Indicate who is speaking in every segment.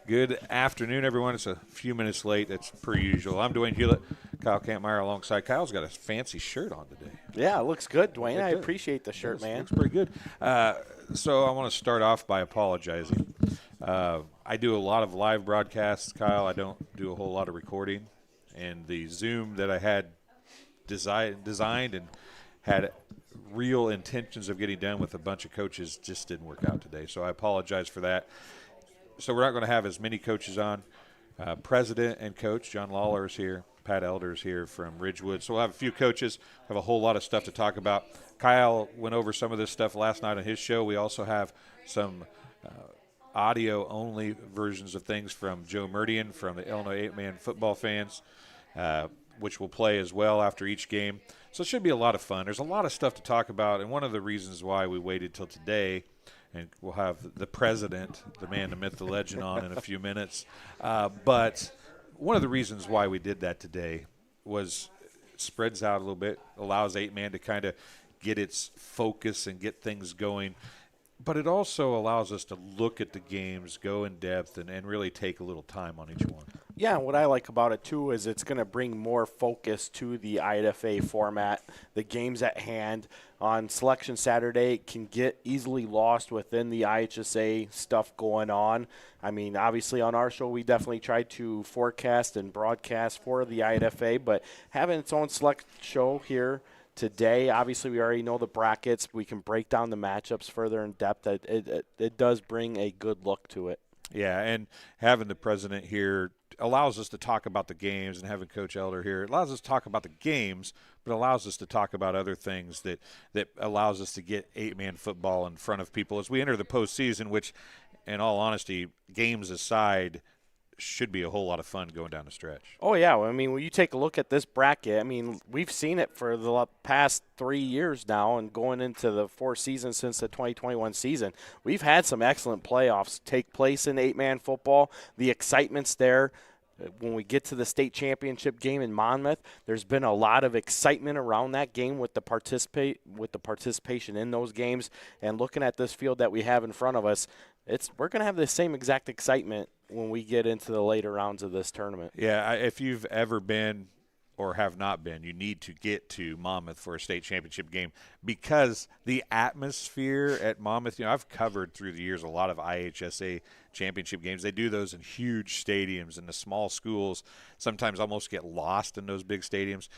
Speaker 1: Good afternoon, everyone. It's a few minutes late. That's per usual. I'm Dwayne Hulett, Kyle Kampmeyer alongside. Kyle's got a fancy shirt on today.
Speaker 2: Yeah, it looks good, Dwayne. I appreciate the shirt, man.
Speaker 1: Looks pretty good. So I want to start off by apologizing. I do a lot of live broadcasts, Kyle. I don't do a whole lot of recording. And the Zoom that I had designed and had real intentions of getting done with a bunch of coaches just didn't work out today. So I apologize for that. So we're not going to have as many coaches on. President and coach John Lawler is here. Pat Elder is here from Ridgewood. So we'll have a few coaches, have a whole lot of stuff to talk about. Kyle went over some of this stuff last night on his show. We also have some audio-only versions of things from Joe Murdian from the Illinois 8-Man football fans, which will play as well after each game. So it should be a lot of fun. There's a lot of stuff to talk about, and one of the reasons why we waited till today, and we'll have the president, the man, the myth, the legend on in a few minutes. But one of the reasons why we did that today was spreads out a little bit, allows 8-Man to kind of get its focus and get things going. But it also allows us to look at the games, go in depth, and really take a little time on each one.
Speaker 2: Yeah, what I like about it, too, is it's going to bring more focus to the I8FA format, the games at hand. On Selection Saturday, it can get easily lost within the IHSA stuff going on. I mean, obviously on our show, we definitely try to forecast and broadcast for the I8FA, but having its own select show here today, obviously we already know the brackets. We can break down the matchups further in depth. It does bring a good look to it.
Speaker 1: Yeah, and having the president here allows us to talk about the games, and having Coach Elder here allows us to talk about the games, but allows us to talk about other things that allows us to get 8-man football in front of people as we enter the postseason, which, in all honesty, games aside, should be a whole lot of fun going down the stretch.
Speaker 2: Oh, yeah. I mean, when you take a look at this bracket, I mean, we've seen it for the past 3 years now and going into the 4 seasons since the 2021 season. We've had some excellent playoffs take place in 8-man football. The excitement's there. When we get to the state championship game in Monmouth, there's been a lot of excitement around that game with the participation in those games. And looking at this field that we have in front of us, we're going to have the same exact excitement when we get into the later rounds of this tournament.
Speaker 1: Yeah, if you've ever been or have not been, you need to get to Monmouth for a state championship game, because the atmosphere at Monmouth, I've covered through the years a lot of IHSA championship games. They do those in huge stadiums, and the small schools sometimes almost get lost in those big stadiums.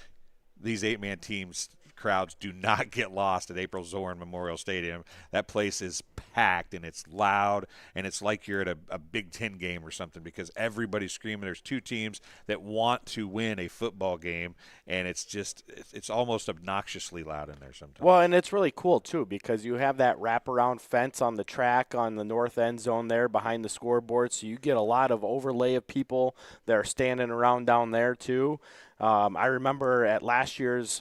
Speaker 1: These 8-man teams crowds do not get lost at April Zorn Memorial Stadium. That place is packed, and it's loud, and it's like you're at a Big Ten game or something, because everybody's screaming. There's 2 teams that want to win a football game, and it's almost obnoxiously loud in there sometimes.
Speaker 2: Well, and it's really cool, too, because you have that wraparound fence on the track on the north end zone there behind the scoreboard, so you get a lot of overlay of people that are standing around down there, too. I remember at last year's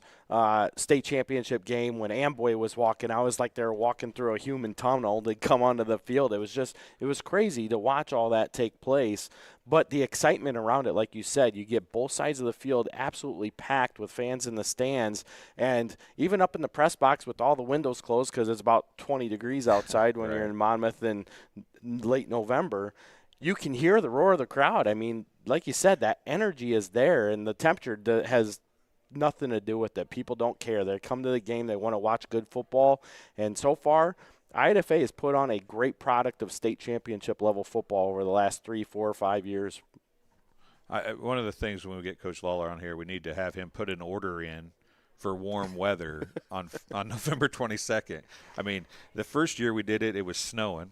Speaker 2: state championship game when Amboy was walking, I was like they were walking through a human tunnel to come onto the field. It was crazy to watch all that take place. But the excitement around it, like you said, you get both sides of the field absolutely packed with fans in the stands. And even up in the press box with all the windows closed, because it's about 20 degrees outside when you're in Monmouth in late November, you can hear the roar of the crowd. I mean, like you said, that energy is there, and the temperature has nothing to do with it. People don't care. They come to the game. They want to watch good football. And so far, I8FA has put on a great product of state championship level football over the last 3, 4, 5 years.
Speaker 1: One of the things when we get Coach Lawler on here, we need to have him put an order in for warm weather on November 22nd. I mean, the first year we did it, it was snowing.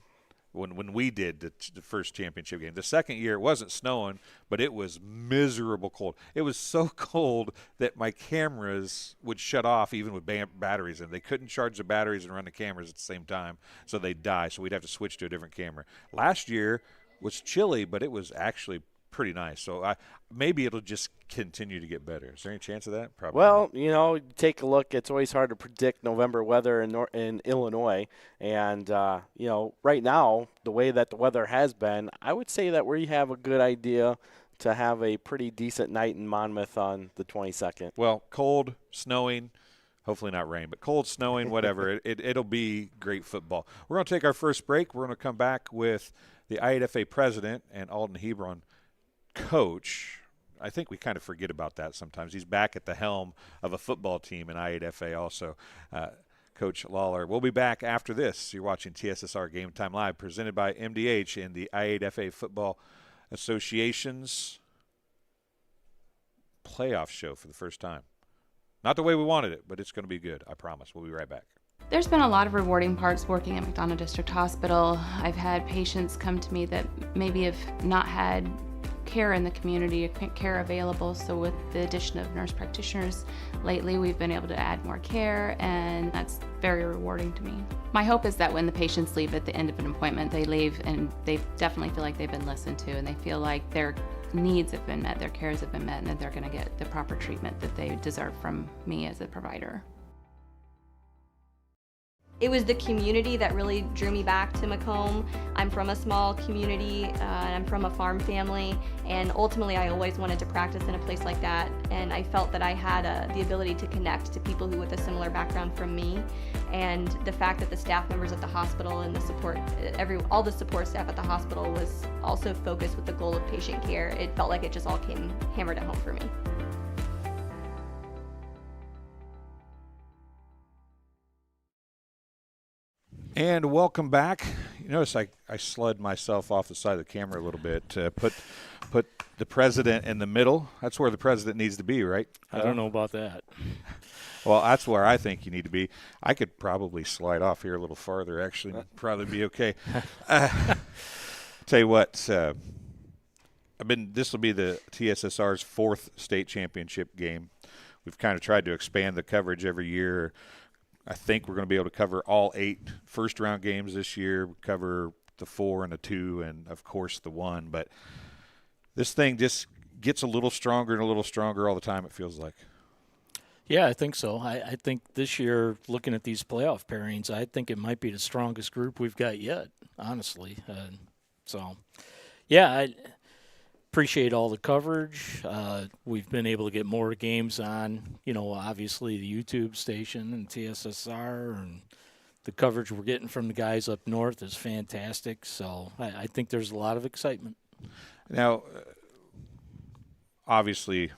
Speaker 1: When we did the first championship game. The second year, it wasn't snowing, but it was miserable cold. It was so cold that my cameras would shut off even with batteries in. They couldn't charge the batteries and run the cameras at the same time, so they'd die. So we'd have to switch to a different camera. Last year was chilly, but it was actually pretty nice. So maybe it'll just continue to get better. Is there any chance of that? Probably.
Speaker 2: Well, take a look. It's always hard to predict November weather in Illinois. And, right now, the way that the weather has been, I would say that we have a good idea to have a pretty decent night in Monmouth on the 22nd.
Speaker 1: Well, cold, snowing, hopefully not rain, but cold, snowing, whatever. It'll be great football. We're going to take our first break. We're going to come back with the I8FA president and Alden Hebron coach. I think we kind of forget about that sometimes. He's back at the helm of a football team in I8FA also. Coach Lawler. We'll be back after this. You're watching TSSR Game Time Live, presented by MDH and the I8FA Football Association's playoff show for the first time. Not the way we wanted it, but it's going to be good. I promise. We'll be right back.
Speaker 3: There's been a lot of rewarding parts working at McDonough District Hospital. I've had patients come to me that maybe have not had care in the community, care available. So with the addition of nurse practitioners lately, we've been able to add more care, and that's very rewarding to me. My hope is that when the patients leave at the end of an appointment, they leave and they definitely feel like they've been listened to, and they feel like their needs have been met, their cares have been met, and that they're going to get the proper treatment that they deserve from me as a provider.
Speaker 4: It was the community that really drew me back to Macomb. I'm from a small community, and I'm from a farm family, and ultimately I always wanted to practice in a place like that, and I felt that I had the ability to connect to people who with a similar background from me, and the fact that the staff members at the hospital and the support, all the support staff at the hospital was also focused with the goal of patient care. It felt like it just all came hammered at home for me.
Speaker 1: And welcome back. You notice I slid myself off the side of the camera a little bit to put the president in the middle. That's where the president needs to be, right?
Speaker 5: I don't know about that.
Speaker 1: Well, that's where I think you need to be. I could probably slide off here a little farther, actually. Probably be okay. Tell you what, this will be the TSSR's 4th state championship game. We've kind of tried to expand the coverage every year. I think we're going to be able to cover all 8 first-round games this year, cover the 4 and the 2, and, of course, the 1. But this thing just gets a little stronger and a little stronger all the time, it feels like.
Speaker 5: Yeah, I think so. I think this year, looking at these playoff pairings, I think it might be the strongest group we've got yet, honestly. I appreciate all the coverage. We've been able to get more games on, obviously the YouTube station and TSSR, and the coverage we're getting from the guys up north is fantastic. So I think there's a lot of excitement.
Speaker 1: Now, obviously,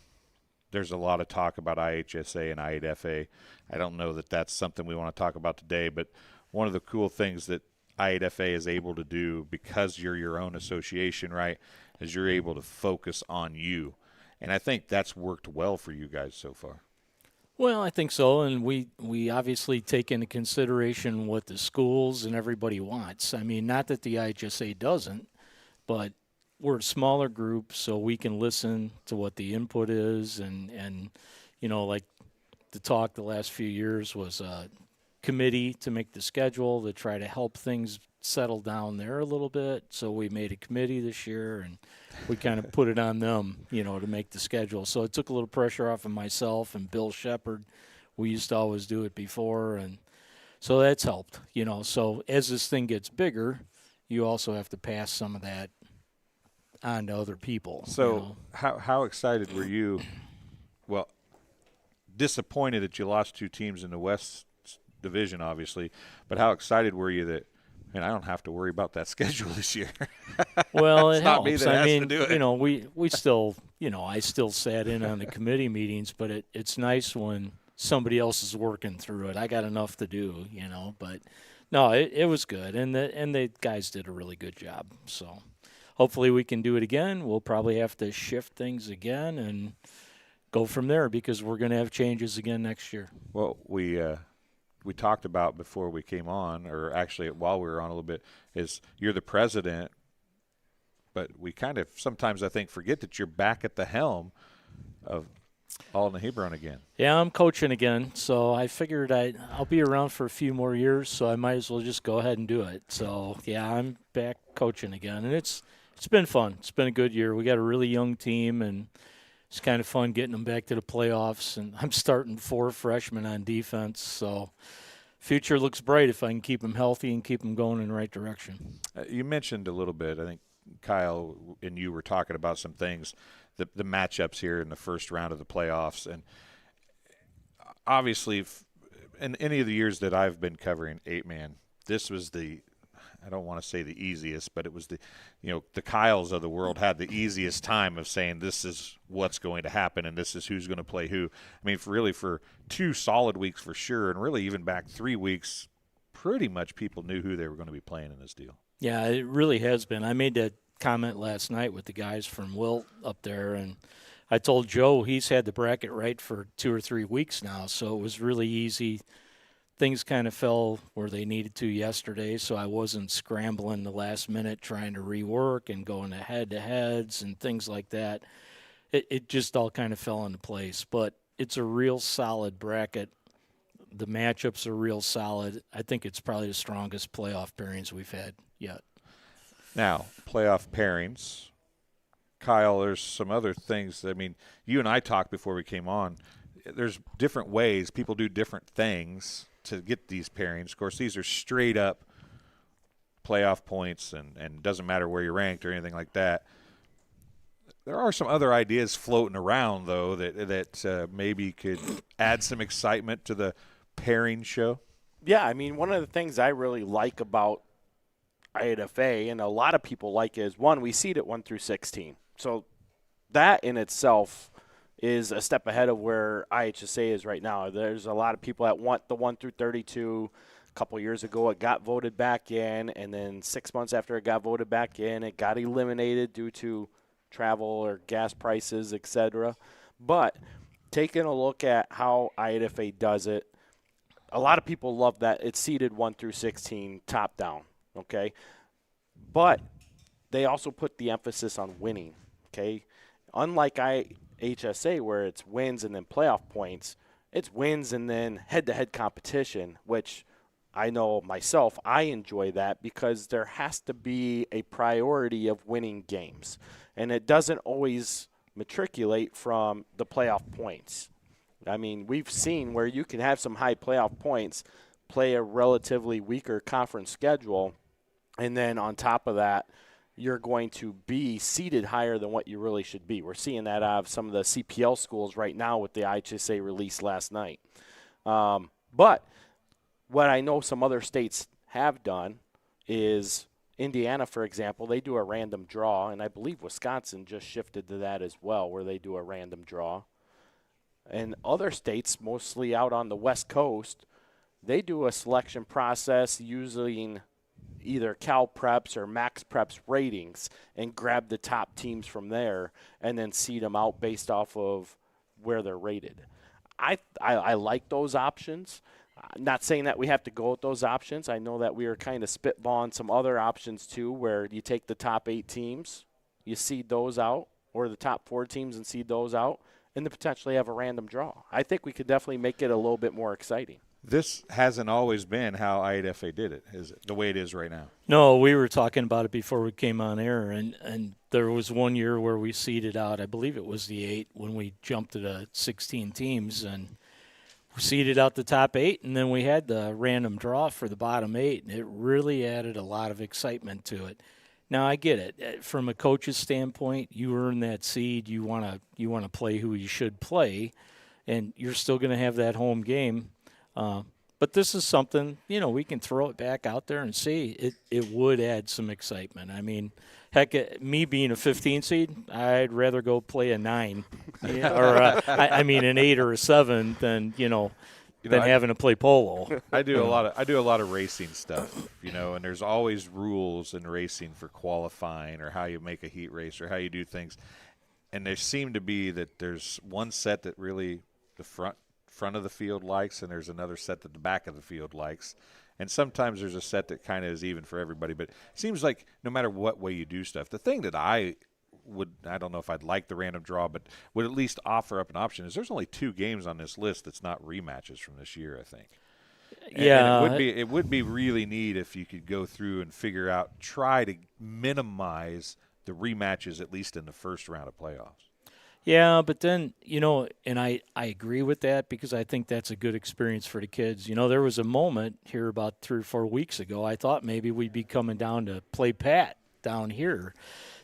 Speaker 1: there's a lot of talk about IHSA and I8FA. I don't know that that's something we want to talk about today, but one of the cool things that I8FA is able to do, because you're your own association, right, is you're able to focus on you. And I think that's worked well for you guys so far.
Speaker 5: Well, I think so, and we obviously take into consideration what the schools and everybody wants. I mean, not that the IHSA doesn't, but we're a smaller group, so we can listen to what the input is, and like the talk the last few years was a committee to make the schedule to try to help things settle down there a little bit. So we made a committee this year, and we kind of put it on them, to make the schedule. So it took a little pressure off of myself and Bill Shepard. We used to always do it before, and so that's helped, So as this thing gets bigger, you also have to pass some of that on to other people.
Speaker 1: So how excited were you? Well, disappointed that you lost 2 teams in the West Division, obviously, but how excited were you that, I don't have to worry about that schedule this year?
Speaker 5: Well,
Speaker 1: it's
Speaker 5: it
Speaker 1: not
Speaker 5: helps.
Speaker 1: me that has to do it.
Speaker 5: We still, I still sat in on the committee meetings, but it's nice when somebody else is working through it. I got enough to do, but no, it was good, and the guys did a really good job. So hopefully we can do it again. We'll probably have to shift things again and go from there, because we're going to have changes again next year.
Speaker 1: Well, we talked about before we came on, or actually while we were on a little bit, is you're the president, but we kind of sometimes, I think, forget that you're back at the helm of Alden Hebron again.
Speaker 5: Yeah, I'm coaching again, so I figured I'll be around for a few more years, so I might as well just go ahead and do it. So, yeah, I'm back coaching again, and it's been fun. It's been a good year. We got a really young team, and it's kind of fun getting them back to the playoffs, and I'm starting 4 freshmen on defense, so future looks bright if I can keep them healthy and keep them going in the right direction.
Speaker 1: You mentioned a little bit, I think Kyle and you were talking about some things, the matchups here in the first round of the playoffs, and obviously in any of the years that I've been covering 8-man, this was the I don't want to say the easiest, but it was the Kyles of the world had the easiest time of saying this is what's going to happen and this is who's going to play who. I mean, for 2 solid weeks for sure, and really even back 3 weeks, pretty much people knew who they were going to be playing in this deal.
Speaker 5: Yeah, it really has been. I made that comment last night with the guys from Wilt up there, and I told Joe he's had the bracket right for 2 or 3 weeks now, so it was really easy. Things kind of fell where they needed to yesterday, so I wasn't scrambling the last minute trying to rework and going to head-to-heads and things like that. It just all kind of fell into place, but it's a real solid bracket. The matchups are real solid. I think it's probably the strongest playoff pairings we've had yet.
Speaker 1: Now, playoff pairings. Kyle, there's some other things. I mean, you and I talked before we came on. There's different ways. People do different things to get these pairings. Of course, these are straight up playoff points, and it doesn't matter where you're ranked or anything like that. There are some other ideas floating around, though, that maybe could add some excitement to the pairing show.
Speaker 2: Yeah, I mean, one of the things I really like about I8FA, and a lot of people like it, is, one, we seed it 1 through 16. So that in itself is a step ahead of where IHSA is right now. There's a lot of people that want the 1 through 32. A couple years ago, it got voted back in, and then 6 months after it got voted back in, it got eliminated due to travel or gas prices, etc. But taking a look at how I8FA does it, a lot of people love that it's seeded 1 through 16 top down, okay? But they also put the emphasis on winning, okay? Unlike IHSA, where it's wins and then playoff points, it's wins and then head-to-head competition, which I know myself, I enjoy that because there has to be a priority of winning games. And it doesn't always matriculate from the playoff points. I mean, we've seen where you can have some high playoff points, play a relatively weaker conference schedule, and then on top of that, you're going to be seated higher than what you really should be. We're seeing that out of some of the CPL schools right now with the IHSA release last night. But what I know some other states have done is Indiana, for example, they do a random draw, and I believe Wisconsin just shifted to that as well, where they do a random draw. And other states, mostly out on the West Coast, they do a selection process using either Cal Preps or Max Preps ratings and grab the top teams from there and then seed them out based off of where they're rated. I like those options. Not saying that we have to go with those options. I know that we are kind of spitballing some other options too, where you take the top 8 teams, you seed those out, or the top 4 teams and seed those out, and then potentially have a random draw. I think we could definitely make it a little bit more exciting.
Speaker 1: This hasn't always been how I8FA did it, is it, the way it is right now?
Speaker 5: No, we were talking about it before we came on air, and there was one year where we seeded out, I believe it was the 8, when we jumped to the 16 teams, and we seeded out the top 8, and then we had the random draw for the bottom 8, and it really added a lot of excitement to it. Now, I get it. From a coach's standpoint, you earn that seed. You want to play who you should play, and you're still going to have that home game. But this is something, we can throw it back out there and see. It would add some excitement. I mean, heck, me being a 15 seed, I'd rather go play a 9, or an 8 or a 7 than having to play polo.
Speaker 1: I do a lot of racing stuff, and there's always rules in racing for qualifying or how you make a heat race or how you do things. And there seem to be that there's one set that really the front of the field likes, and there's another set that the back of the field likes. And sometimes there's a set that kind of is even for everybody. But it seems like no matter what way you do stuff, the thing that I don't know if I'd like the random draw, but would at least offer up an option is there's only 2 games on this list that's not rematches from this year, I think.
Speaker 5: Yeah.
Speaker 1: And it would be really neat if you could go through and try to minimize the rematches, at least in the first round of playoffs.
Speaker 5: Yeah, but then, and I agree with that because I think that's a good experience for the kids. There was a moment here about 3 or 4 weeks ago, I thought maybe we'd be coming down to play Pat down here,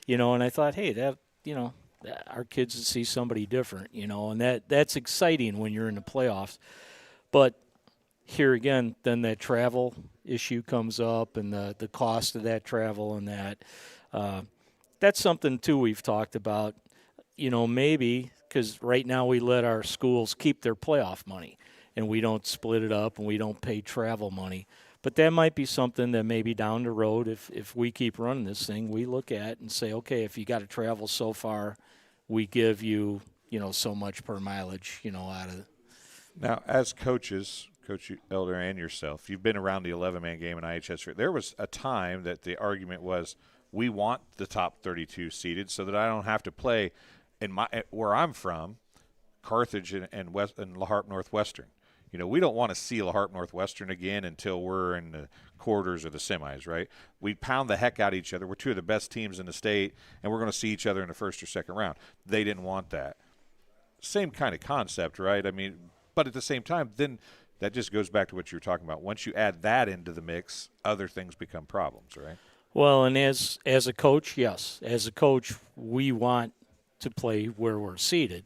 Speaker 5: and I thought, hey, that, our kids would see somebody different, and that's exciting when you're in the playoffs. But here again, then that travel issue comes up and the cost of that travel and that. That's something, too, we've talked about. Maybe because right now we let our schools keep their playoff money and we don't split it up and we don't pay travel money. But that might be something that maybe down the road, if we keep running this thing, we look at and say, okay, if you got to travel so far, we give you, so much per mileage, out of.
Speaker 1: Now, as coaches, Coach Elder and yourself, you've been around the 11-man game in IHS. There was a time that the argument was, we want the top 32 seeded so that I don't have to play where I'm from, Carthage and La Harpe Northwestern. We don't want to see La Harpe Northwestern again until we're in the quarters or the semis, right? We pound the heck out of each other. We're two of the best teams in the state, and we're going to see each other in the first or second round. They didn't want that. Same kind of concept, right? I mean, but at the same time, then that just goes back to what you were talking about. Once you add that into the mix, other things become problems, right?
Speaker 5: Well, and as a coach, yes. As a coach, we want to play where we're seated.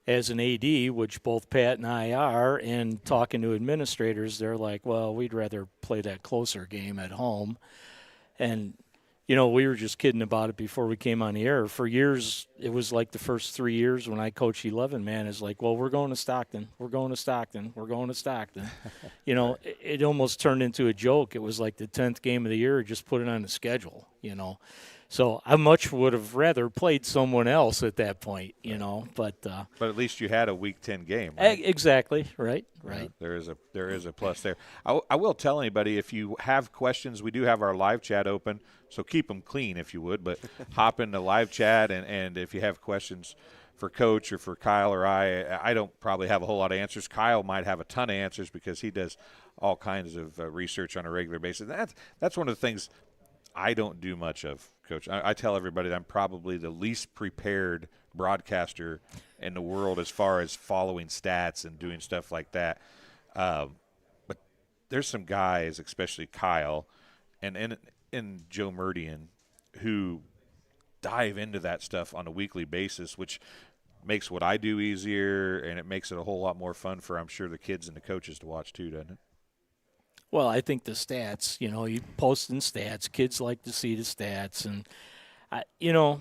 Speaker 5: As an AD, which both Pat and I are, and talking to administrators, they're like, well, we'd rather play that closer game at home. And, we were just kidding about it before we came on the air. For years, it was like the first 3 years when I coached 11, man, it's like, well, we're going to Stockton. We're going to Stockton. We're going to Stockton. It almost turned into a joke. It was like the 10th game of the year, just put it on the schedule, So I much would have rather played someone else at that point, But
Speaker 1: at least you had a Week 10 game. Right?
Speaker 5: Exactly. Right.
Speaker 1: There is a plus there. I will tell anybody, if you have questions, we do have our live chat open, so keep them clean if you would. But hop in the live chat, and if you have questions for Coach or for Kyle or I don't probably have a whole lot of answers. Kyle might have a ton of answers because he does all kinds of research on a regular basis. That's one of the things I don't do much of, Coach. I tell everybody that I'm probably the least prepared broadcaster in the world as far as following stats and doing stuff like that. But there's some guys, especially Kyle and Joe Murdian, who dive into that stuff on a weekly basis, which makes what I do easier, and it makes it a whole lot more fun for, I'm sure, the kids and the coaches to watch too, doesn't it?
Speaker 5: Well, I think the stats, you post in stats. Kids like to see the stats. And,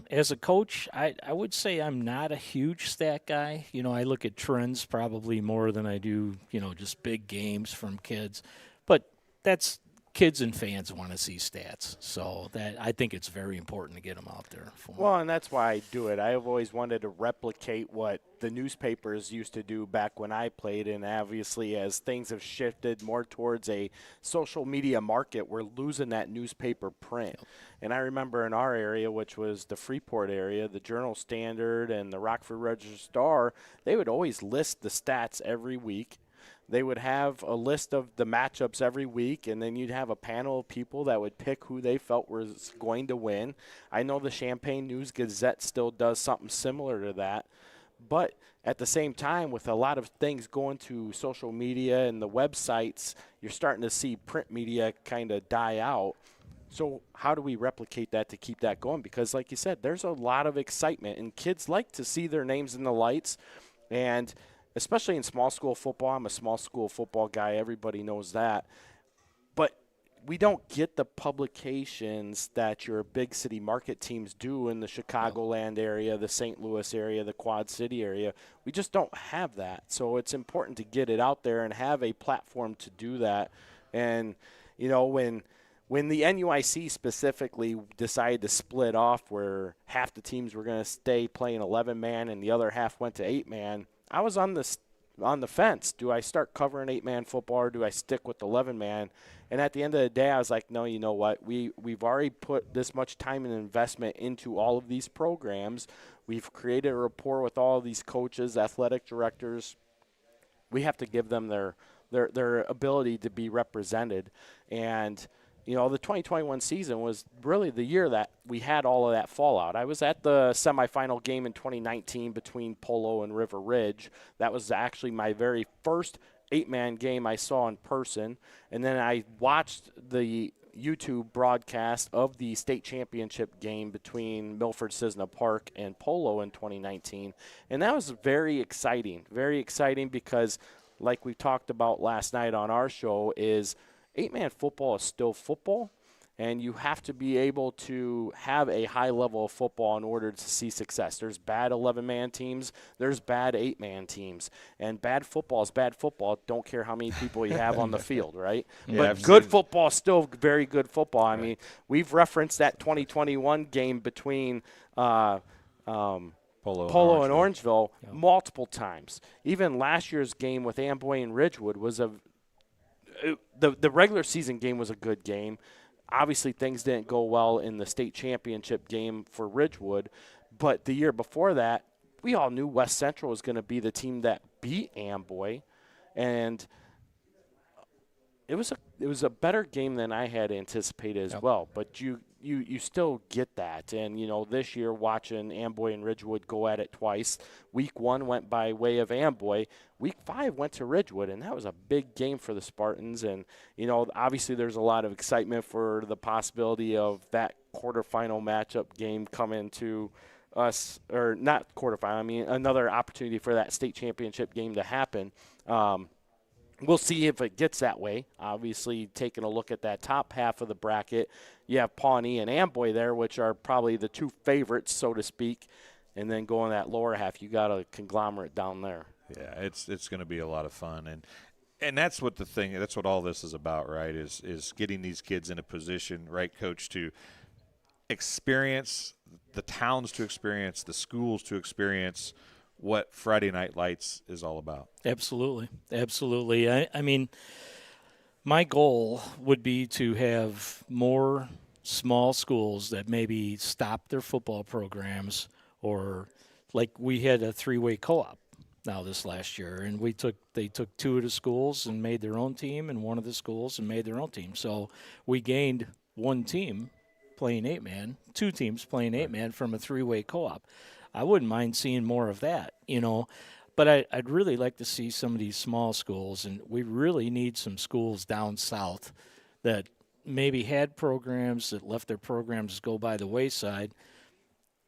Speaker 5: as a coach, I would say I'm not a huge stat guy. I look at trends probably more than I do, just big games from kids. But that's kids and fans want to see stats. So I think it's very important to get them out there.
Speaker 2: Well, and that's why I do it. I've always wanted to replicate what the newspapers used to do back when I played, and obviously as things have shifted more towards a social media market, we're losing that newspaper print. Yep. And I remember in our area, which was the Freeport area, the Journal-Standard and the Rockford Register-Star, they would always list the stats every week. They would have a list of the matchups every week, and then you'd have a panel of people that would pick who they felt was going to win. I know the Champaign News-Gazette still does something similar to that. But at the same time, with a lot of things going to social media and the websites, you're starting to see print media kind of die out. So how do we replicate that to keep that going? Because like you said, there's a lot of excitement, and kids like to see their names in the lights. And especially in small school football, I'm a small school football guy. Everybody knows that. But we don't get the publications that your big city market teams do in the Chicagoland area, the St. Louis area, the Quad City area. We just don't have that. So it's important to get it out there and have a platform to do that. And, when the NUIC specifically decided to split off where half the teams were going to stay playing 11-man and the other half went to 8-man, I was on the fence. Do I start covering 8-man football or do I stick with 11-man? And at the end of the day, I was like, no, you know what? We've already put this much time and investment into all of these programs. We've created a rapport with all of these coaches, athletic directors. We have to give them their ability to be represented. And the 2021 season was really the year that we had all of that fallout. I was at the semifinal game in 2019 between Polo and River Ridge. That was actually my very first 8-man game I saw in person. And then I watched the YouTube broadcast of the state championship game between Milford Cisna Park and Polo in 2019. And that was very exciting because like we talked about last night on our show, is 8-man football is still football, and you have to be able to have a high level of football in order to see success. There's bad 11-man teams. There's bad 8-man teams. And bad football is bad football. Don't care how many people you have on the field, right?
Speaker 1: Yeah,
Speaker 2: but good football is still very good football. I mean, we've referenced that 2021 game between Polo and Orangeville multiple times. Even last year's game with Amboy and Ridgewood was the regular season game was a good game. Obviously, things didn't go well in the state championship game for Ridgewood, but the year before that, we all knew West Central was going to be the team that beat Amboy, and it was a better game than I had anticipated as well. But you still get that, and this year watching Amboy and Ridgewood go at it twice. Week 1 went by way of Amboy. Week 5 went to Ridgewood, and that was a big game for the Spartans. And obviously there's a lot of excitement for the possibility of that quarterfinal matchup game coming to us, or not quarterfinal. I mean another opportunity for that state championship game to happen. We'll see if it gets that way. Obviously, taking a look at that top half of the bracket, you have Ponie and Amboy there, which are probably the two favorites, so to speak. And then going that lower half, you got a conglomerate down there.
Speaker 1: Yeah, it's going to be a lot of fun, and that's what that's what all this is about, right? Is getting these kids in a position, right, Coach, to experience the towns, to experience the schools, to experience what Friday Night Lights is all about.
Speaker 5: Absolutely. I mean, my goal would be to have more small schools that maybe stop their football programs, or like we had a 3-way co-op now this last year, and they took 2 of the schools and made their own team, and 1 of the schools and made their own team. So we gained 1 team playing 8-man, 2 teams playing 8-man from a 3-way co-op. I wouldn't mind seeing more of that, but I'd really like to see some of these small schools, and we really need some schools down south that maybe had programs that left their programs go by the wayside.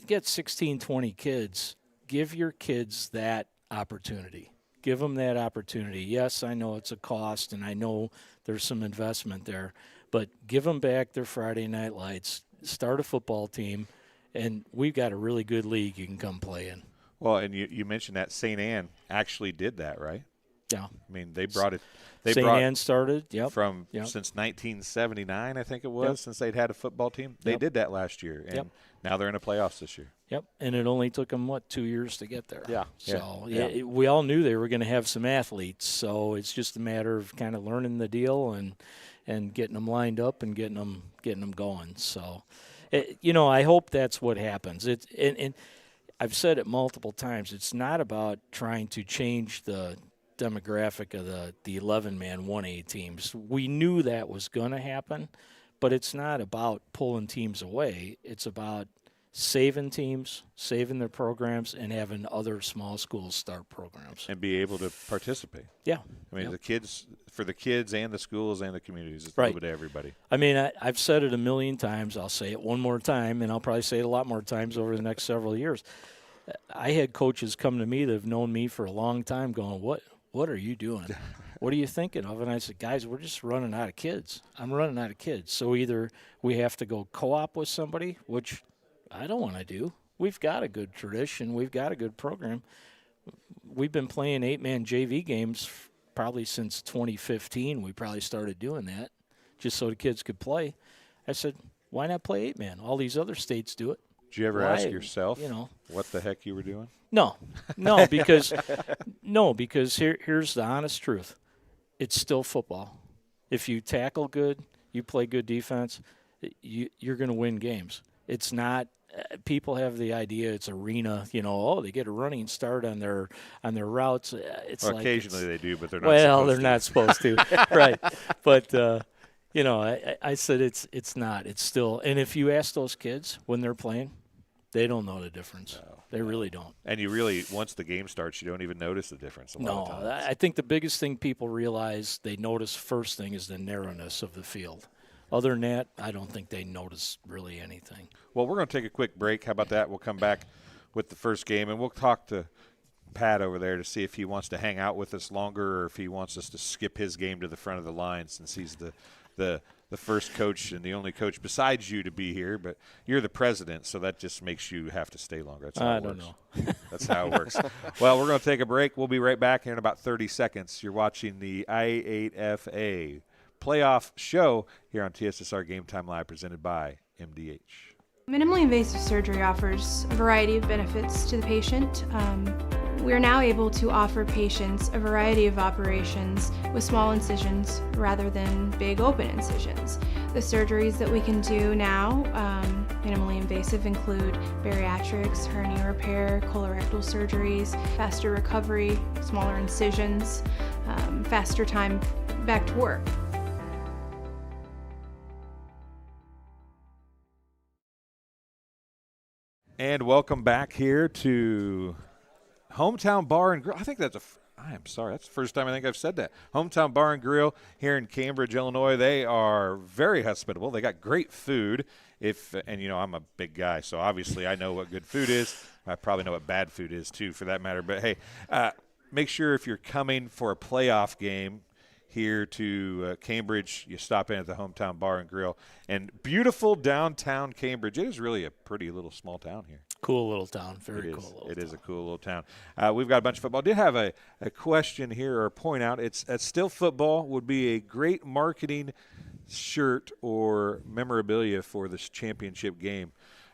Speaker 5: Get 16, 20 kids. Give your kids that opportunity. Give them that opportunity. Yes, I know it's a cost, and I know there's some investment there, but give them back their Friday Night Lights. Start a football team. And we've got a really good league you can come play in.
Speaker 1: Well, and you mentioned that St. Anne actually did that, right?
Speaker 5: Yeah.
Speaker 1: I mean, they brought it.
Speaker 5: St. Anne started,
Speaker 1: since 1979, I think it was, since they'd had a football team. They did that last year, and now they're in the playoffs this year.
Speaker 5: Yep, and it only took them, 2 years to get there.
Speaker 2: Yeah.
Speaker 5: So we all knew they were going to have some athletes, so it's just a matter of kind of learning the deal and getting them lined up and getting them going. So. I hope that's what happens. And I've said it multiple times. It's not about trying to change the demographic of the 11-man 1A teams. We knew that was going to happen, but it's not about pulling teams away. It's about saving teams, saving their programs, and having other small schools start programs.
Speaker 1: And be able to participate.
Speaker 5: Yeah.
Speaker 1: I mean, for the kids and the schools and the communities, it's
Speaker 5: right.
Speaker 1: open to everybody.
Speaker 5: I mean, I've said it a million times. I'll say it one more time, and I'll probably say it a lot more times over the next several years. I had coaches come to me that have known me for a long time going, what are you doing? What are you thinking of? And I said, guys, we're just running out of kids. I'm running out of kids. So either we have to go co-op with somebody, which I don't want to do. We've got a good tradition. We've got a good program. We've been playing 8-man JV games probably since 2015. We probably started doing that just so the kids could play. I said, why not play 8-man? All these other states do it.
Speaker 1: Did you ever ask yourself what the heck you were doing?
Speaker 5: No, because here's the honest truth. It's still football. If you tackle good, you play good defense, you're going to win games. It's not. People have the idea it's arena. They get a running start on their routes. It's
Speaker 1: well,
Speaker 5: like
Speaker 1: occasionally they do, but they're not.
Speaker 5: Well, they're not supposed to, right? But I said it's not. It's still. And if you ask those kids when they're playing, they don't know the difference. No, they really don't.
Speaker 1: And you really, once the game starts, you don't even notice the difference. A lot of times.
Speaker 5: I think the biggest thing people realize they notice first thing is the narrowness of the field. Other than that, I don't think they notice really anything.
Speaker 1: Well, we're going to take a quick break. How about that? We'll come back with the first game, and we'll talk to Pat over there to see if he wants to hang out with us longer or if he wants us to skip his game to the front of the line since he's the first coach and the only coach besides you to be here. But you're the president, so that just makes you have to stay longer. That's how it works.
Speaker 5: I don't know.
Speaker 1: That's how it works. Well, we're going to take a break. We'll be right back here in about 30 seconds. You're watching the I8FA playoff show here on TSSR Game Time Live, presented by MDH.
Speaker 6: Minimally invasive surgery offers a variety of benefits to the patient. We are now able to offer patients a variety of operations with small incisions rather than big open incisions. The surgeries that we can do now, minimally invasive, include bariatrics, hernia repair, colorectal surgeries, faster recovery, smaller incisions, faster time back to work.
Speaker 1: And welcome back here to Hometown Bar and Grill. I think that's that's the first time I think I've said that. Hometown Bar and Grill here in Cambridge, Illinois. They are very hospitable. They got great food. I'm a big guy, so obviously I know what good food is. I probably know what bad food is too, for that matter. But hey, make sure if you're coming for a playoff game here to Cambridge, you stop in at the Hometown Bar and Grill. And beautiful downtown Cambridge. It is really a pretty little small town here.
Speaker 5: Cool little town. Very cool little town.
Speaker 1: It is a cool little town. We've got a bunch of football. I did have a question here, or a point out. It's Still Football would be a great marketing shirt or memorabilia for this championship game.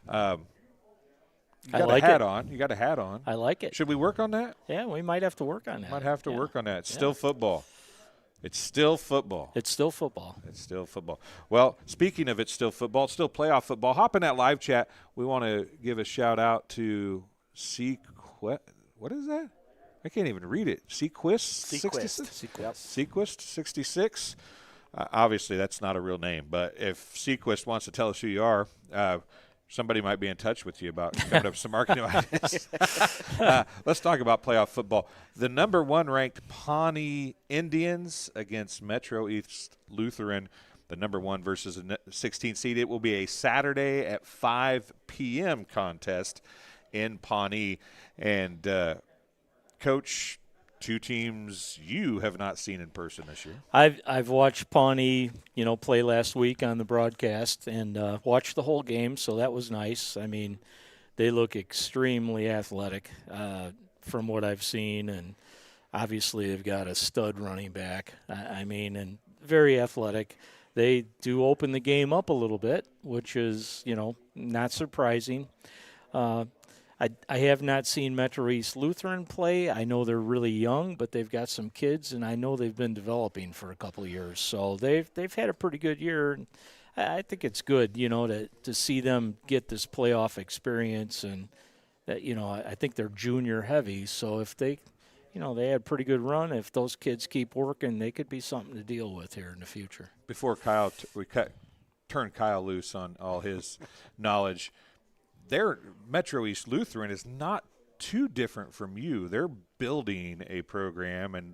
Speaker 1: You got a hat on. You got a hat on.
Speaker 5: I like it.
Speaker 1: Should we work on that?
Speaker 5: Yeah, we might have to work on that.
Speaker 1: Might have to work on that. It's still football. It's still football.
Speaker 5: It's still football.
Speaker 1: It's still football. Well, speaking of it's still football, it's still playoff football. Hop in that live chat. We want to give a shout-out to Sequest. What is that? I can't even read it. Sequest 66? Sequest 66. Obviously, that's not a real name. But if Sequest wants to tell us who you are, somebody might be in touch with you about coming up with some marketing ideas. Let's talk about playoff football. The number 1 ranked Ponie Indians against Metro East Lutheran, the number 1 versus the 16th seed. It will be a Saturday at 5 p.m. contest in Ponie. And, Coach, 2 teams you have not seen in person this year.
Speaker 5: I've watched Ponie, play last week on the broadcast and watched the whole game, so that was nice. I mean, they look extremely athletic from what I've seen, and obviously they've got a stud running back. And very athletic. They do open the game up a little bit, which is, not surprising. I have not seen Metro East Lutheran play. I know they're really young, but they've got some kids, and I know they've been developing for a couple of years. So they've had a pretty good year. I think it's good, to see them get this playoff experience, and that I think they're junior heavy. So if they had a pretty good run. If those kids keep working, they could be something to deal with here in the future.
Speaker 1: Before we turn Kyle loose on all his knowledge. Their Metro East Lutheran is not too different from you. They're building a program, and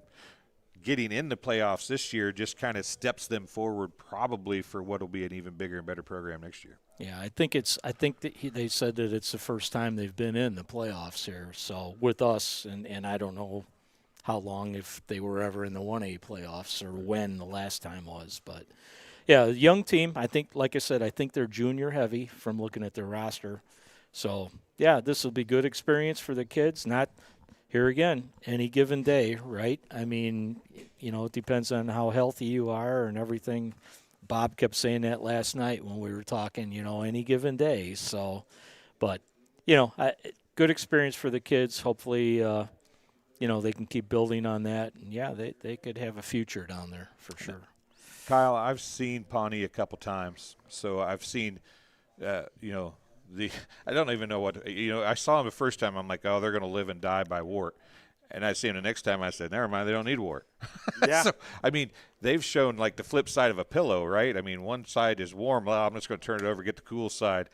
Speaker 1: getting in the playoffs this year just kind of steps them forward probably for what will be an even bigger and better program next year.
Speaker 5: Yeah, I think that they said that it's the first time they've been in the playoffs here. So with us, and I don't know how long, if they were ever in the 1A playoffs or when the last time was, but yeah, young team. I think, like I said, I think they're junior heavy from looking at their roster. So, yeah, this will be good experience for the kids. Not, here again, any given day, right? I mean, it depends on how healthy you are and everything. Bob kept saying that last night when we were talking, any given day. So, but, good experience for the kids. Hopefully, they can keep building on that. And, yeah, they could have a future down there for sure.
Speaker 1: Kyle, I've seen Ponie a couple times. So I've seen, I don't even know what, I saw him the first time. I'm like, oh, they're going to live and die by wart. And I see him the next time. I said, never mind, they don't need wart.
Speaker 2: Yeah.
Speaker 1: So, they've shown like the flip side of a pillow, right? One side is warm. Well, I'm just going to turn it over, get the cool side.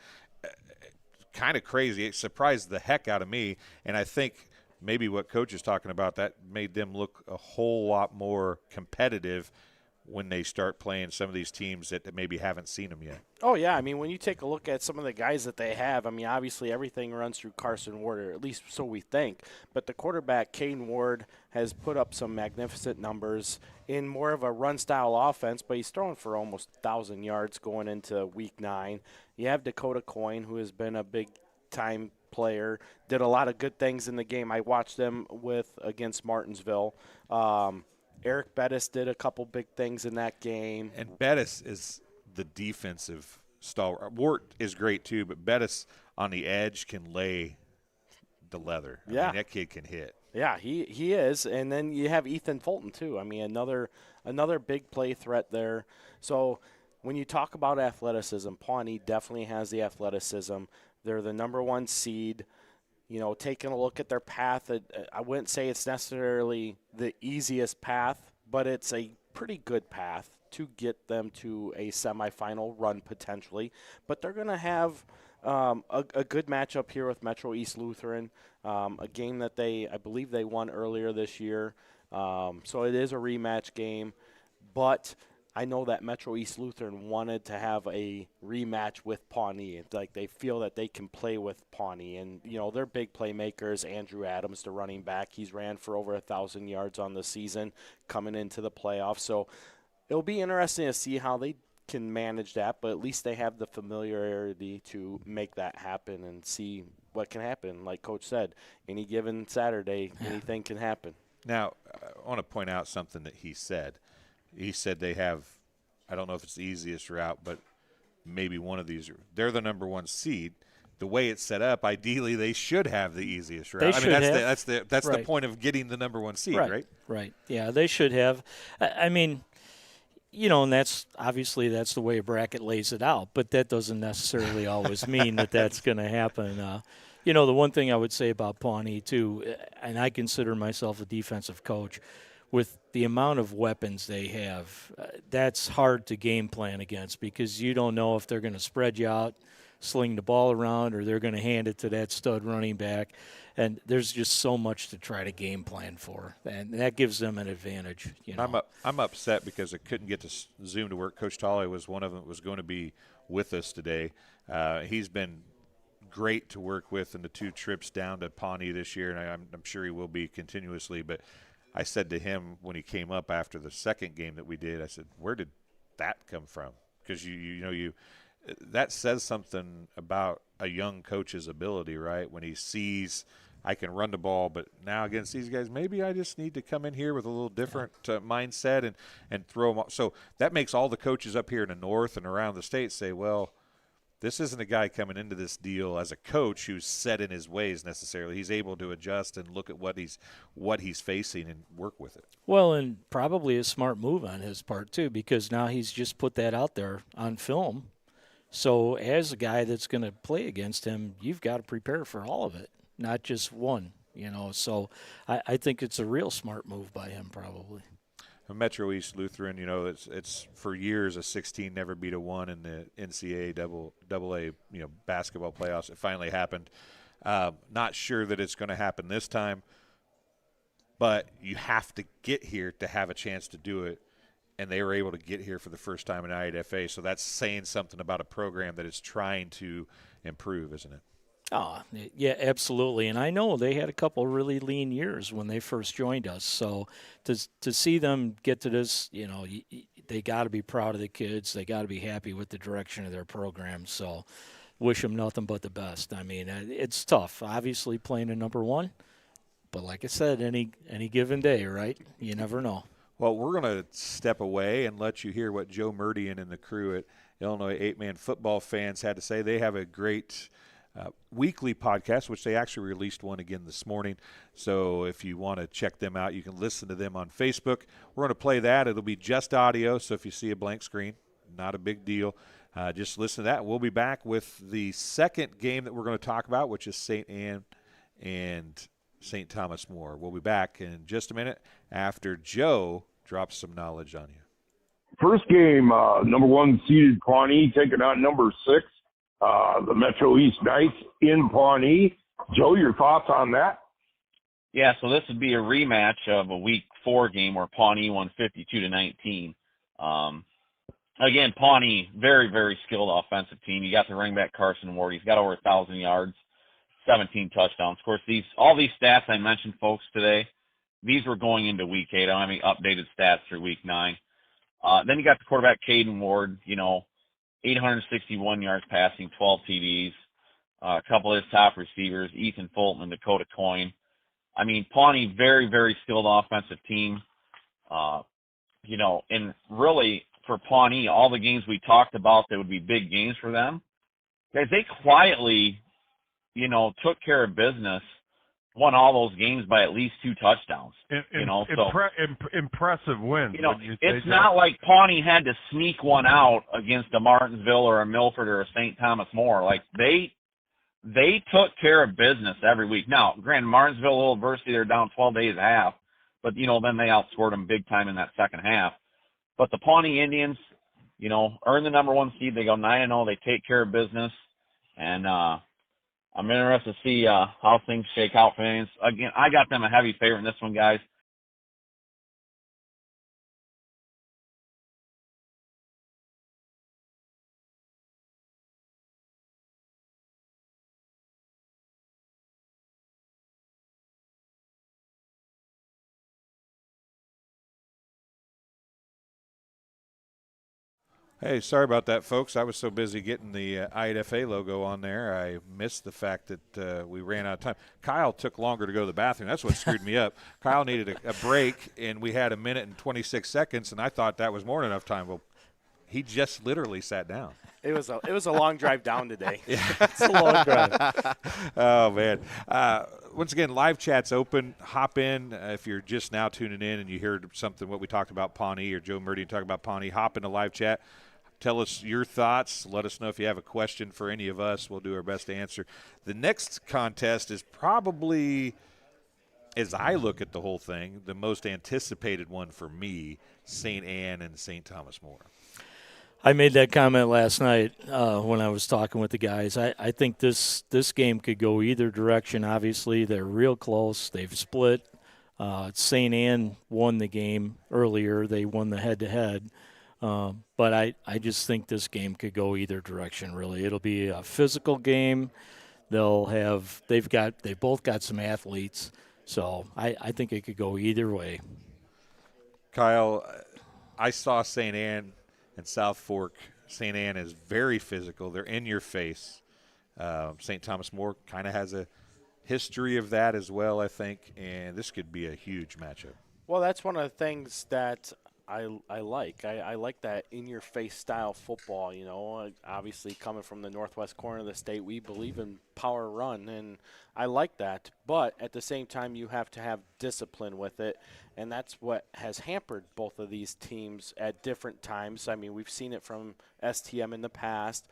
Speaker 1: Kind of crazy. It surprised the heck out of me. And I think maybe what Coach is talking about, that made them look a whole lot more competitive when they start playing some of these teams that maybe haven't seen them yet.
Speaker 2: Oh, yeah. I mean, when you take a look at some of the guys that they have, I mean, obviously everything runs through Carson Ward, or at least so we think. But the quarterback, Caden Ward, has put up some magnificent numbers in more of a run-style offense, but he's throwing for almost 1,000 yards going into Week 9. You have Dakota Coyne, who has been a big-time player, did a lot of good things in the game. I watched them against Martinsville. Eric Bettis did a couple big things in that game.
Speaker 1: And Bettis is the defensive stalwart. Wart is great too, but Bettis on the edge can lay the leather. I mean, that kid can hit.
Speaker 2: Yeah, he is. And then you have Ethan Fulton too. I mean, another big play threat there. So when you talk about athleticism, Pawnee definitely has the athleticism. They're the number 1 seed. You know, taking a look at their path, I wouldn't say it's necessarily the easiest path, but it's a pretty good path to get them to a semifinal run potentially. But they're going to have a good matchup here with Metro East Lutheran, a game that I believe they won earlier this year. So it is a rematch game, but I know that Metro East Lutheran wanted to have a rematch with Pawnee. Like, they feel that they can play with Pawnee. And, you know, they're big playmakers. Andrew Adams, the running back, he's ran for over 1,000 yards on the season coming into the playoffs. So it'll be interesting to see how they can manage that, but at least they have the familiarity to make that happen and see what can happen. Like Coach said, any given Saturday, anything can happen.
Speaker 1: Now, I want to point out something that he said. He said they have, I don't know if it's the easiest route, but maybe one of these. They're the number 1 seed. The way it's set up, ideally they should have the easiest route.
Speaker 5: They should have.
Speaker 1: That's the point of getting the number 1 seed, right?
Speaker 5: Right. Yeah, they should have. I mean, you know, and that's the way a bracket lays it out, but that doesn't necessarily always mean that that's going to happen. You know, the one thing I would say about Pawnee too, and I consider myself a defensive coach, with the amount of weapons they have, that's hard to game plan against because you don't know if they're going to spread you out, sling the ball around, or they're going to hand it to that stud running back. And there's just so much to try to game plan for, and that gives them an advantage. You know?
Speaker 1: I'm upset because I couldn't get to Zoom to work. Coach Tolley was one of them that was going to be with us today. He's been great to work with in the 2 trips down to Pawnee this year, and I'm sure he will be continuously. But I said to him when he came up after the second game that we did, I said, where did that come from? Because you that says something about a young coach's ability, right? When he sees I can run the ball, but now against these guys, maybe I just need to come in here with a little different mindset and throw them off. So that makes all the coaches up here in the north and around the state say, well, this isn't a guy coming into this deal as a coach who's set in his ways necessarily. He's able to adjust and look at what he's facing and work with it.
Speaker 5: Well, and probably a smart move on his part too, because now he's just put that out there on film. So as a guy that's going to play against him, you've got to prepare for all of it, not just one. You know, so I think it's a real smart move by him probably.
Speaker 1: Metro East Lutheran, you know, it's for years a 16 never beat a 1 in the NCAA double A, you know, basketball playoffs. It finally happened. Not sure that it's going to happen this time, but you have to get here to have a chance to do it, and they were able to get here for the first time in I8FA. So that's saying something about a program that is trying to improve, isn't it?
Speaker 5: Oh, yeah, absolutely. And I know they had a couple really lean years when they first joined us. So to see them get to this, you know, they got to be proud of the kids. They got to be happy with the direction of their program. So wish them nothing but the best. I mean, it's tough, obviously, playing a number 1. But like I said, any given day, right? You never know.
Speaker 1: Well, we're going to step away and let you hear what Joe Murdian and the crew at Illinois 8-Man Football Fans had to say. They have a great weekly podcast, which they actually released one again this morning. So if you want to check them out, you can listen to them on Facebook. We're going to play that. It'll be just audio, so if you see a blank screen, not a big deal. Just listen to that. We'll be back with the second game that we're going to talk about, which is St. Anne and St. Thomas More. We'll be back in just a minute after Joe drops some knowledge on you.
Speaker 7: First game, number 1 seeded Pawnee taking on number 6. The Metro East Knights in Pawnee. Joe, your thoughts on that?
Speaker 8: Yeah, so this would be a rematch of a Week 4 game where Pawnee won 52-19. Again, Pawnee, very, very skilled offensive team. You got the running back Carson Ward. He's got over 1,000 yards, 17 touchdowns. Of course, all these stats I mentioned, folks, today, these were going into Week 8. I don't have any updated stats through Week 9. Then you got the quarterback Caden Ward, 861 yards passing, 12 TDs. A couple of his top receivers, Ethan Fulton and Dakota Coyne. I mean, Pawnee, very, very skilled offensive team. And really for Pawnee, all the games we talked about that would be big games for them, guys, they quietly, took care of business, won all those games by at least 2 touchdowns.
Speaker 9: Impressive wins.
Speaker 8: It's not like Pawnee had to sneak one out against a Martinsville or a Milford or a St. Thomas More. Like they took care of business every week. Now, granted, Martinsville, a little adversity, they're down 12 days at half, but then they outscored them big time in that second half. But the Pawnee Indians, earn the number 1 seed. They go 9-0. They take care of business, and I'm interested to see how things shake out for the Indians. Again, I got them a heavy favorite in this one, guys.
Speaker 1: Hey, sorry about that, folks. I was so busy getting the I8FA logo on there, I missed the fact that we ran out of time. Kyle took longer to go to the bathroom. That's what screwed me up. Kyle needed a break, and we had 1 minute and 26 seconds, and I thought that was more than enough time. Well, he just literally sat down.
Speaker 2: It was a long drive down today.
Speaker 1: Yeah, it's a long drive. Oh, man. Once again, live chat's open. Hop in if you're just now tuning in and you heard something, what we talked about Pawnee or Joe Murdy talking about Pawnee. Hop into live chat. Tell us your thoughts. Let us know if you have a question for any of us. We'll do our best to answer. The next contest is probably, as I look at the whole thing, the most anticipated one for me, St. Anne and St. Thomas More.
Speaker 5: I made that comment last night when I was talking with the guys. I think this game could go either direction. Obviously, they're real close. They've split. St. Anne won the game earlier. They won the head-to-head. But I just think this game could go either direction, really. It'll be a physical game. They've both got some athletes. So I think it could go either way.
Speaker 1: Kyle, I saw St. Anne and South Fork. St. Anne is very physical. They're in your face. St. Thomas More kind of has a history of that as well, I think, and this could be a huge matchup.
Speaker 2: Well, that's one of the things that I like. I like that in-your-face style football, Obviously, coming from the northwest corner of the state, we believe in power run, and I like that. But at the same time, you have to have discipline with it, and that's what has hampered both of these teams at different times. I mean, we've seen it from STM in the past.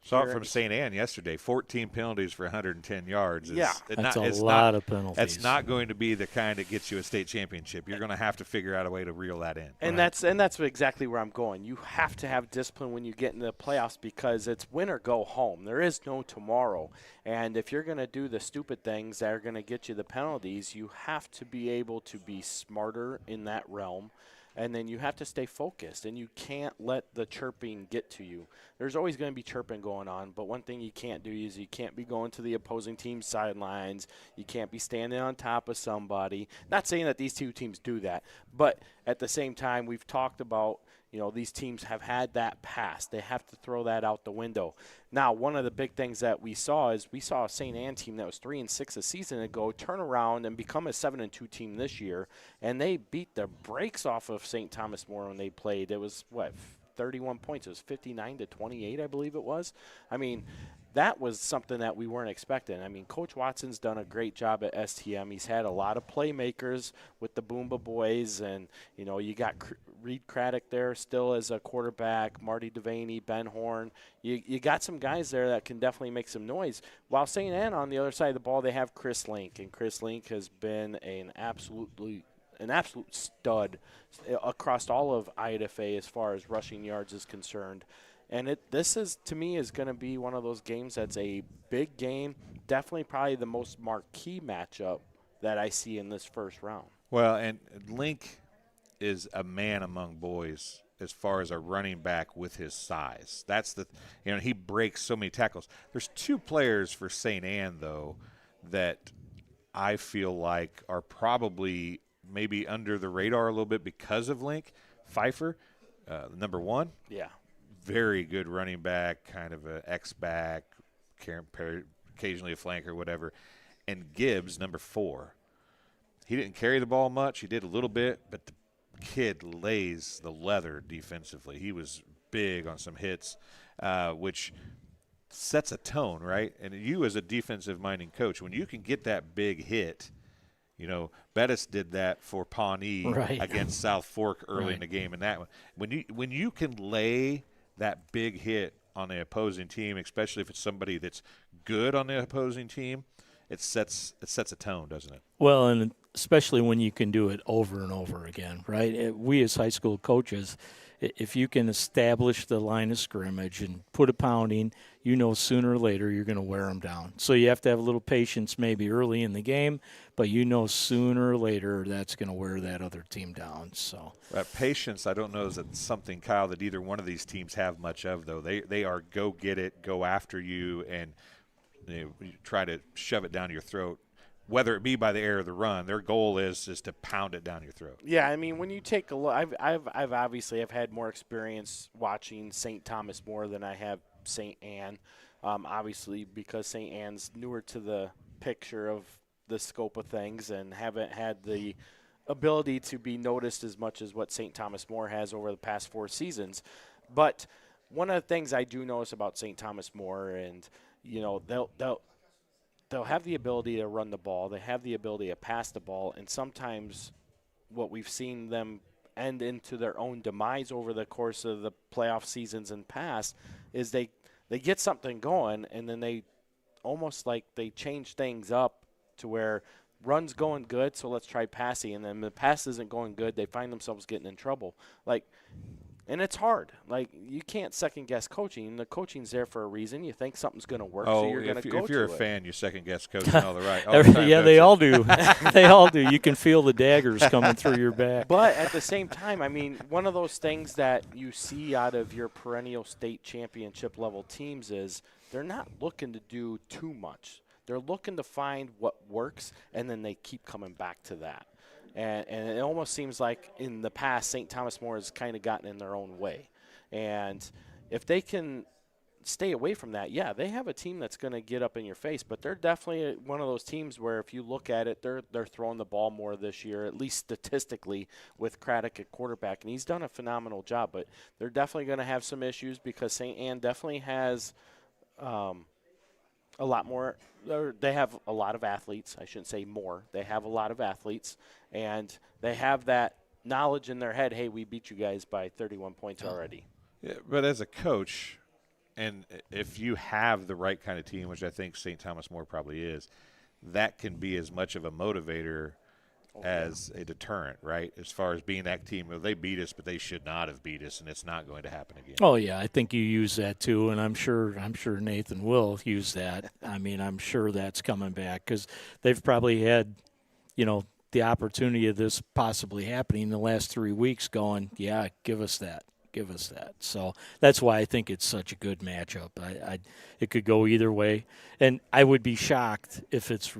Speaker 1: Saw it from St. Anne yesterday. 14 penalties for 110 yards.
Speaker 5: That's a lot of penalties.
Speaker 1: That's not going to be the kind that gets you a state championship. You're going to have to figure out a way to reel that in.
Speaker 2: And that's exactly where I'm going. You have to have discipline when you get into the playoffs because it's win or go home. There is no tomorrow. And if you're going to do the stupid things that are going to get you the penalties, you have to be able to be smarter in that realm. And then you have to stay focused, and you can't let the chirping get to you. There's always going to be chirping going on, but one thing you can't do is you can't be going to the opposing team's sidelines. You can't be standing on top of somebody. Not saying that these two teams do that, but at the same time, we've talked about, these teams have had that past. They have to throw that out the window. Now, one of the big things that we saw is we saw a St. Anne team that was 3-6 a season ago turn around and become a 7-2 team this year, and they beat the brakes off of St. Thomas More when they played. It was 31 points. It was 59-28, I believe it was. I mean, that was something that we weren't expecting. I mean, Coach Watson's done a great job at STM. He's had a lot of playmakers with the Boomba boys, and you got Reed Craddock there still as a quarterback, Marty Devaney, Ben Horn. You got some guys there that can definitely make some noise. While St. Anne on the other side of the ball, they have Chris Link, and Chris Link has been an absolute stud across all of I8FA as far as rushing yards is concerned. And this is, to me, is going to be one of those games that's a big game, definitely probably the most marquee matchup that I see in this first round.
Speaker 1: Well, and Link is a man among boys as far as a running back with his size. That's the, he breaks so many tackles. There's two players for St. Anne, though, that I feel like are probably maybe under the radar a little bit because of Link. Pfeiffer, number one.
Speaker 2: Yeah.
Speaker 1: Very good running back, kind of an X-back, occasionally a flanker, whatever. And Gibbs, number 4. He didn't carry the ball much. He did a little bit, but the kid lays the leather defensively. He was big on some hits, which sets a tone, right? And you as a defensive-minded coach, when you can get that big hit, Bettis did that for Pawnee against South Fork early in the game. And that one, when you can lay that big hit on the opposing team, especially if it's somebody that's good on the opposing team, it sets a tone, doesn't it?
Speaker 5: Well, and especially when you can do it over and over again, right? We as high school coaches, if you can establish the line of scrimmage and put a pounding, sooner or later you're going to wear them down. So you have to have a little patience maybe early in the game, but sooner or later that's going to wear that other team down. So
Speaker 1: patience, I don't know, is that something, Kyle, that either one of these teams have much of, though. They are go get it, go after you, and you try to shove it down your throat. Whether it be by the air or the run, their goal is to pound it down your throat.
Speaker 2: Yeah, I mean, when you take a look, I've obviously had more experience watching St. Thomas More than I have St. Anne, obviously because St. Anne's newer to the picture of the scope of things and haven't had the ability to be noticed as much as what St. Thomas More has over the past 4 seasons. But one of the things I do notice about St. Thomas More, and they'll have the ability to run the ball. They have the ability to pass the ball. And sometimes what we've seen them end into their own demise over the course of the playoff seasons and past is they get something going, and then they almost like they change things up to where run's going good, so let's try passing. And then the pass isn't going good, they find themselves getting in trouble. And it's hard. You can't second-guess coaching. The coaching's there for a reason. You think something's going to work, so you're going to go to it.
Speaker 1: If you're a fan, you second-guess coaching all the time.
Speaker 5: Yeah, they all do. They all do. You can feel the daggers coming through your back.
Speaker 2: But at the same time, I mean, one of those things that you see out of your perennial state championship-level teams is they're not looking to do too much. They're looking to find what works, and then they keep coming back to that. And it almost seems like in the past, St. Thomas More has kind of gotten in their own way. And if they can stay away from that, yeah, they have a team that's going to get up in your face. But they're definitely one of those teams where if you look at it, they're throwing the ball more this year, at least statistically, with Craddock at quarterback. And he's done a phenomenal job. But they're definitely going to have some issues because St. Anne definitely has a lot more. They have a lot of athletes. I shouldn't say more. They have a lot of athletes, and they have that knowledge in their head, hey, we beat you guys by 31 points already.
Speaker 1: Yeah, but as a coach, and if you have the right kind of team, which I think St. Thomas More probably is, that can be as much of a motivator as a deterrent, right? As far as being that team, well, they beat us, but they should not have beat us, and it's not going to happen again.
Speaker 5: Oh yeah, I think you use that too, and I'm sure Nathan will use that. I mean, I'm sure that's coming back because they've probably had, the opportunity of this possibly happening in the last 3 weeks. Going, yeah, give us that. So that's why I think it's such a good matchup. It could go either way, and I would be shocked if it's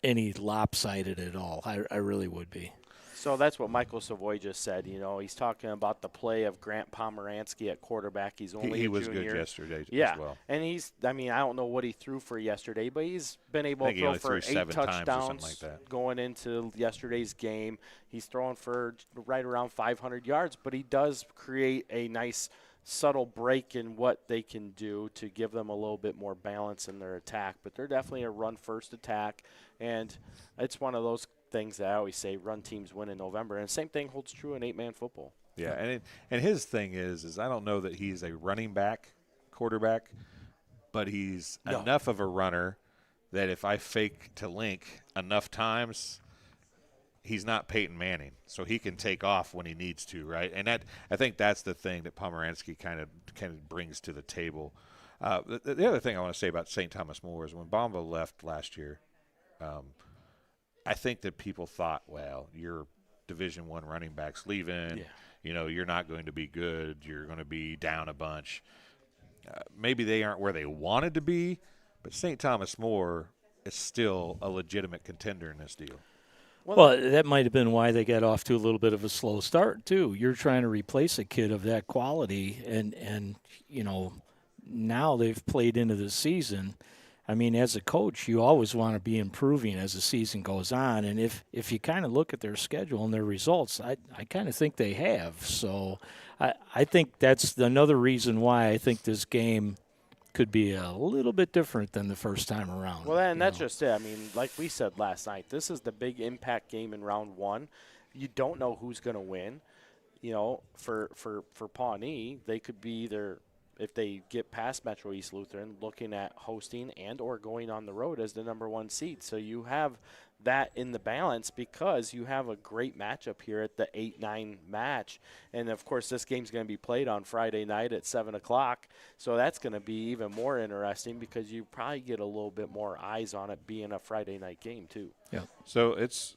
Speaker 5: any lopsided at all. I really would be.
Speaker 2: So that's what Michael Savoy just said. He's talking about the play of Grant Pomeranski at quarterback. He's only
Speaker 1: he
Speaker 2: a
Speaker 1: was
Speaker 2: junior.
Speaker 1: good yesterday
Speaker 2: as
Speaker 1: well.
Speaker 2: And I don't know what he threw for yesterday, but he's been able to throw for 8 touchdowns
Speaker 1: like that
Speaker 2: going into yesterday's game. He's throwing for right around 500 yards, but he does create a nice subtle break in what they can do to give them a little bit more balance in their attack. But they're definitely a run-first attack, and it's one of those things that I always say, run teams win in November. And the same thing holds true in 8-man football.
Speaker 1: Yeah, and his thing is I don't know that he's a running back quarterback, but he's enough of a runner that if I fake to Link enough times, he's not Peyton Manning, so he can take off when he needs to, right? And I think that's the thing that Pomeranski kind of brings to the table. The other thing I want to say about St. Thomas More is when Bomba left last year, I think that people thought, well, your Division I running backs leaving, you're not going to be good. You're going to be down a bunch. Maybe they aren't where they wanted to be, but St. Thomas More is still a legitimate contender in this deal.
Speaker 5: Well, that might have been why they got off to a little bit of a slow start, too. You're trying to replace a kid of that quality, and now they've played into the season. I mean, as a coach, you always want to be improving as the season goes on. And if you kind of look at their schedule and their results, I kind of think they have. So I think that's another reason why I think this game could be a little bit different than the first time around.
Speaker 2: Well, and that's just it. I mean, like we said last night, this is the big impact game in round one. You don't know who's going to win. For Pawnee, they could be either, if they get past Metro East Lutheran, looking at hosting and or going on the road as the number 1 seed. So you have that in the balance because you have a great matchup here at the 8-9 match. And, of course, this game's going to be played on Friday night at 7 o'clock. So that's going to be even more interesting because you probably get a little bit more eyes on it being a Friday night game, too.
Speaker 5: Yeah.
Speaker 1: So this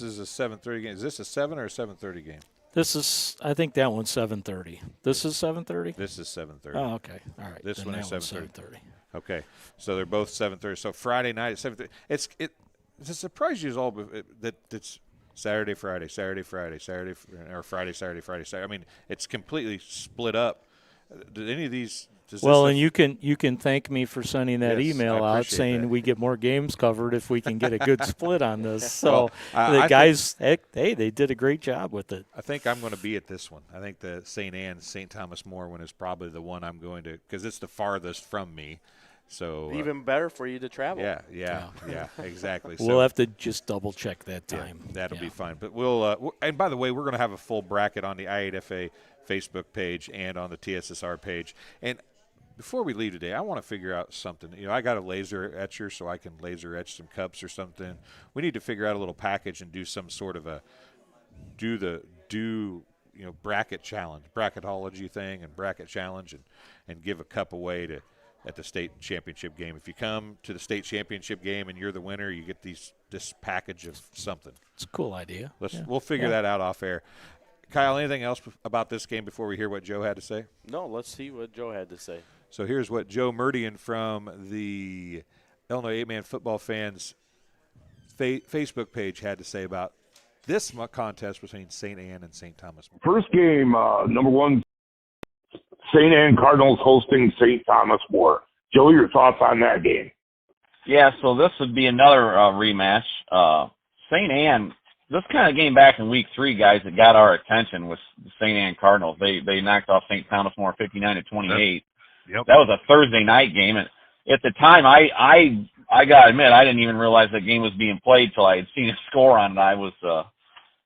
Speaker 1: is a 7:30 game. Is this a 7 or a 7:30 game?
Speaker 5: This is, I think that one's 7:30. This is 7:30?
Speaker 1: This is 7:30.
Speaker 5: Oh, okay. All right.
Speaker 1: This
Speaker 5: then
Speaker 1: one is
Speaker 5: that one's
Speaker 1: 7:30. Okay. So they're both 7:30. So Friday night at 7:30. It surprises you all that it's Saturday, Friday, Saturday, Friday, Saturday, or Friday, Saturday, Friday, Saturday. I mean, it's completely split up. Did any of these?
Speaker 5: And you can thank me for sending that email out saying
Speaker 1: that.
Speaker 5: we get more games covered if we can get a good split on this. So
Speaker 1: well,
Speaker 5: the guys, they did a great job with it.
Speaker 1: I think I'm going to be at this one. I think the St. Anne, St. Thomas More one is probably the one I'm going to, because it's the farthest from me. So
Speaker 2: even better for you to travel.
Speaker 1: Yeah, exactly.
Speaker 5: We'll have to just double check that time.
Speaker 1: Yeah, that'll be fine. But we'll and by the way, we're going to have a full bracket on the I8FA Facebook page and on the TSSR page. And before we leave today, I want to figure out something. I got a laser etcher, so I can laser etch some cups or something. We need to figure out a little package and do some sort of a bracket challenge, bracketology thing, and bracket challenge, and give a cup away at the state championship game. If you come to the state championship game and you're the winner, you get this package of something.
Speaker 5: It's a cool idea.
Speaker 1: We'll figure that out off air. Kyle, anything else about this game before we hear what Joe had to say?
Speaker 2: No, let's see what Joe had to say.
Speaker 1: So here's what Joe Murdian from the Illinois 8-Man Football Fans Facebook page had to say about this contest between St. Anne and St. Thomas.
Speaker 7: First game, number 1, St. Anne Cardinals hosting St. Thomas More. Joe, your thoughts on that game?
Speaker 8: Yeah, so this would be another rematch. St. Anne, this kind of game back in week 3, guys, that got our attention was the St. Anne Cardinals. They knocked off St. Thomas More 59-28.
Speaker 1: Yep.
Speaker 8: That was a Thursday night game, and at the time, I gotta admit, I didn't even realize that game was being played till I had seen a score on it. I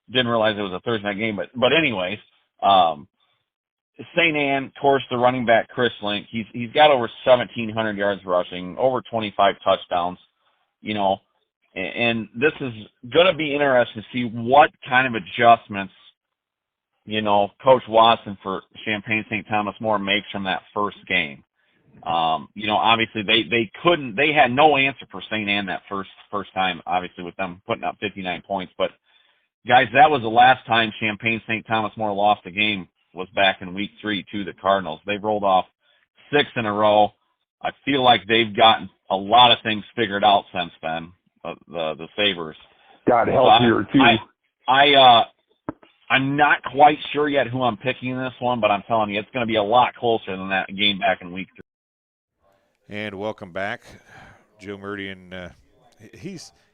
Speaker 8: didn't realize it was a Thursday night game, but anyways, St. Anne, of course, the running back Chris Link, he's got over 1,700 yards rushing, over 25 touchdowns, and this is gonna be interesting to see what kind of adjustments Coach Watson for Champaign St. Thomas More makes from that first game. Obviously they had no answer for St. Anne that first time, obviously with them putting up 59 points. But guys, that was the last time Champaign St. Thomas More lost a game was back in week 3 to the Cardinals. They've rolled off 6 in a row. I feel like they've gotten a lot of things figured out since then, the Sabres.
Speaker 7: Got healthier too.
Speaker 8: I'm not quite sure yet who I'm picking in this one, but I'm telling you, it's going to be a lot closer than that game back in week 3.
Speaker 1: And welcome back, Joe Murdian.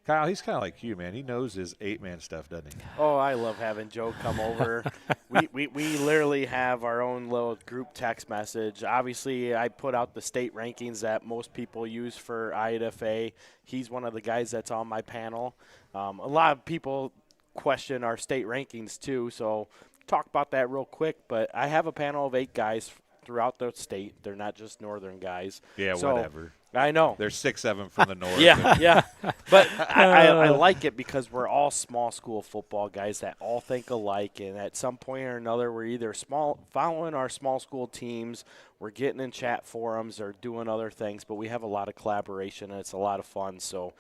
Speaker 1: Kyle, he's kind of like you, man. He knows his 8-man stuff, doesn't he?
Speaker 2: Oh, I love having Joe come over. we literally have our own little group text message. Obviously, I put out the state rankings that most people use for I8FA. He's one of the guys that's on my panel. A lot of people question our state rankings too, so talk about that real quick. But I have a panel of 8 guys throughout the state. They're not just northern guys.
Speaker 1: Yeah,
Speaker 2: so
Speaker 1: whatever.
Speaker 2: I know.
Speaker 1: There's 6 of them from the north.
Speaker 2: Yeah. But I like it because we're all small school football guys that all think alike, and at some point or another, we're either following our small school teams, we're getting in chat forums, or doing other things, but we have a lot of collaboration, and it's a lot of fun. So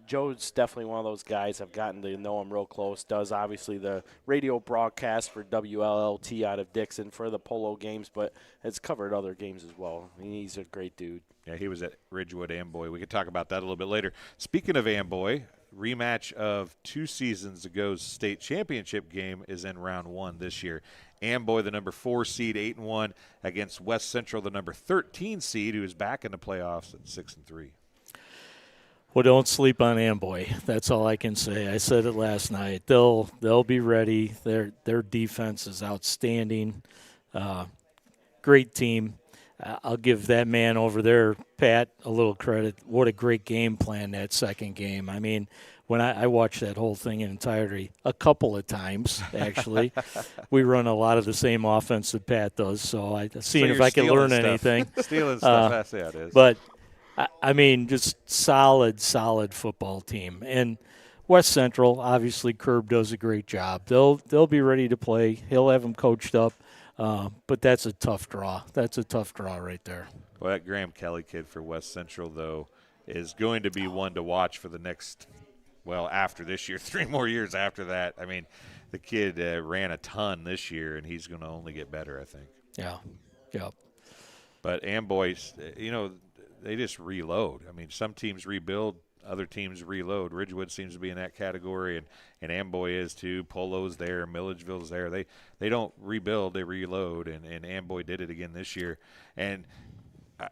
Speaker 2: Joe's definitely one of those guys. I've gotten to know him real close. Does obviously the radio broadcast for WLLT out of Dixon for the Polo games, but has covered other games as well. I mean, he's a great dude.
Speaker 1: Yeah, he was at Ridgewood Amboy. We could talk about that a little bit later. Speaking of Amboy, rematch of 2 seasons ago's state championship game is in round 1 this year. Amboy, the number 4 seed, 8-1, against West Central, the number 13 seed, who is back in the playoffs at 6-3.
Speaker 5: Well, don't sleep on Amboy. That's all I can say. I said it last night. They'll be ready. Their defense is outstanding. Great team. I'll give that man over there, Pat, a little credit. What a great game plan, that second game. I mean, when I watched that whole thing in entirety a couple of times, actually. We run a lot of the same offense that Pat does, so I seen if I can learn anything.
Speaker 1: Stealing stuff, that's it is.
Speaker 5: But, I mean, just solid football team. And West Central, obviously, Curb does a great job. They'll be ready to play. He'll have them coached up. But that's a tough draw. That's a tough draw right there.
Speaker 1: Well, that Graham Kelly kid for West Central, though, is going to be one to watch for the next, after this year, 3 more years after that. I mean, the kid ran a ton this year, and he's going to only get better, I think.
Speaker 5: Yeah.
Speaker 1: But Amboy, they just reload. I mean, some teams rebuild, other teams reload. Ridgewood seems to be in that category, and Amboy is too. Polo's there, Milledgeville's there. They don't rebuild, they reload, and Amboy did it again this year. And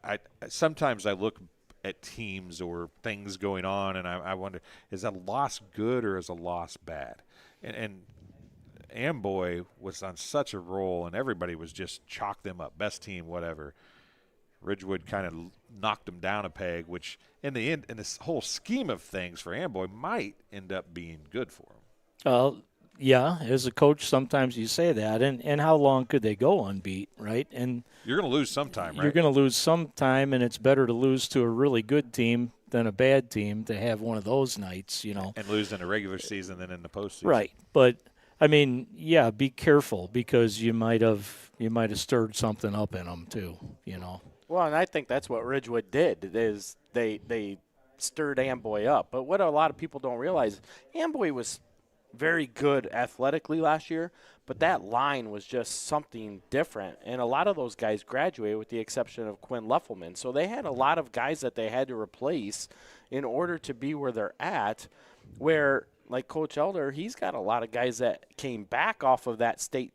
Speaker 1: I sometimes I look at teams or things going on, and I wonder, is a loss good or is a loss bad? And Amboy was on such a roll, and everybody was just chalk them up, best team, whatever. Ridgewood kind of knocked them down a peg, which in the end, in this whole scheme of things for Amboy, might end up being good for him.
Speaker 5: Yeah, as a coach, sometimes you say that. And how long could they go unbeat, right? And
Speaker 1: you're going to lose sometime, right?
Speaker 5: You're going to lose sometime, and it's better to lose to a really good team than a bad team to have one of those nights, And
Speaker 1: lose in the regular season than in the postseason.
Speaker 5: Right. But, I mean, yeah, be careful because you might have stirred something up in them too,
Speaker 2: Well, and I think that's what Ridgewood did, is they stirred Amboy up. But what a lot of people don't realize, Amboy was very good athletically last year, but that line was just something different. And a lot of those guys graduated with the exception of Quinn Leffelman. So they had a lot of guys that they had to replace in order to be where they're at, where, like Coach Elder, he's got a lot of guys that came back off of that state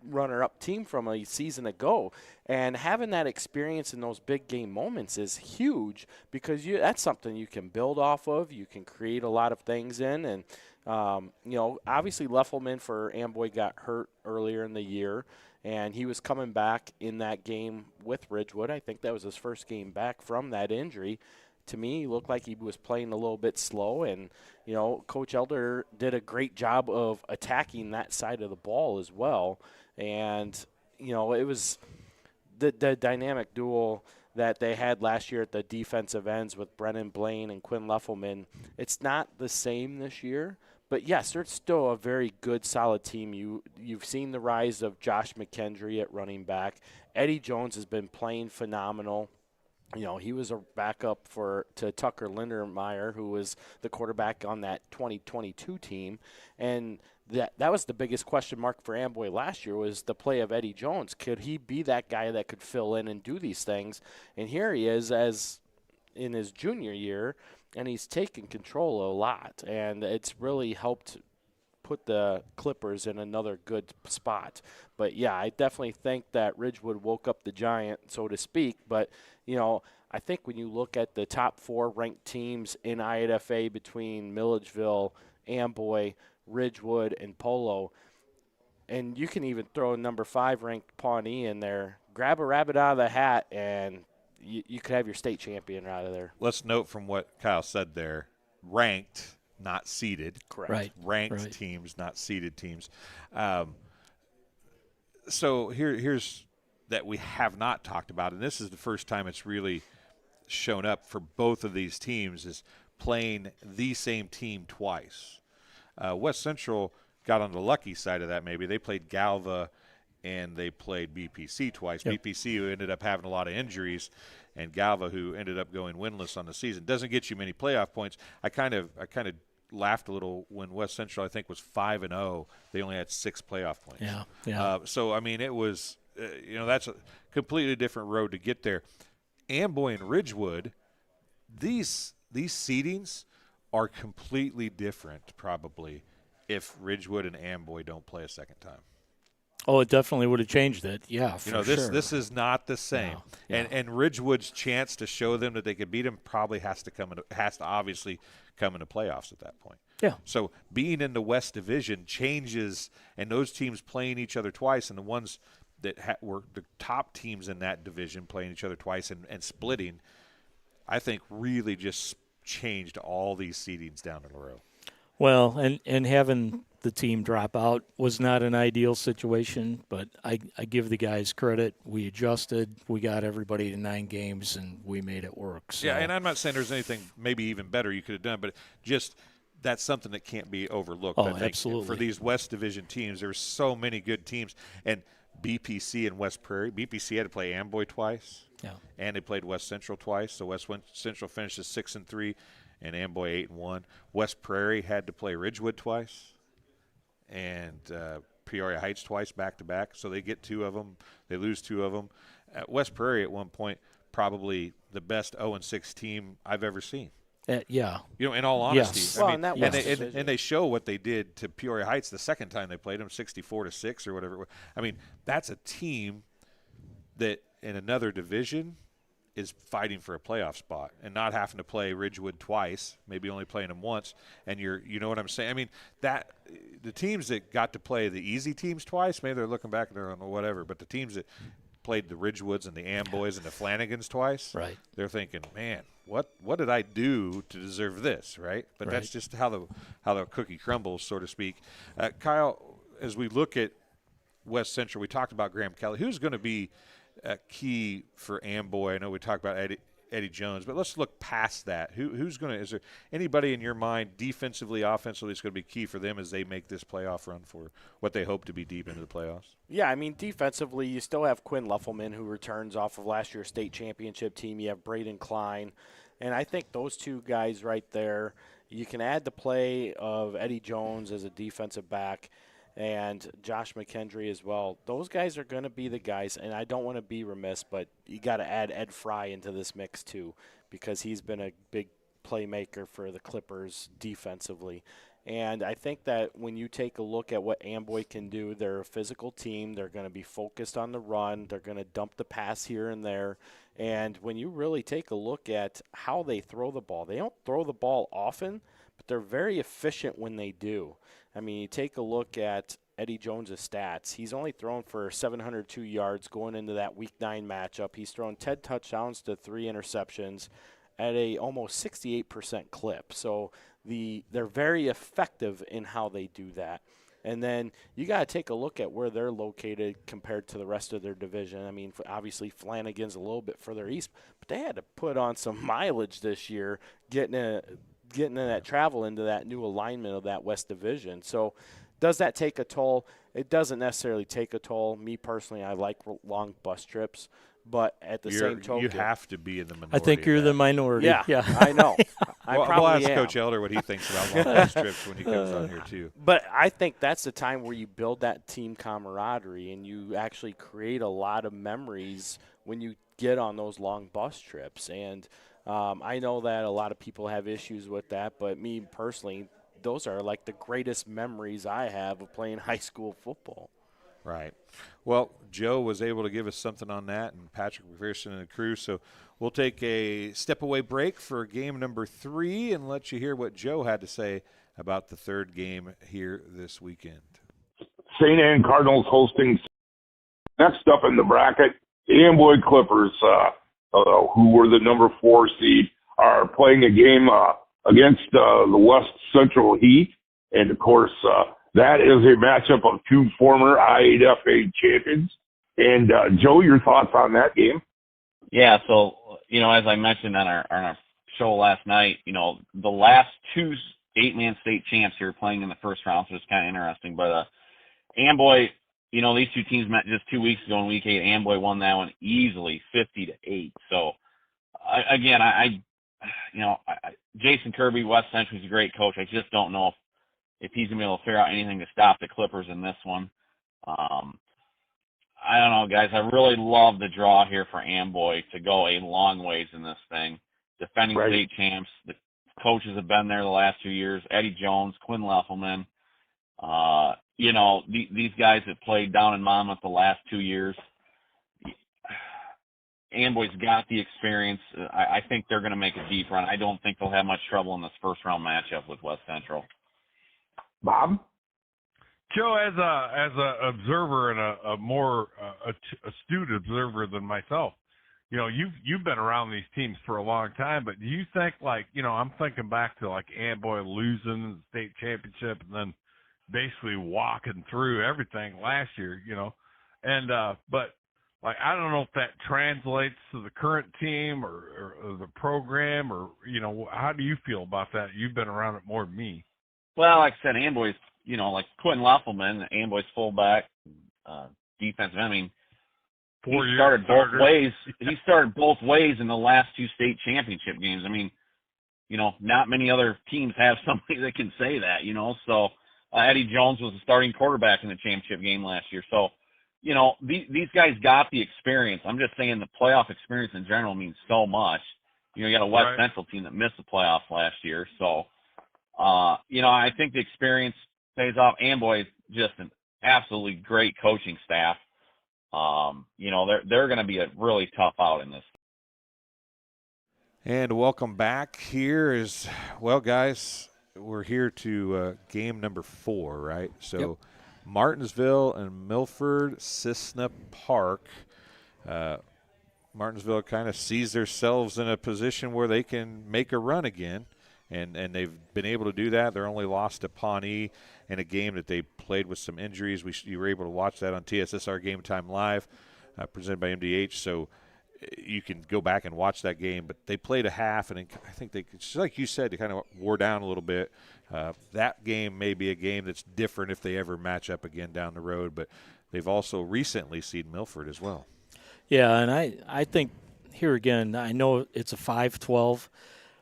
Speaker 2: runner-up team from a season ago, and having that experience in those big game moments is huge because that's something you can build off of. You can create a lot of things in, and obviously Leffelman for Amboy got hurt earlier in the year, and he was coming back in that game with Ridgewood. I think that was his first game back from that injury. To me, he looked like he was playing a little bit slow, and Coach Elder did a great job of attacking that side of the ball as well. And, it was the dynamic duel that they had last year at the defensive ends with Brennan Blaine and Quinn Leffelman. It's not the same this year, but, yes, they're still a very good, solid team. You've seen the rise of Josh McKendry at running back. Eddie Jones has been playing phenomenal. He was a backup to Tucker Lindermeyer, who was the quarterback on that 2022 team. And that was the biggest question mark for Amboy last year, was the play of Eddie Jones. Could he be that guy that could fill in and do these things? And here he is as in his junior year, and he's taken control a lot. And it's really helped put the Clippers in another good spot. But, yeah, I definitely think that Ridgewood woke up the giant, so to speak. But, I think when you look at the top 4 ranked teams in I8FA between Milledgeville, Amboy, Ridgewood, and Polo, and you can even throw number 5 ranked Pawnee in there, grab a rabbit out of the hat, and you could have your state champion out of there.
Speaker 1: Let's note from what Kyle said there, ranked, not seeded.
Speaker 2: Correct.
Speaker 5: Right.
Speaker 1: Ranked teams, not seeded teams. So here's that we have not talked about, and this is the first time it's really shown up for both of these teams is playing the same team twice. West Central got on the lucky side of that maybe. They played Galva and they played BPC twice. Yep. BPC, who ended up having a lot of injuries, and Galva, who ended up going winless on the season. Doesn't get you many playoff points. I kind of laughed a little when West Central, I think, was 5-0. They only had 6 playoff points.
Speaker 5: Yeah.
Speaker 1: So, I mean, it was, that's a completely different road to get there. Amboy and Ridgewood, these seedings are completely different probably if Ridgewood and Amboy don't play a second time.
Speaker 5: Oh, it definitely would have changed it. Yeah, for sure.
Speaker 1: This is not the same.
Speaker 5: No, yeah.
Speaker 1: And Ridgewood's chance to show them that they could beat them probably has to obviously come into playoffs at that point.
Speaker 5: Yeah.
Speaker 1: So being in the West Division changes, and those teams playing each other twice, and the ones that were the top teams in that division playing each other twice and splitting, I think really just changed all these seedings down in a row.
Speaker 5: Well, and having the team drop out was not an ideal situation, but I give the guys credit. We adjusted. We got everybody to 9 games, and we made it work. So.
Speaker 1: Yeah, and I'm not saying there's anything maybe even better you could have done, but just that's something that can't be overlooked.
Speaker 5: Oh,
Speaker 1: I think.
Speaker 5: absolutely.
Speaker 1: For these West Division teams, there's so many good teams. And BPC and West Prairie, BPC had to play Amboy twice, and they played West Central twice. So West Central finishes 6-3. And Amboy 8-1. West Prairie had to play Ridgewood twice, and Peoria Heights twice back-to-back. So they get 2 of them. They lose 2 of them. West Prairie at one point probably the best 0-6 team I've ever seen.
Speaker 5: Yeah.
Speaker 1: In all honesty.
Speaker 5: Yes.
Speaker 1: I mean, and they show what they did to Peoria Heights the second time they played them, 64-6 or whatever it was. I mean, that's a team that in another division – is fighting for a playoff spot and not having to play Ridgewood twice, maybe only playing them once, and you know what I'm saying? I mean, that the teams that got to play the easy teams twice, maybe they're looking back and they're on whatever, but the teams that played the Ridgewoods and the Amboys and the Flanagans twice,
Speaker 5: right?
Speaker 1: They're thinking, man, what did I do to deserve this, right? But that's just how the cookie crumbles, so to speak. Kyle, as we look at West Central, we talked about Graham Kelly. Who's going to be key for Amboy? I know we talked about Eddie Jones, but let's look past that. Is there anybody in your mind defensively, offensively that's going to be key for them as they make this playoff run for what they hope to be deep into the playoffs?
Speaker 2: Yeah, I mean, defensively, you still have Quinn Leffelman, who returns off of last year's state championship team. You have Braden Klein, and I think those 2 guys right there, you can add the play of Eddie Jones as a defensive back and Josh McKendry as well. Those guys are going to be the guys, and I don't want to be remiss, but you got to add Ed Fry into this mix too, because he's been a big playmaker for the Clippers defensively. And I think that when you take a look at what Amboy can do, they're a physical team. They're going to be focused on the run. They're going to dump the pass here and there. And when you really take a look at how they throw the ball, they don't throw the ball often, but they're very efficient when they do. I mean, you take a look at Eddie Jones' stats. He's only thrown for 702 yards going into that Week 9 matchup. He's thrown 10 touchdowns to 3 interceptions at a almost 68% clip. So they're very effective in how they do that. And then you got to take a look at where they're located compared to the rest of their division. I mean, obviously Flanigan's a little bit further east, but they had to put on some mileage this year getting in that travel into that new alignment of that West Division. So does that take a toll? It doesn't necessarily take a toll. Me personally, I like long bus trips, but at the same token,
Speaker 1: you have to be in the minority.
Speaker 5: I think you're the minority.
Speaker 2: Yeah. I know.
Speaker 1: We'll ask Coach Elder what he thinks about long bus trips when he comes on here too.
Speaker 2: But I think that's the time where you build that team camaraderie and you actually create a lot of memories when you get on those long bus trips. And I know that a lot of people have issues with that, but me personally, those are like the greatest memories I have of playing high school football.
Speaker 1: Right. Well, Joe was able to give us something on that, and Patrick McPherson and the crew. So we'll take a step-away break for game number 3 and let you hear what Joe had to say about the 3rd game here this weekend.
Speaker 7: St. Anne Cardinals hosting. Next up in the bracket, the Amboy Clippers, who were the number 4 seed, are playing a game against the West Central Heat. And, of course, that is a matchup of 2 former I8FA champions. And, Joe, your thoughts on that game?
Speaker 8: Yeah, so as I mentioned on our show last night, the last two 8-man state champs here playing in the first round, so it's kind of interesting. But Amboy, these two teams met just 2 weeks ago in Week 8. Amboy won that one easily, 50-8. So Jason Kirby, West Central, is a great coach. I just don't know if he's gonna be able to figure out anything to stop the Clippers in this one. I don't know, guys. I really love the draw here for Amboy to go a long ways in this thing. Defending state champs. The coaches have been there the last 2 years. Eddie Jones, Quinn Leffelman. These guys have played down in Monmouth the last 2 years. Amboy's got the experience. I think they're going to make a deep run. I don't think they'll have much trouble in this first-round matchup with West Central.
Speaker 7: Bob?
Speaker 9: Joe, as a observer and a more astute observer than myself, you've been around these teams for a long time. But do you think, I'm thinking back to Amboy losing the state championship and then basically walking through everything last year, but I don't know if that translates to the current team or the program or how do you feel about that? You've been around it more than me.
Speaker 8: Well, like I said, Amboy's, like Quinn Leffelman, Amboy's fullback, defensive. I mean, he started both ways. He started both ways in the last two state championship games. I mean, not many other teams have somebody that can say that. So Eddie Jones was the starting quarterback in the championship game last year. So, these guys got the experience. I'm just saying the playoff experience in general means so much. You got a West Central team that missed the playoffs last year. So, I think the experience pays off. Amboy is just an absolutely great coaching staff. They're going to be a really tough out in this.
Speaker 1: And welcome back. Here is, well, guys, we're here to game number 4, right? So
Speaker 5: yep.
Speaker 1: Martinsville and Milford, Cissna Park. Martinsville kind of sees themselves in a position where they can make a run again, and they've been able to do that. They're only lost to Ponie in a game that they played with some injuries. You were able to watch that on TSSR Game Time Live, presented by MDH. So you can go back and watch that game. But they played a half, and I think just like you said, they kind of wore down a little bit. That game may be a game that's different if they ever match up again down the road. But they've also recently seen Milford as well.
Speaker 5: Yeah, and I think here again, I know it's a 5-12,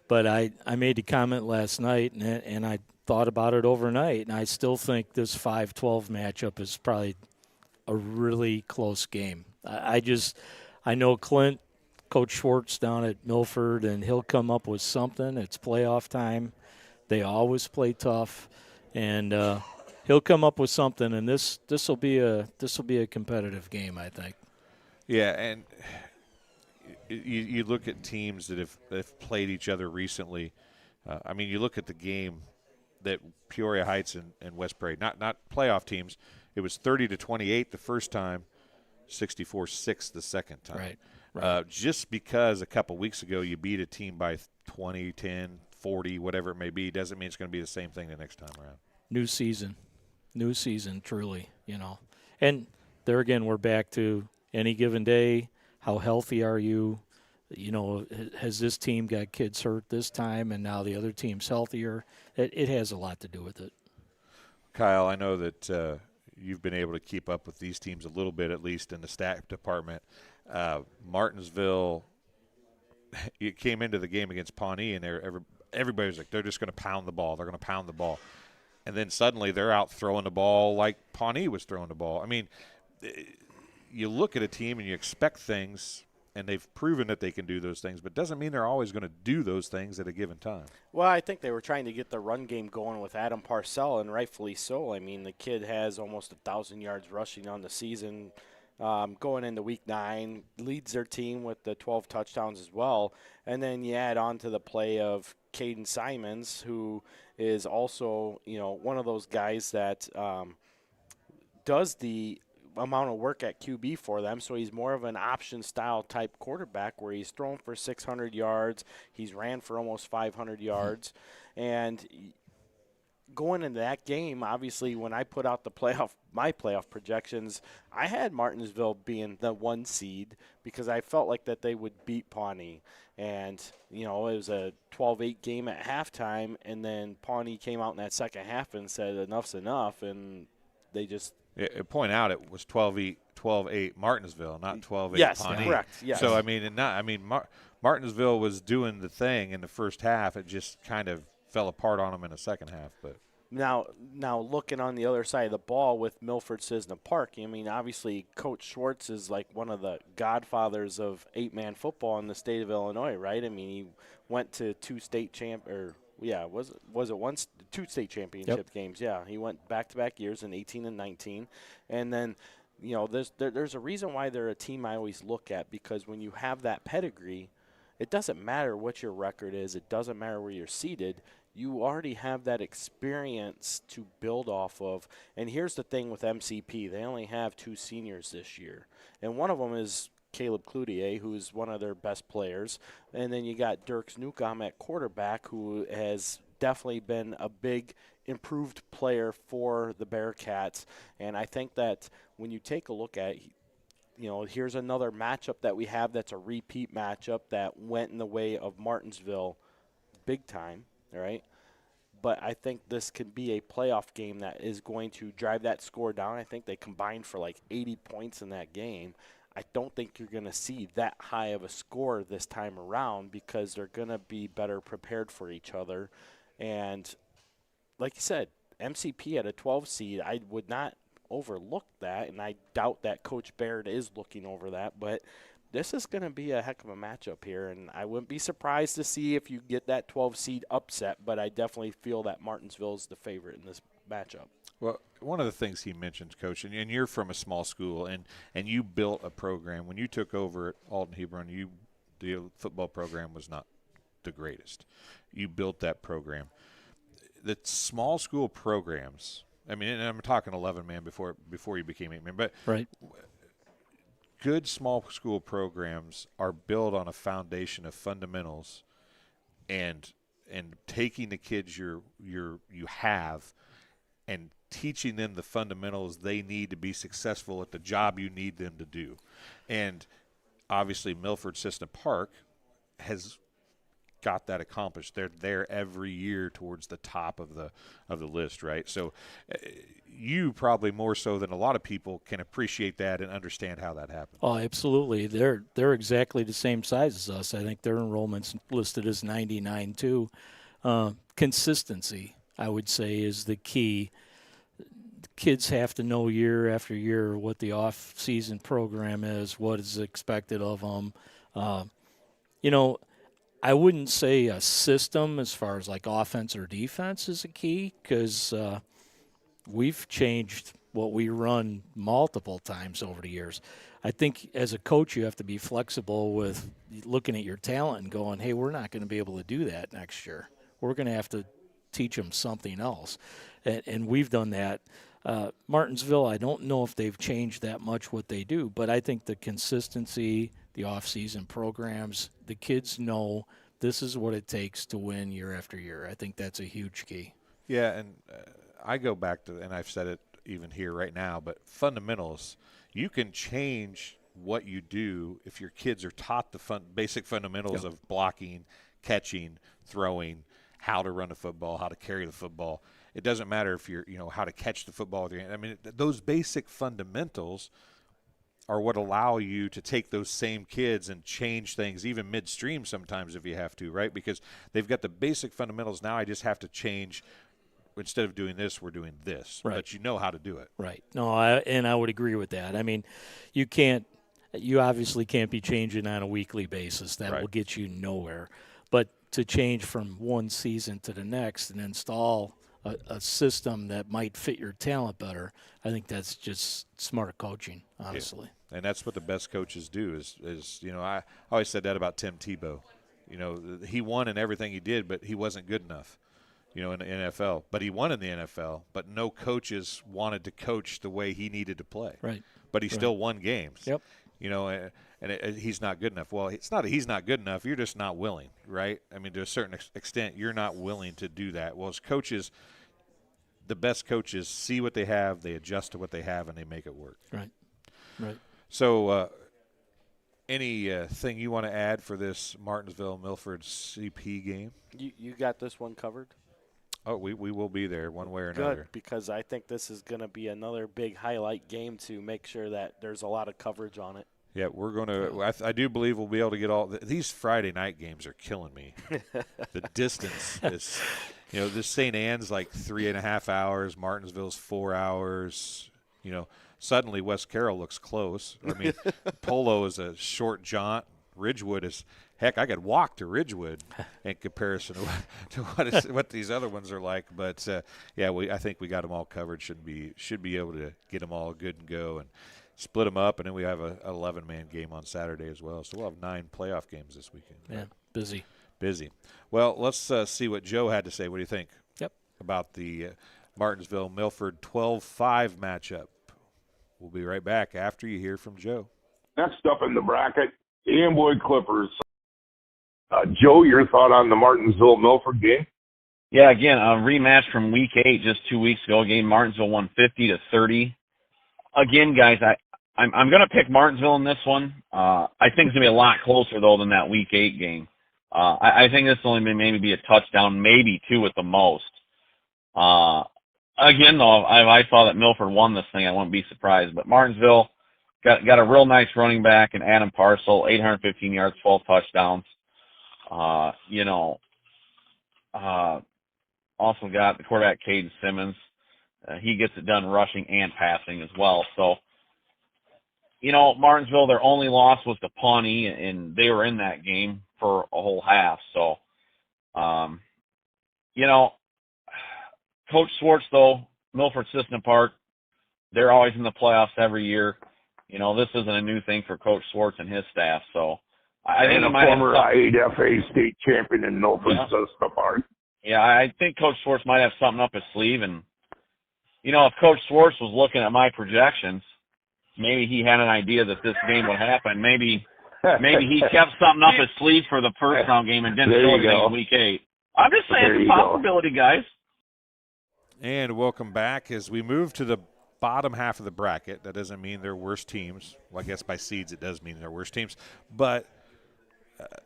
Speaker 5: but I made the comment last night, and I thought about it overnight, and I still think this 5-12 matchup is probably a really close game. I know Clint, Coach Schwartz down at Milford, and he'll come up with something. It's playoff time. They always play tough, and he'll come up with something. And this will be a competitive game, I think.
Speaker 1: Yeah, and you look at teams that have played each other recently. You look at the game that Peoria Heights and West Prairie, not playoff teams. It was 30-28 the first time, 64-6 the second time.
Speaker 5: Right.
Speaker 1: Just because a couple weeks ago you beat a team by 20, 10, 40, whatever it may be, doesn't mean it's going to be the same thing the next time around.
Speaker 5: New season, truly, And there again, we're back to any given day, how healthy are you? Has this team got kids hurt this time and now the other team's healthier? It has a lot to do with it.
Speaker 1: Kyle, I know that you've been able to keep up with these teams a little bit, at least in the stat department. Martinsville, you came into the game against Ponie, and everybody was like, they're just going to pound the ball. They're going to pound the ball. And then suddenly they're out throwing the ball like Ponie was throwing the ball. I mean, you look at a team and you expect things, and they've proven that they can do those things, but doesn't mean they're always going to do those things at a given time.
Speaker 2: Well, I think they were trying to get the run game going with Adam Parcell, and rightfully so. I mean, the kid has almost 1,000 yards rushing on the season going into Week 9, leads their team with the 12 touchdowns as well. And then you add on to the play of Caden Simons, who is also, one of those guys that does the amount of work at QB for them, so he's more of an option style type quarterback where he's thrown for 600 yards, he's ran for almost 500 yards, and going into that game, obviously, when I put out my playoff projections, I had Martinsville being the 1 seed because I felt like that they would beat Pawnee. And, it was a 12-8 game at halftime, and then Pawnee came out in that second half and said enough's enough, and they just
Speaker 1: point out it was 12-8 Martinsville, not 12-8
Speaker 2: yes,
Speaker 1: Pawnee.
Speaker 2: Correct. Yes.
Speaker 1: So Martinsville was doing the thing in the first half. It just kind of fell apart on them in the second half. But
Speaker 2: now looking on the other side of the ball with Milford Cisna Park, obviously Coach Schwartz is like one of the godfathers of 8-man football in the state of Illinois, right? He went to 2 state two state championship games. Yeah, he went back-to-back years in 18 and 19, and then there's a reason why they're a team I always look at, because when you have that pedigree, it doesn't matter what your record is. It doesn't matter where you're seated. You already have that experience to build off of. And here's the thing with MCP. They only have 2 seniors this year. And one of them is Caleb Cloutier, who's one of their best players. And then you got Dirks Newcomb at quarterback, who has definitely been a big improved player for the Bearcats. And I think that when you take a look at here's another matchup that we have that's a repeat matchup that went in the way of Martinsville big time, all right? But I think this could be a playoff game that is going to drive that score down. I think they combined for like 80 points in that game. I don't think you're going to see that high of a score this time around because they're going to be better prepared for each other. And like you said, MCP at a 12 seed, I would not overlook that, and I doubt that Coach Baird is looking over that, but this is going to be a heck of a matchup here, and I wouldn't be surprised to see if you get that 12 seed upset, but I definitely feel that Martinsville is the favorite in this matchup.
Speaker 1: Well, one of the things he mentioned, Coach, and you're from a small school, and you built a program. When you took over at Alden Hebron, the football program was not the greatest. You built that program. The small school programs, and I'm talking 11-man before you became 8-man, but
Speaker 5: right.
Speaker 1: Good small school programs are built on a foundation of fundamentals, and taking the kids you have and teaching them the fundamentals they need to be successful at the job you need them to do. And obviously Milford Cisna Park has got that accomplished. They're there every year towards the top of the list, right? So you probably more so than a lot of people can appreciate that and understand how that happened.
Speaker 5: Oh, absolutely. They're exactly the same size as us. I think their enrollment's listed as 99 too. Consistency, I would say, is the key. Kids have to know year after year what the off-season program is, what is expected of them. I wouldn't say a system as far as like offense or defense is a key, because we've changed what we run multiple times over the years. I think as a coach you have to be flexible with looking at your talent and going, hey, we're not going to be able to do that next year. We're going to have to teach them something else. And we've done that. Martinsville, I don't know if they've changed that much what they do, but I think the consistency, the off-season programs, the kids know this is what it takes to win year after year. I think that's a huge key.
Speaker 1: Yeah, and I go back to, and I've said it even here right now, but fundamentals, you can change what you do if your kids are taught the basic fundamentals of blocking, catching, throwing, how to run a football, how to carry the football. It doesn't matter if you're, how to catch the football with your hand. Those basic fundamentals are what allow you to take those same kids and change things even midstream sometimes if you have to, right? Because they've got the basic fundamentals. Now I just have to change. Instead of doing this, we're doing this.
Speaker 5: Right.
Speaker 1: But you know how to do it.
Speaker 5: Right. No, I would agree with that. You obviously can't be changing on a weekly basis. That will get you nowhere. But to change from one season to the next and install a system that might fit your talent better, I think that's just smart coaching, honestly.
Speaker 1: Yeah. And that's what the best coaches do is I always said that about Tim Tebow. He won in everything he did, but he wasn't good enough, in the NFL. But he won in the NFL, but no coaches wanted to coach the way he needed to play.
Speaker 5: Right.
Speaker 1: But he still won games.
Speaker 5: Yep.
Speaker 1: He's not good enough. Well, it's not that he's not good enough. You're just not willing, right? To a certain extent, you're not willing to do that. Well, as coaches, the best coaches see what they have, they adjust to what they have, and they make it work.
Speaker 5: Right.
Speaker 1: So anything you want to add for this Martinsville-Milford CP game?
Speaker 2: You got this one covered?
Speaker 1: Oh, we will be there one way or another.
Speaker 2: Good, because I think this is going to be another big highlight game to make sure that there's a lot of coverage on it.
Speaker 1: Yeah, we're going to I do believe we'll be able to get all – these Friday night games are killing me. The distance is – this St. Anne's like 3.5 hours. Martinsville's 4 hours. Suddenly West Carroll looks close. I mean, Polo is a short jaunt. Ridgewood is – heck, I could walk to Ridgewood in comparison to what these other ones are like. But, I think we got them all covered. Should be able to get them all good and go and split them up. And then we have an 11-man game on Saturday as well. So we'll have 9 playoff games this weekend.
Speaker 5: Yeah, busy.
Speaker 1: Well, let's see what Joe had to say. What do you think about the Martinsville-Milford 12-5 matchup? We'll be right back after you hear from Joe.
Speaker 7: Next up in the bracket, the Amboy Clippers. Joe, your thought on the Martinsville-Milford game?
Speaker 8: Yeah, again, a rematch from Week 8 just 2 weeks ago. Again, Martinsville won 50-30. Again, guys, I'm going to pick Martinsville in this one. I think it's going to be a lot closer, though, than that Week 8 game. I think this will only maybe be a touchdown, maybe 2 at the most. Again, though, if I saw that Milford won this thing, I wouldn't be surprised. But Martinsville got a real nice running back in Adam Parcel, 815 yards, 12 touchdowns. Also got the quarterback Caden Simmons. He gets it done rushing and passing as well. So, Martinsville, their only loss was to Ponie, and they were in that game for a whole half. So, Coach Swartz, though, Milford System Park, they're always in the playoffs every year. This isn't a new thing for Coach Swartz and his staff. So, I think
Speaker 7: a former I8FA state champion in Milford System Park.
Speaker 8: Yeah, I think Coach Swartz might have something up his sleeve. And, if Coach Swartz was looking at my projections, maybe he had an idea that this game would happen. Maybe he kept something up his sleeve for the first round game and didn't do anything in Week 8. I'm just saying it's a possibility, guys.
Speaker 1: And welcome back as we move to the bottom half of the bracket. That doesn't mean they're worse teams. Well, I guess by seeds it does mean they're worse teams. But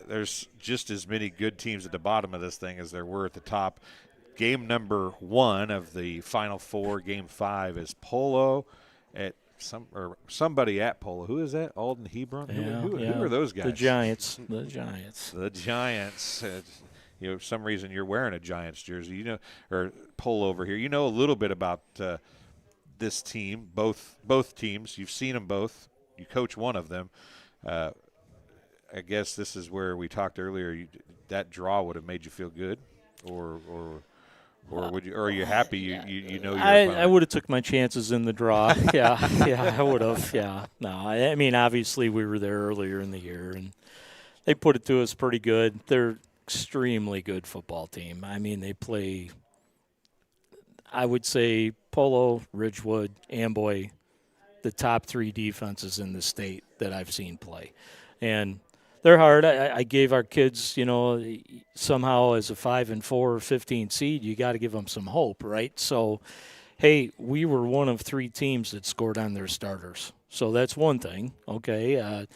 Speaker 1: there's just as many good teams at the bottom of this thing as there were at the top. Game number 1 of the Final Four, Game 5, is Polo at somebody at Polo. Who is that? Alden, Hebron? Who are those guys?
Speaker 5: The Giants.
Speaker 1: The Giants. For some reason you're wearing a Giants jersey, or Polo over here. You know a little bit about this team, both teams. You've seen them both. You coach one of them. I guess this is where we talked earlier. That draw would have made you feel good, or would you? Or are you happy? You know.
Speaker 5: I would have took my chances in the draw. Yeah, I would have. Yeah, no, I mean obviously we were there earlier in the year, and they put it to us pretty good. They're extremely good football team. I mean they play. I would say Polo, Ridgewood, Amboy, the top 3 defenses in the state that I've seen play, and they're hard. I gave our kids, somehow as a 5 and 4 or 15 seed, you got to give them some hope, right? So, hey, we were one of 3 teams that scored on their starters. So that's one thing, okay?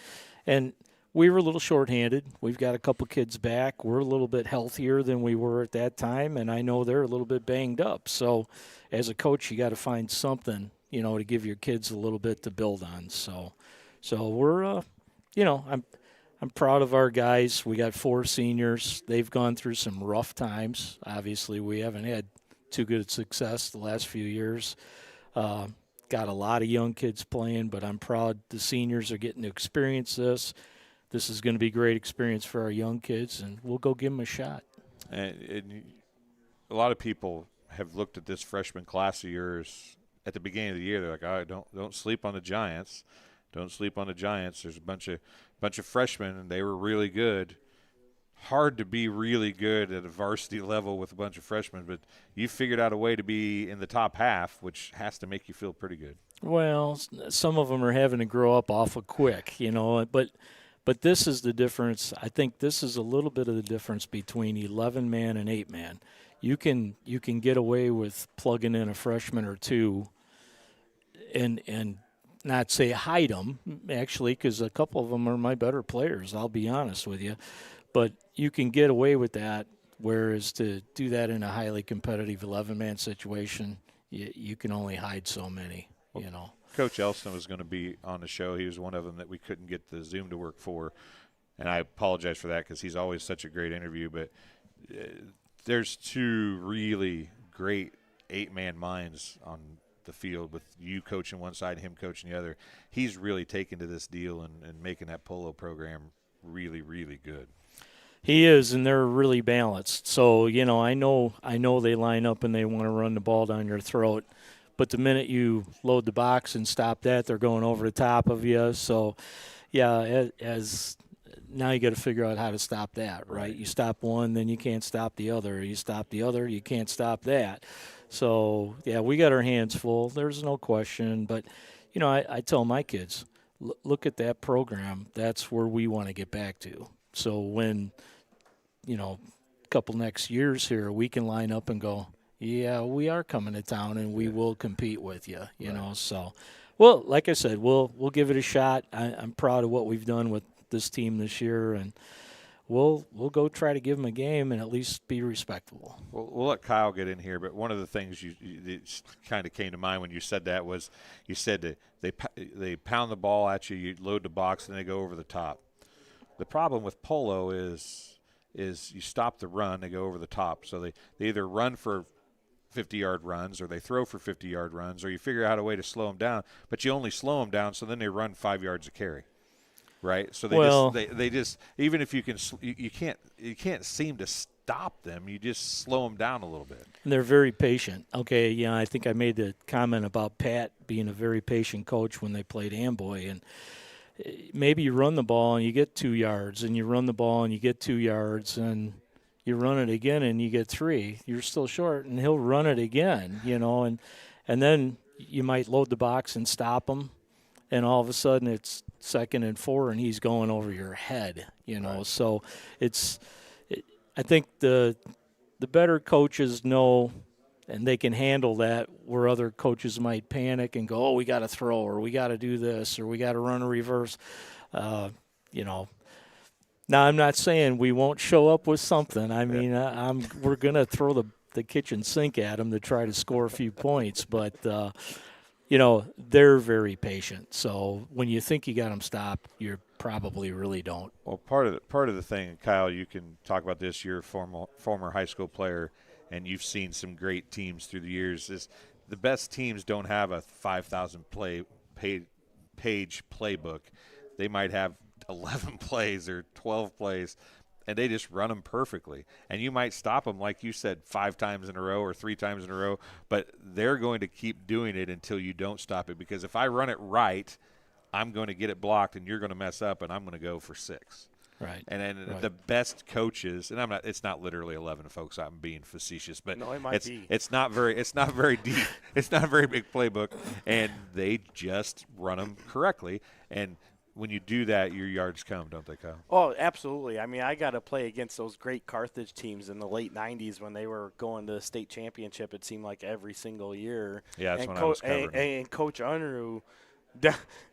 Speaker 5: And we were a little shorthanded. We've got a couple kids back. We're a little bit healthier than we were at that time, and I know they're a little bit banged up. So as a coach, you got to find something, to give your kids a little bit to build on. So we're, I'm proud of our guys. We got 4 seniors. They've gone through some rough times. Obviously, we haven't had too good success the last few years. Got a lot of young kids playing, but I'm proud the seniors are getting to experience this. This is going to be a great experience for our young kids, and we'll go give them a shot.
Speaker 1: And a lot of people have looked at this freshman class of yours at the beginning of the year. They're like, all right, don't sleep on the Giants. Don't sleep on the Giants. There's a bunch of freshmen, and they were really good. Hard to be really good at a varsity level with a bunch of freshmen, but you figured out a way to be in the top half, which has to make you feel pretty good.
Speaker 5: Well, some of them are having to grow up awful quick, but this is the difference. I think this is a little bit of the difference between 11-man and 8-man. you can get away with plugging in a freshman or two and not say hide them, actually, because a couple of them are my better players, I'll be honest with you. But you can get away with that, whereas to do that in a highly competitive 11-man situation, you can only hide so many, you know.
Speaker 1: Coach Elston was going to be on the show. He was one of them that we couldn't get the Zoom to work for, and I apologize for that because he's always such a great interview. But there's two really great 8-man minds on the field with you coaching one side, him coaching the other. He's really taken to this deal and making that Polo program really, really good.
Speaker 5: He is, and they're really balanced. So, you know, I know they line up and they want to run the ball down your throat. But the minute you load the box and stop that, they're going over the top of you. So, yeah, as now you got to figure out how to stop that, right? You stop one, then you can't stop the other. You stop the other, you can't stop that. So, yeah, we got our hands full. There's no question. But, you know, I tell my kids, look at that program. That's where we want to get back to. So when, you know, a couple next years here, we can line up and go, yeah, we are coming to town and we will compete with you, you know. So, well, like I said, we'll give it a shot. I'm proud of what we've done with this team this year, and we'll go try to give them a game and at least be respectable.
Speaker 1: We'll let Kyle get in here, but one of the things that kind of came to mind when you said that was you said that they pound the ball at you, you load the box, and they go over the top. The problem with Polo is you stop the run, they go over the top. So they either run for 50-yard runs or they throw for 50-yard runs, or you figure out a way to slow them down, but you only slow them down so then they run 5 yards a carry. Right? So they just even if you can't seem to stop them, you just slow them down a little bit.
Speaker 5: And they're very patient. Okay, yeah, I think I made the comment about Pat being a very patient coach when they played Amboy, and maybe you run the ball and you get 2 yards, and you run the ball and you get 2 yards, and you run it again and you get 3. You're still short, and he'll run it again, you know, and then you might load the box and stop him, and all of a sudden it's 2nd and 4 and he's going over your head, you know. Right. So I think the better coaches know and they can handle that, where other coaches might panic and go, oh, we got to throw, or we got to do this, or we got to run a reverse, you know. Now, I'm not saying we won't show up with something. I mean, we're going to throw the kitchen sink at them to try to score a few points, but you know, they're very patient. So when you think you got them stopped, you probably really don't.
Speaker 1: Well, part of the thing, Kyle, you can talk about this. You're a former high school player, and you've seen some great teams through the years. Is the best teams don't have a 5,000 page playbook. They might have 11 plays or 12 plays, and they just run them perfectly. And you might stop them, like you said, 5 times in a row or 3 times in a row, but they're going to keep doing it until you don't stop it, because if I run it right, I'm going to get it blocked and you're going to mess up and I'm going to go for 6.
Speaker 5: Right.
Speaker 1: And then the best coaches, and it's not literally 11 folks, I'm being facetious, but
Speaker 2: no, it might be.
Speaker 1: It's not very deep. It's not a very big playbook, and they just run them correctly. And when you do that, your yards come, don't they, Kyle?
Speaker 2: Oh, absolutely. I mean, I got to play against those great Carthage teams in the late 90s when they were going to the state championship, it seemed like every single year.
Speaker 1: Yeah, that's when I was covering.
Speaker 2: And Coach Unruh,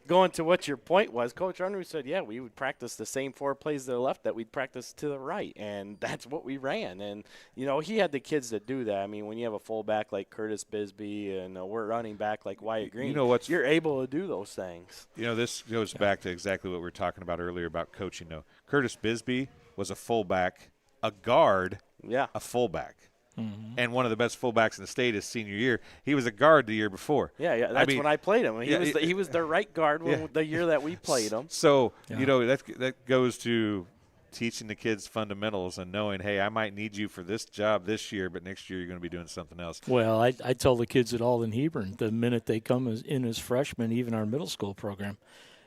Speaker 2: going to what your point was, Coach Unruh said, yeah, we would practice the same 4 plays to the left that we'd practice to the right, and that's what we ran. And, you know, he had the kids that do that. I mean, when you have a fullback like Curtis Bisbee and we're running back like Wyatt Green, you're able to do those things.
Speaker 1: You know, this goes back to exactly what we were talking about earlier about coaching, though. Curtis Bisbee was a fullback, a guard, a fullback. Mm-hmm. And one of the best fullbacks in the state his senior year. He was a guard the year before.
Speaker 2: Yeah, that's when I played him. He was the right guard the year that we played him.
Speaker 1: So, you know, that goes to teaching the kids fundamentals and knowing, hey, I might need you for this job this year, but next year you're going to be doing something else.
Speaker 5: Well, I tell the kids at Alden Hebron, the minute they come in as freshmen, even our middle school program,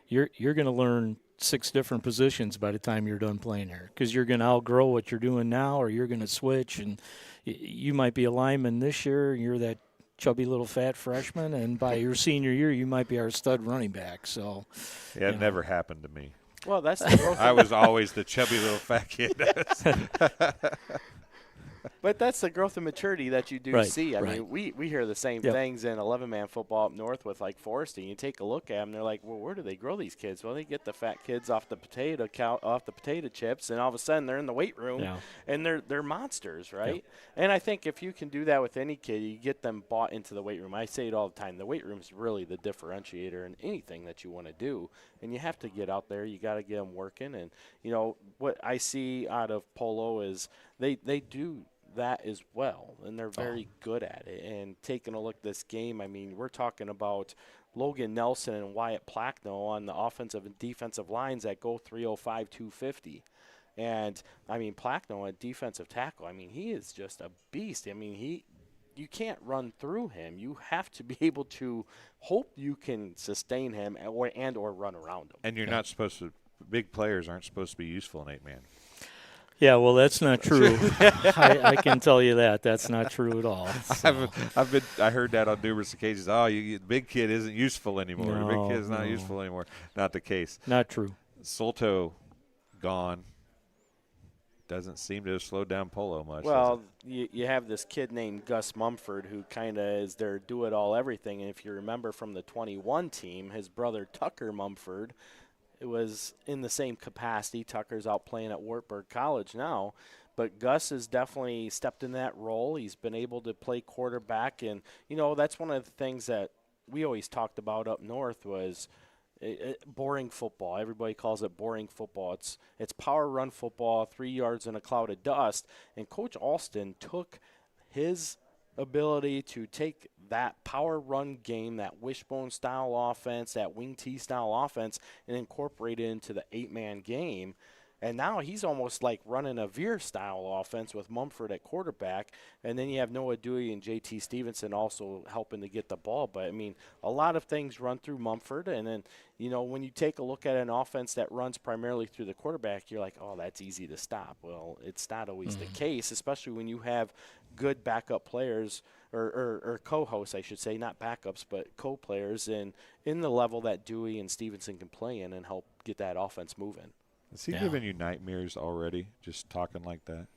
Speaker 5: you're going to learn 6 different positions by the time you're done playing here, because you're going to outgrow what you're doing now, or you're going to switch, and you might be a lineman this year, and you're that chubby little fat freshman, and by your senior year, you might be our stud running back. So,
Speaker 1: yeah, it never happened to me.
Speaker 2: Well, that's the growth.
Speaker 1: I was always the chubby little fat kid.
Speaker 2: But that's the growth and maturity that you do see. I
Speaker 5: right.
Speaker 2: mean, we hear the same things in 11-man football up north with like Forest. And you take a look at them, they're like, well, where do they grow these kids? Well, they get the fat kids off the potato chips, and all of a sudden they're in the weight room, and they're monsters, right? And I think if you can do that with any kid, you get them bought into the weight room. I say it all the time. The weight room is really the differentiator in anything that you want to do, and you have to get out there. You got to get them working. And you know what I see out of Polo is they do that as well, and they're very good at it. And taking a look at this game, I mean, we're talking about Logan Nelson and Wyatt Plackno on the offensive and defensive lines that go 305, 250. And, I mean, Plackno at defensive tackle, I mean, he is just a beast. I mean, you can't run through him. You have to be able to hope you can sustain him or run around him.
Speaker 1: And you're not supposed to – big players aren't supposed to be useful in 8-man.
Speaker 5: Yeah, well, that's not true. I can tell you that. That's not true at all. So.
Speaker 1: I heard that on numerous occasions. Oh, the big kid isn't useful anymore.
Speaker 5: No,
Speaker 1: the big kid is not useful anymore. Not the case.
Speaker 5: Not true.
Speaker 1: Solto gone. Doesn't seem to have slowed down Polo much.
Speaker 2: Well, you have this kid named Gus Mumford who kind of is their do-it-all everything. And if you remember from the 21 team, his brother Tucker Mumford – it was in the same capacity. Tucker's out playing at Wartburg College now, but Gus has definitely stepped in that role. He's been able to play quarterback, and, you know, that's one of the things that we always talked about up north was boring football. Everybody calls it boring football. It's power run football, 3 yards in a cloud of dust, and Coach Alston took his ability to take that power run game, that wishbone style offense, that wing T style offense, and incorporate it into the 8-man game. And now he's almost like running a Veer style offense with Mumford at quarterback. And then you have Noah Dewey and JT Stevenson also helping to get the ball. But I mean, a lot of things run through Mumford. And then, you know, when you take a look at an offense that runs primarily through the quarterback, you're like, oh, that's easy to stop. Well, it's not always the case, especially when you have good backup players or co-hosts, I should say, not backups, but co-players in the level that Dewey and Stevenson can play in and help get that offense moving.
Speaker 1: Is he giving you nightmares already, just talking like that?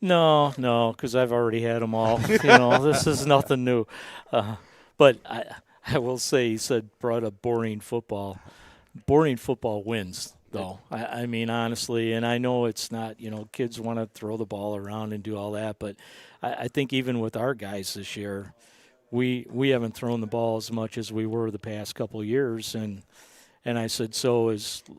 Speaker 5: No, because I've already had them all. You know, this is nothing new. But I will say, he said, brought up boring football. Boring football wins, though. I mean, honestly, and I know it's not, you know, kids want to throw the ball around and do all that, but I think even with our guys this year, we haven't thrown the ball as much as we were the past couple of years. And I said,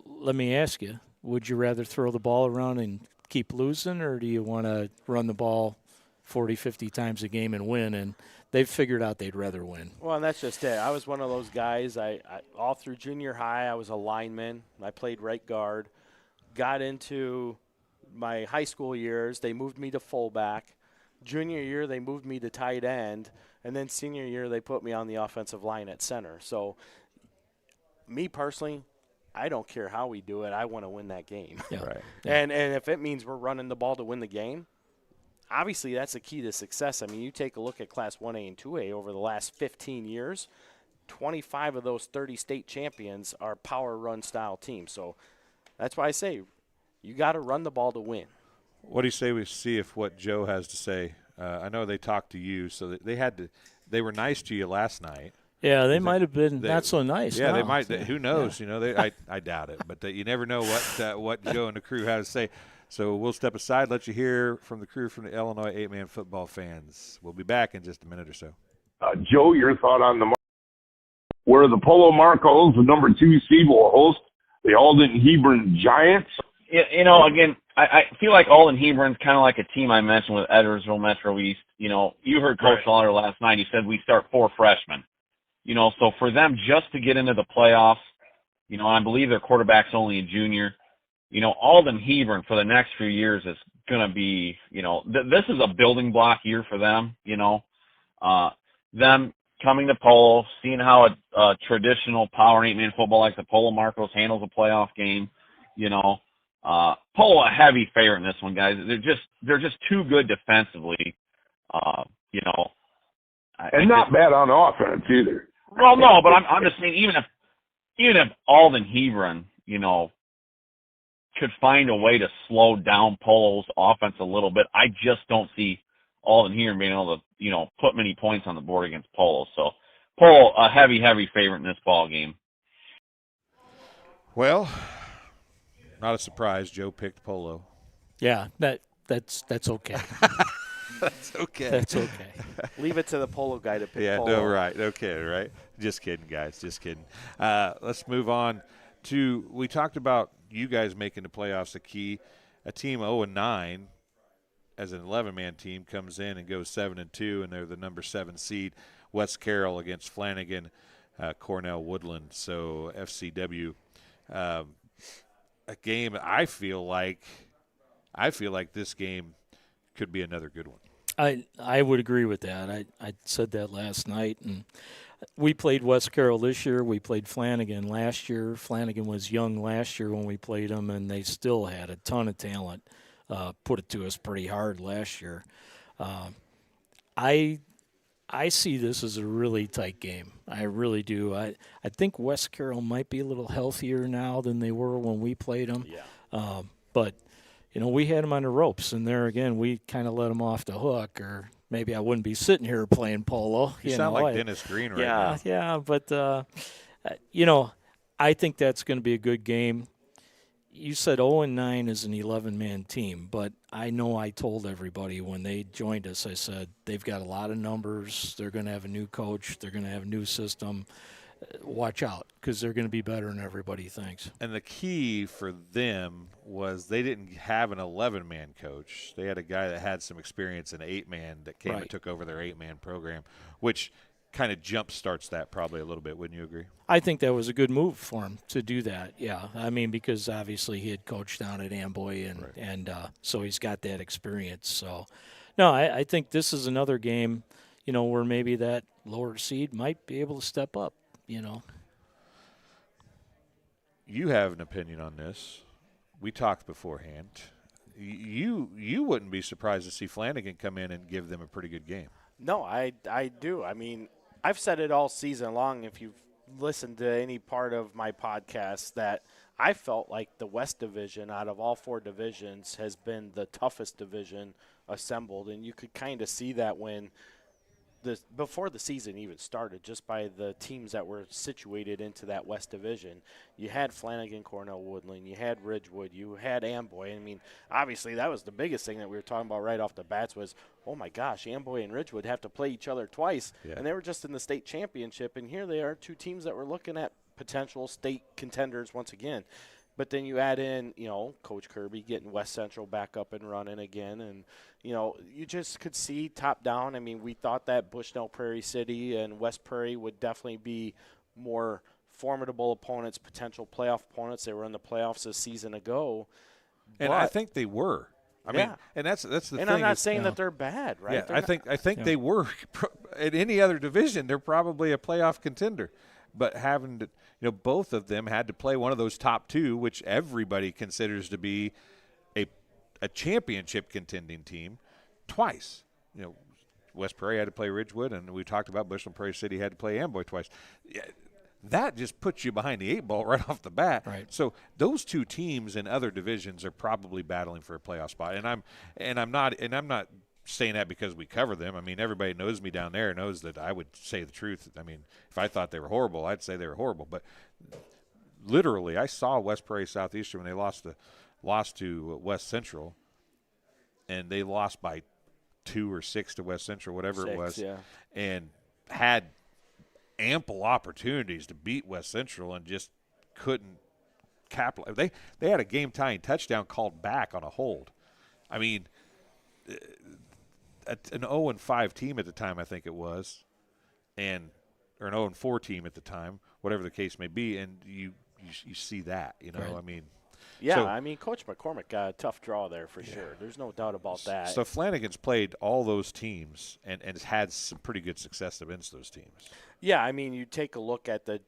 Speaker 5: let me ask you, would you rather throw the ball around and keep losing, or do you want to run the ball 40, 50 times a game and win? And they've figured out they'd rather win.
Speaker 2: Well, and that's just it. I was one of those guys. I all through junior high, I was a lineman. I played right guard. Got into my high school years, they moved me to fullback. Junior year, they moved me to tight end. And then senior year, they put me on the offensive line at center. So me personally, I don't care how we do it. I want to win that game.
Speaker 5: Yeah.
Speaker 1: Right.
Speaker 5: Yeah.
Speaker 2: And if it means we're running the ball to win the game, obviously that's the key to success. I mean, you take a look at Class 1A and 2A over the last 15 years, 25 of those 30 state champions are power run style teams. So that's why I say you got to run the ball to win.
Speaker 1: What do you say we see if what Joe has to say? I know they talked to you, so they were nice to you last night.
Speaker 5: Yeah, they might have been not so nice.
Speaker 1: Yeah,
Speaker 5: no.
Speaker 1: they might. Who knows? Yeah. You know, I doubt it, but you never know what Joe and the crew have to say. So we'll step aside, let you hear from the crew from the Illinois 8-man football fans. We'll be back in just a minute or so.
Speaker 7: Joe, your thought on where the Polo Marcos, the number 2 seed, will host the Alden Hebron Giants.
Speaker 8: You know, again, I feel like Alden Hebron's kind of like a team I mentioned with Edwardsville Metro East. You know, you heard Coach Lauder last night. He said we start 4 freshmen. You know, so for them just to get into the playoffs, you know, I believe their quarterback's only a junior. You know, Alden Hebron for the next few years is going to be, you know, this is a building block year for them, you know. Them coming to Polo, seeing how a traditional power 8-man football like the Polo Marcos handles a playoff game, you know. Polo a heavy favorite in this one, guys. They're just too good defensively, you know.
Speaker 7: And not bad on offense either.
Speaker 8: Well, no, but I'm just saying, even if Alden Hebron, you know, could find a way to slow down Polo's offense a little bit, I just don't see Alden here and being able to, put many points on the board against Polo. So Polo, a heavy favorite in this ball game.
Speaker 1: Well, not a surprise. Joe picked Polo.
Speaker 5: Yeah, that's okay.
Speaker 1: That's okay.
Speaker 5: That's okay.
Speaker 2: Leave it to the Polo guy to pick
Speaker 1: Yeah,
Speaker 2: Polo.
Speaker 1: no, right. Okay, right. Just kidding, guys. Just kidding. Let's move on to, we talked about you guys making the playoffs a key. A team 0-9 as an 11-man team comes in and goes 7-2, and they're the number 7 seed. West Carroll against Flanigan, Cornell Woodland. So FCW, a game I feel like this game could be another good one.
Speaker 5: I would agree with that. I said that last night, and we played West Carroll this year. We played Flanigan last year. Flanigan was young last year when we played them, and they still had a ton of talent. Put it to us pretty hard last year. I see this as a really tight game. I really do. I think West Carroll might be a little healthier now than they were when we played them.
Speaker 2: Yeah.
Speaker 5: But we had them on the ropes, and there again, we kind of let them off the hook, or maybe I wouldn't be sitting here playing polo.
Speaker 1: You sound like Dennis Green right now.
Speaker 5: Yeah, but, I think that's going to be a good game. You said 0-9 is an 11-man team, but I know I told everybody when they joined us, I said they've got a lot of numbers. They're going to have a new coach. They're going to have a new system. Watch out, because they're going to be better than everybody thinks.
Speaker 1: And the key for them was they didn't have an 11-man coach. They had a guy that had some experience in 8-man that came and took over their 8-man program, which kind of jump starts that probably a little bit. Wouldn't you agree?
Speaker 5: I think that was a good move for him to do that, yeah. I mean, because obviously he had coached down at Amboy, and so he's got that experience. So, no, I think this is another game, where maybe that lower seed might be able to step up.
Speaker 1: You have an opinion on this. We talked beforehand. You wouldn't be surprised to see Flanigan come in and give them a pretty good game.
Speaker 2: No, I do. I mean, I've said it all season long, if you've listened to any part of my podcast, that I felt like the West Division out of all 4 divisions has been the toughest division assembled, and you could kind of see that when before the season even started, just by the teams that were situated into that West Division. You had Flanigan, Cornell Woodland, you had Ridgewood, you had Amboy. I mean, obviously that was the biggest thing that we were talking about right off the bats was, oh my gosh, Amboy and Ridgewood have to play each other twice, and they were just in the state championship, and here they are, 2 teams that were looking at potential state contenders once again. But then you add in, Coach Kirby getting West Central back up and running again. And, you just could see top down. I mean, we thought that Bushnell-Prairie City and West Prairie would definitely be more formidable opponents, potential playoff opponents. They were in the playoffs a season ago.
Speaker 1: And I think they were. I mean, and that's the thing.
Speaker 2: And I'm not saying that they're bad, right?
Speaker 1: Yeah, I think they were. In any other division, they're probably a playoff contender. But having to, both of them had to play one of those top 2, which everybody considers to be a championship contending team, twice. West Prairie had to play Ridgewood, and we talked about Bushnell-Prairie City had to play Amboy twice. Yeah, that just puts you behind the 8 ball right off the bat.
Speaker 5: Right.
Speaker 1: So those 2 teams in other divisions are probably battling for a playoff spot. And I'm not saying that because we cover them. I mean, everybody knows me down there, knows that I would say the truth. I mean, if I thought they were horrible, I'd say they were horrible. But literally, I saw West Prairie Southeastern when they lost to West Central, and they lost by 2 or 6 to West Central, whatever it was, and had ample opportunities to beat West Central and just couldn't capitalize. They had a game-tying touchdown called back on a hold. I mean, an 0-5 team at the time, I think it was, or an 0-4 team at the time, whatever the case may be, and you see that,
Speaker 5: Right.
Speaker 1: I mean.
Speaker 2: Yeah,
Speaker 1: So,
Speaker 2: I mean, Coach McCormick got a tough draw there for sure. There's no doubt about that.
Speaker 1: So Flanigan's played all those teams and has had some pretty good success against those teams.
Speaker 2: Yeah, I mean, you take a look at the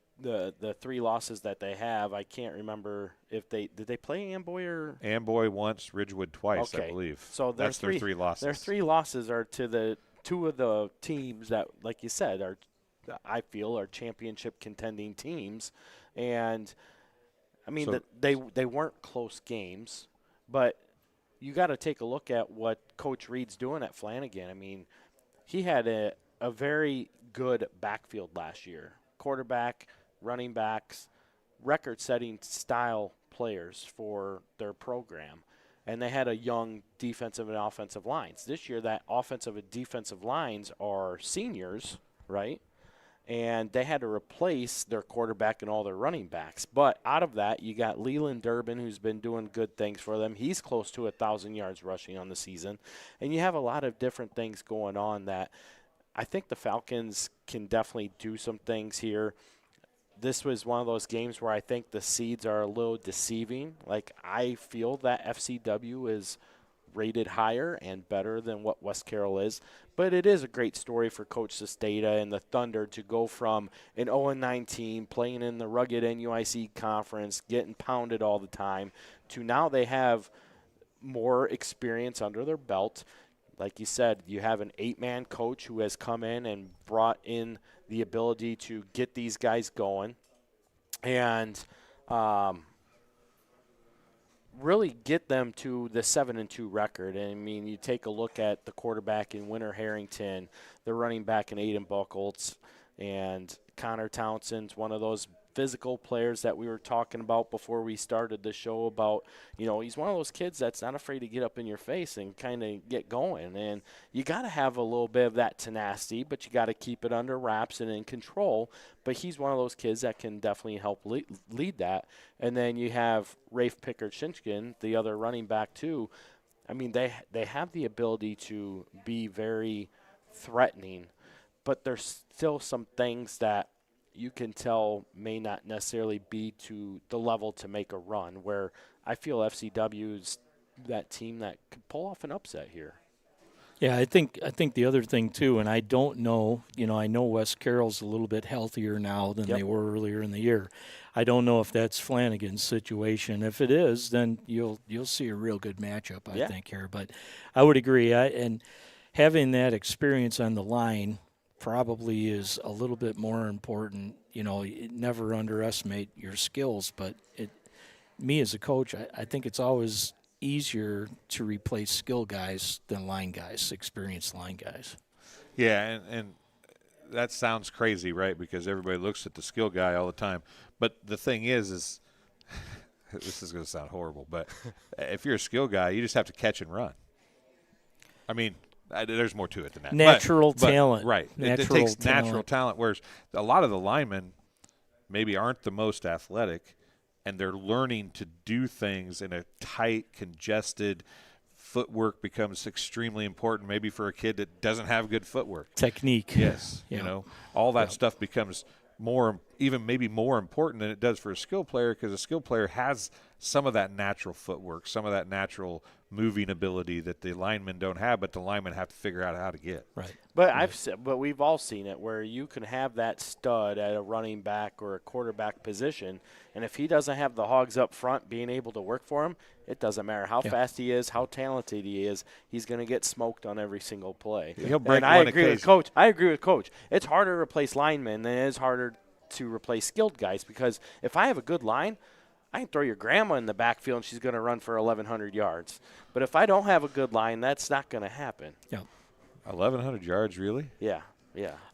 Speaker 2: 3 losses that they have. I can't remember if did they play Amboy or
Speaker 1: Amboy once, Ridgewood twice, I believe.
Speaker 2: So
Speaker 1: that's their 3 losses.
Speaker 2: Their 3 losses are to the 2 of the teams that, like you said, I feel are championship contending teams, and I mean,
Speaker 1: So-
Speaker 2: they weren't close games, but you got to take a look at what Coach Reed's doing at Flanigan. I mean, he had a very good backfield last year. Quarterback, running backs, record-setting style players for their program. And they had a young defensive and offensive lines. This year, that offensive and defensive lines are seniors, right? And they had to replace their quarterback and all their running backs. But out of that, you got Leland Durbin, who's been doing good things for them. He's close to 1,000 yards rushing on the season. And you have a lot of different things going on that I think the Falcons can definitely do some things here. This was one of those games where I think the seeds are a little deceiving. Like, I feel that FCW is rated higher and better than what West Carroll is. But it is a great story for Coach Sestata and the Thunder to go from an 0-9 team playing in the rugged NUIC conference, getting pounded all the time, to now they have more experience under their belt. Like you said, you have an 8-man coach who has come in and brought in the ability to get these guys going and really get them to the 7-2 record. And I mean, you take a look at the quarterback in Winter Harrington, the running back in Aiden Buchholz, and Connor Townsend's one of those physical players that we were talking about before we started the show about, you know, he's one of those kids that's not afraid to get up in your face and kind of get going. And you got to have a little bit of that tenacity, but you got to keep it under wraps and in control. But he's one of those kids that can definitely help lead that. And then you have Rafe Pickard-Shinchkin, the other running back too. I mean, they have the ability to be very threatening, but there's still some things that you can tell may not necessarily be to the level to make a run, where I feel FCW is that team that could pull off an upset here.
Speaker 5: Yeah, I think the other thing too, and I don't know, you know, I know West Carroll's a little bit healthier now than they were earlier in the year. I don't know if that's Flanigan's situation. If it is, then you'll see a real good matchup, I think, here. But I would agree. And having that experience on the line probably is a little bit more important. You know, never underestimate your skills, but me as a coach, I think it's always easier to replace skill guys than line guys, experienced line guys.
Speaker 1: Yeah, and that sounds crazy, right? Because everybody looks at the skill guy all the time. But the thing is this is going to sound horrible, but if you're a skill guy, you just have to catch and run. I mean, there's more to it than that.
Speaker 5: Natural talent.
Speaker 1: Right. It takes natural talent, whereas a lot of the linemen maybe aren't the most athletic, and they're learning to do things in a tight, congested footwork becomes extremely important maybe for a kid that doesn't have good footwork.
Speaker 5: Technique.
Speaker 1: Yes. You know, all that stuff becomes maybe more important than it does for a skill player, because a skill player has some of that natural footwork, some of that natural moving ability that the linemen don't have, but the linemen have to figure out how to get.
Speaker 5: Right.
Speaker 2: But we've all seen it where you can have that stud at a running back or a quarterback position, and if he doesn't have the hogs up front being able to work for him, it doesn't matter how fast he is, how talented he is, he's going to get smoked on every single play.
Speaker 1: He'll break
Speaker 2: and I agree with Coach. It's harder to replace linemen than it is harder to replace skilled guys, because if I have a good line, I can throw your grandma in the backfield and she's going to run for 1,100 yards. But if I don't have a good line, that's not going to happen.
Speaker 5: Yeah.
Speaker 1: 1,100 yards, really?
Speaker 2: Yeah.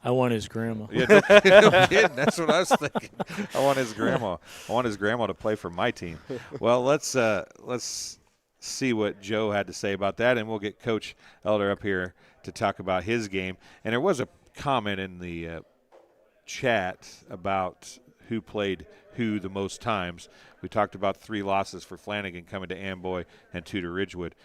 Speaker 5: I want his grandma.
Speaker 1: Yeah, no kidding. That's what I was thinking. I want his grandma. I want his grandma to play for my team. Well, let's see what Joe had to say about that, and we'll get Coach Elder up here to talk about his game. And there was a comment in the chat about who played who the most times. We talked about 3 losses for Flanigan coming to Amboy and 2 to Ridgewood.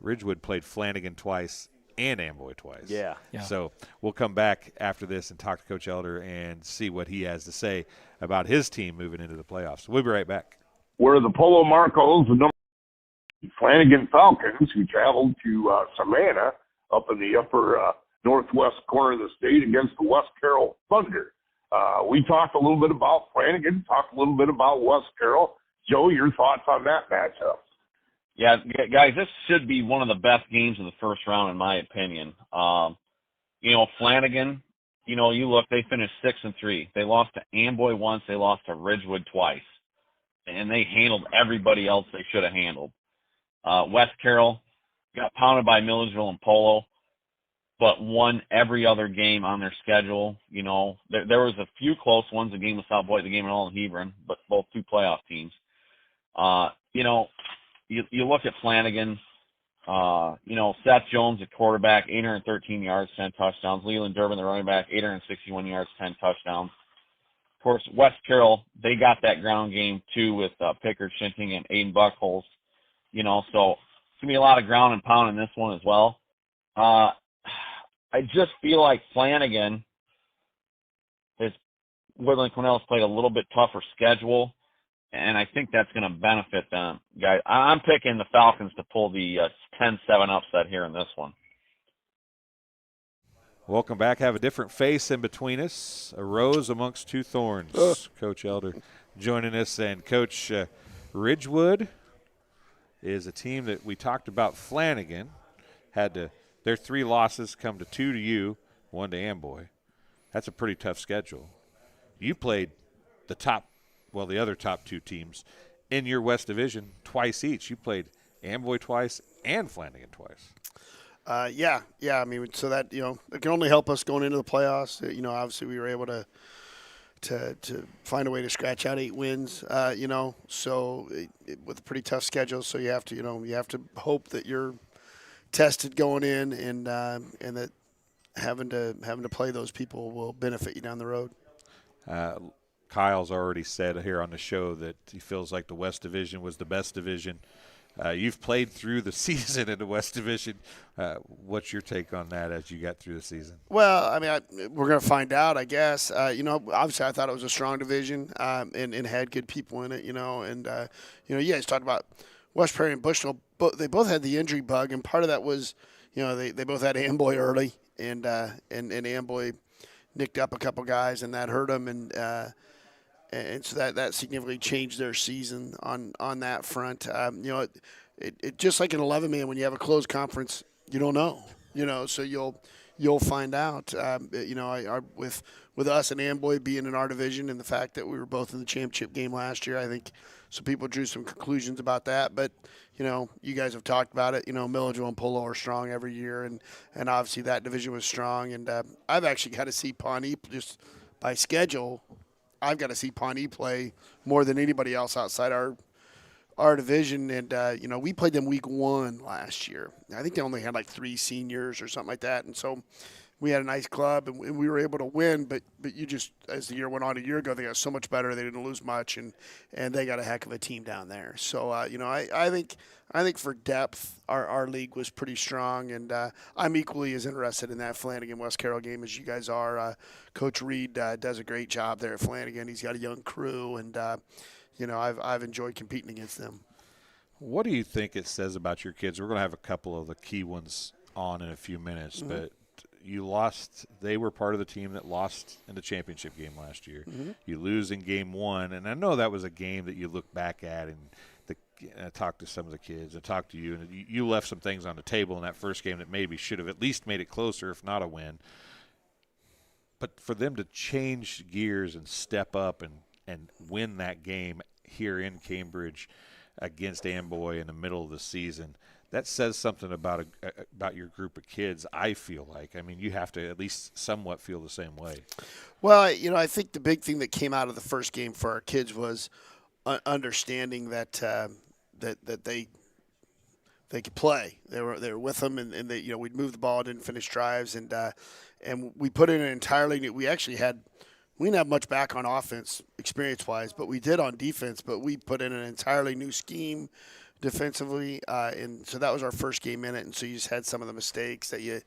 Speaker 1: Ridgewood played Flanigan twice and Amboy twice.
Speaker 2: Yeah.
Speaker 1: So we'll come back after this and talk to Coach Elder and see what he has to say about his team moving into the playoffs. We'll be right back.
Speaker 7: Where the Polo Marcos, the Flanigan Falcons, who traveled to Savannah up in the upper northwest corner of the state against the West Carroll Thunder. We talked a little bit about Flanigan, talked a little bit about West Carroll. Joe, your thoughts on that matchup?
Speaker 8: Yeah, guys, this should be one of the best games of the first round, in my opinion. You know, Flanigan, you know, you look, they finished 6-3. They lost to Amboy once. They lost to Ridgewood twice. And they handled everybody else they should have handled. West Carroll, got pounded by Milledgeville and Polo, but won every other game on their schedule. You know, there was a few close ones, the game with South Beloit, the game at Alden Hebron, but both two playoff teams. You know, you look at Flanigan, you know, Seth Jones at quarterback, 813 yards, 10 touchdowns. Leland Durbin, the running back, 861 yards, 10 touchdowns. Of course, West Carroll, they got that ground game too with Pickard Shinting and Aiden Buckholz. You know, so it's going to be a lot of ground and pound in this one as well. I just feel like Flanigan Woodland Cornell's played a little bit tougher schedule, and I think that's going to benefit them, guys. I'm picking the Falcons to pull the 10-7 upset here in this one.
Speaker 1: Welcome back. Have a different face in between us. A rose amongst two thorns. Coach Elder joining us. And Coach Ridgewood is a team that we talked about. Flanigan had to – their 3 losses come to 2 to you, 1 to Amboy. That's a pretty tough schedule. You played the other top 2 teams in your West Division twice each. You played Amboy twice and Flanigan twice.
Speaker 10: Yeah. I mean, so that, you know, it can only help us going into the playoffs. You know, obviously we were able to find a way to scratch out 8 wins, you know, so with a pretty tough schedule. So you have to hope that you're tested going in and that having to play those people will benefit you down the road.
Speaker 1: Kyle's already said here on the show that he feels like the West Division was the best division. You've played through the season in the West Division. What's your take on that as you got through the season?
Speaker 10: Well, I mean, we're going to find out, I guess. You know, obviously I thought it was a strong division and had good people in it, you know. And, you know, you guys talked about West Prairie and Bushnell. They both had the injury bug, and part of that was, you know, they both had Amboy early, and Amboy nicked up a couple guys, and that hurt them. And so that significantly changed their season on that front. You know, it just like an 11-man, when you have a closed conference, you don't know. You know, so you'll find out. You know, with us and Amboy being in our division, and the fact that we were both in the championship game last year, I think some people drew some conclusions about that. But you know, you guys have talked about it. You know, Milledgeville and Polo are strong every year, and obviously that division was strong. And I've actually got to see Ponie just by schedule. I've got to see Ponie play more than anybody else outside our division. And, you know, we played them week 1 last year. I think they only had like 3 seniors or something like that. And so we had a nice club, and we were able to win. But you just, as the year went on a year ago, they got so much better. They didn't lose much, and they got a heck of a team down there. So, you know, I think for depth, our league was pretty strong, and I'm equally as interested in that Flanigan-West Carroll game as you guys are. Coach Reed does a great job there at Flanigan. He's got a young crew, and, you know, I've enjoyed competing against them.
Speaker 1: What do you think it says about your kids? We're going to have a couple of the key ones on in a few minutes,
Speaker 10: Mm-hmm.
Speaker 1: but you lost. They were part of the team that lost in the championship game last year.
Speaker 10: Mm-hmm.
Speaker 1: You lose in game 1, and I know that was a game that you look back at and I talked to some of the kids. I talked to you, and you left some things on the table in that first game that maybe should have at least made it closer, if not a win. But for them to change gears and step up and win that game here in Cambridge against Amboy in the middle of the season, that says something about your group of kids, I feel like. I mean, you have to at least somewhat feel the same way.
Speaker 10: Well, you know, I think the big thing that came out of the first game for our kids was understanding that that they could play. They were with them, and they, you know, we'd move the ball, didn't finish drives, and we put in an entirely new. We didn't have much back on offense experience-wise, but we did on defense. But we put in an entirely new scheme defensively, and so that was our first game in it. And so you just had some of the mistakes that you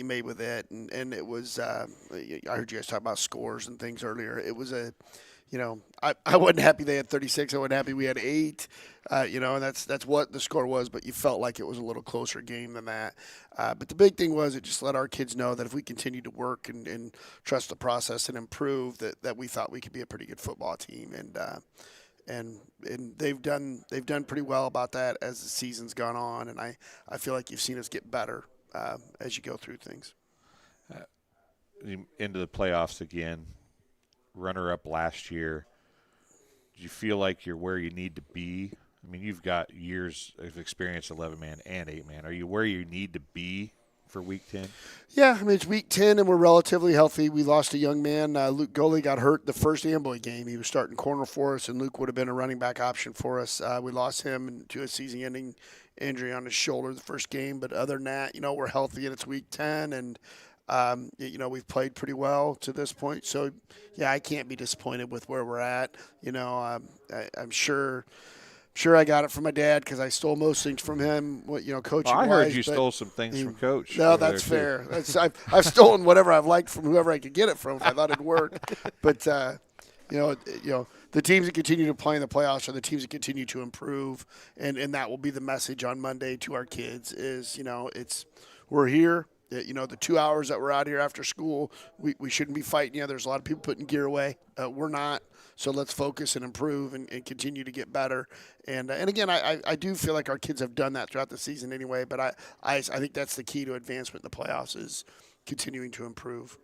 Speaker 10: made with it, and it was. I heard you guys talk about scores and things earlier. It was a. You know, I wasn't happy they had 36. I wasn't happy we had 8. You know, and that's what the score was. But you felt like it was a little closer game than that. But the big thing was it just let our kids know that if we continue to work and trust the process and improve, that we thought we could be a pretty good football team. And they've done pretty well about that as the season's gone on. And I feel like you've seen us get better as you go through things.
Speaker 1: Into the playoffs again. Runner-up last year. Do you feel like you're where you need to be I mean, you've got years of experience, 11-man and 8-man. Are you where you need to be for Week 10?
Speaker 10: Yeah, I mean, it's Week 10, and we're relatively healthy. We lost a young man. Luke Goley got hurt the first Amboy game. He was starting corner for us, and Luke would have been a running back option for us. We lost him to a season-ending injury on his shoulder the first game. But other than that, we're healthy, and it's Week 10, and we've played pretty well to this point. So, yeah, I can't be disappointed with where we're at. I'm sure I got it from my dad because I stole most things from him, coaching.
Speaker 1: Well, I heard you stole some things from Coach.
Speaker 10: No, that's fair. I've stolen whatever I've liked from whoever I could get it from if I thought it'd work. But, the teams that continue to play in the playoffs are the teams that continue to improve, and that will be the message on Monday to our kids is, we're here. The 2 hours that we're out here after school, we shouldn't be fighting. There's a lot of people putting gear away. We're not. So let's focus and improve and continue to get better. And again, I do feel like our kids have done that throughout the season anyway. But I think that's the key to advancement in the playoffs is continuing to improve.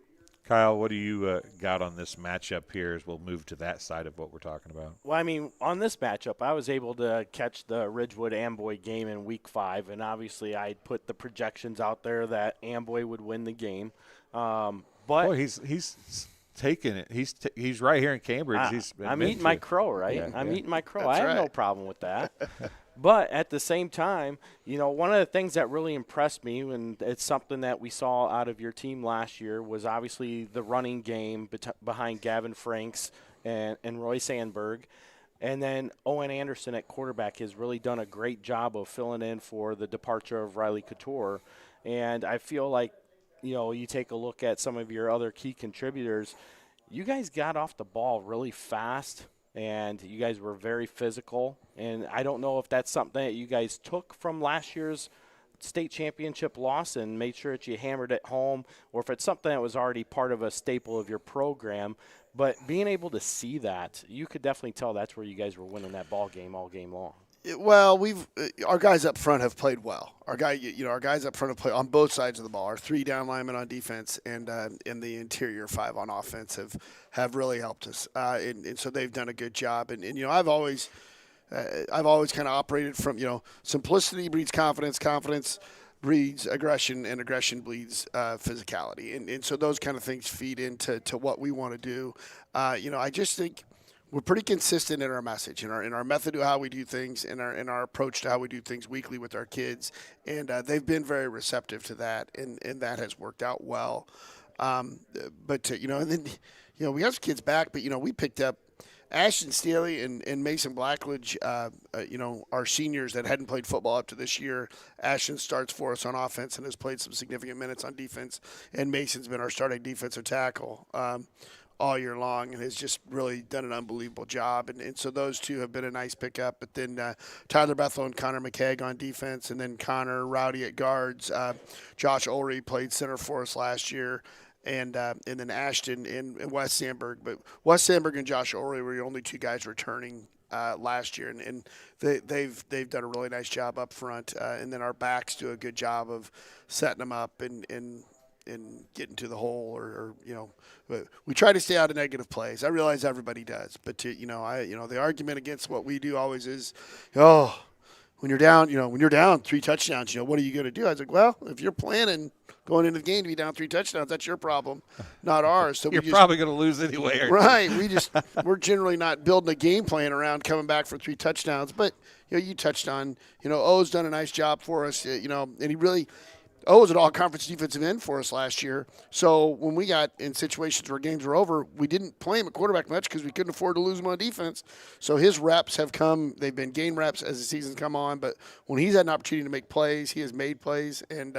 Speaker 1: Kyle, what do you got on this matchup here as we'll move to that side of what we're talking about?
Speaker 2: Well, I mean, on this matchup, I was able to catch the Ridgewood Amboy game in Week 5, and obviously I put the projections out there that Amboy would win the game. But
Speaker 1: boy, he's taking it. He's right here in Cambridge.
Speaker 2: I'm eating my crow, right?
Speaker 1: Yeah,
Speaker 2: I'm eating my crow.
Speaker 10: That's
Speaker 2: I have
Speaker 10: right.
Speaker 2: no problem with that. But at the same time, one of the things that really impressed me, and it's something that we saw out of your team last year, was obviously the running game behind Gavin Franks and Roy Sandberg. And then Owen Anderson at quarterback has really done a great job of filling in for the departure of Riley Couture. And I feel like, you take a look at some of your other key contributors, you guys got off the ball really fast. And you guys were very physical. And I don't know if that's something that you guys took from last year's state championship loss and made sure that you hammered it home, or if it's something that was already part of a staple of your program. But being able to see that, you could definitely tell that's where you guys were winning that ball game all game long.
Speaker 10: Well, our guys up front have played well. Our guys up front have played on both sides of the ball. Our 3 down linemen on defense and in the interior 5 on offense have really helped us. And so they've done a good job. And I've always kind of operated from simplicity breeds confidence, confidence breeds aggression, and aggression breeds physicality. And so those kind of things feed into what we want to do. I just think we're pretty consistent in our message, in our method of how we do things, in our approach to how we do things weekly with our kids, and they've been very receptive to that, and that has worked out well. And then we have some kids back, but we picked up Ashton Staley and Mason Blackledge, our seniors that hadn't played football up to this year. Ashton starts for us on offense and has played some significant minutes on defense, and Mason's been our starting defensive tackle all year long and has just really done an unbelievable job. And so those two have been a nice pickup. But then Tyler Bethel and Connor McKegg on defense, and then Connor Rowdy at guards. Josh Ulrey played center for us last year. And then Ashton and Wes Sandberg. But Wes Sandberg and Josh Ulrey were the only 2 guys returning last year. And they've done a really nice job up front. And then our backs do a good job of setting them up and getting to the hole, or we try to stay out of negative plays. I realize everybody does, but the argument against what we do always is, when you're down 3 touchdowns, what are you going to do? I was like, well, if you're planning going into the game to be down 3 touchdowns, that's your problem, not ours. So
Speaker 1: you're probably going to lose anyway.
Speaker 10: Right. We're generally not building a game plan around coming back for 3 touchdowns. But you touched on, O's done a nice job for us, and he really. Was an all-conference defensive end for us last year. So when we got in situations where games were over, we didn't play him at quarterback much because we couldn't afford to lose him on defense. So his reps have come. They've been game reps as the season's come on. But when he's had an opportunity to make plays, he has made plays, and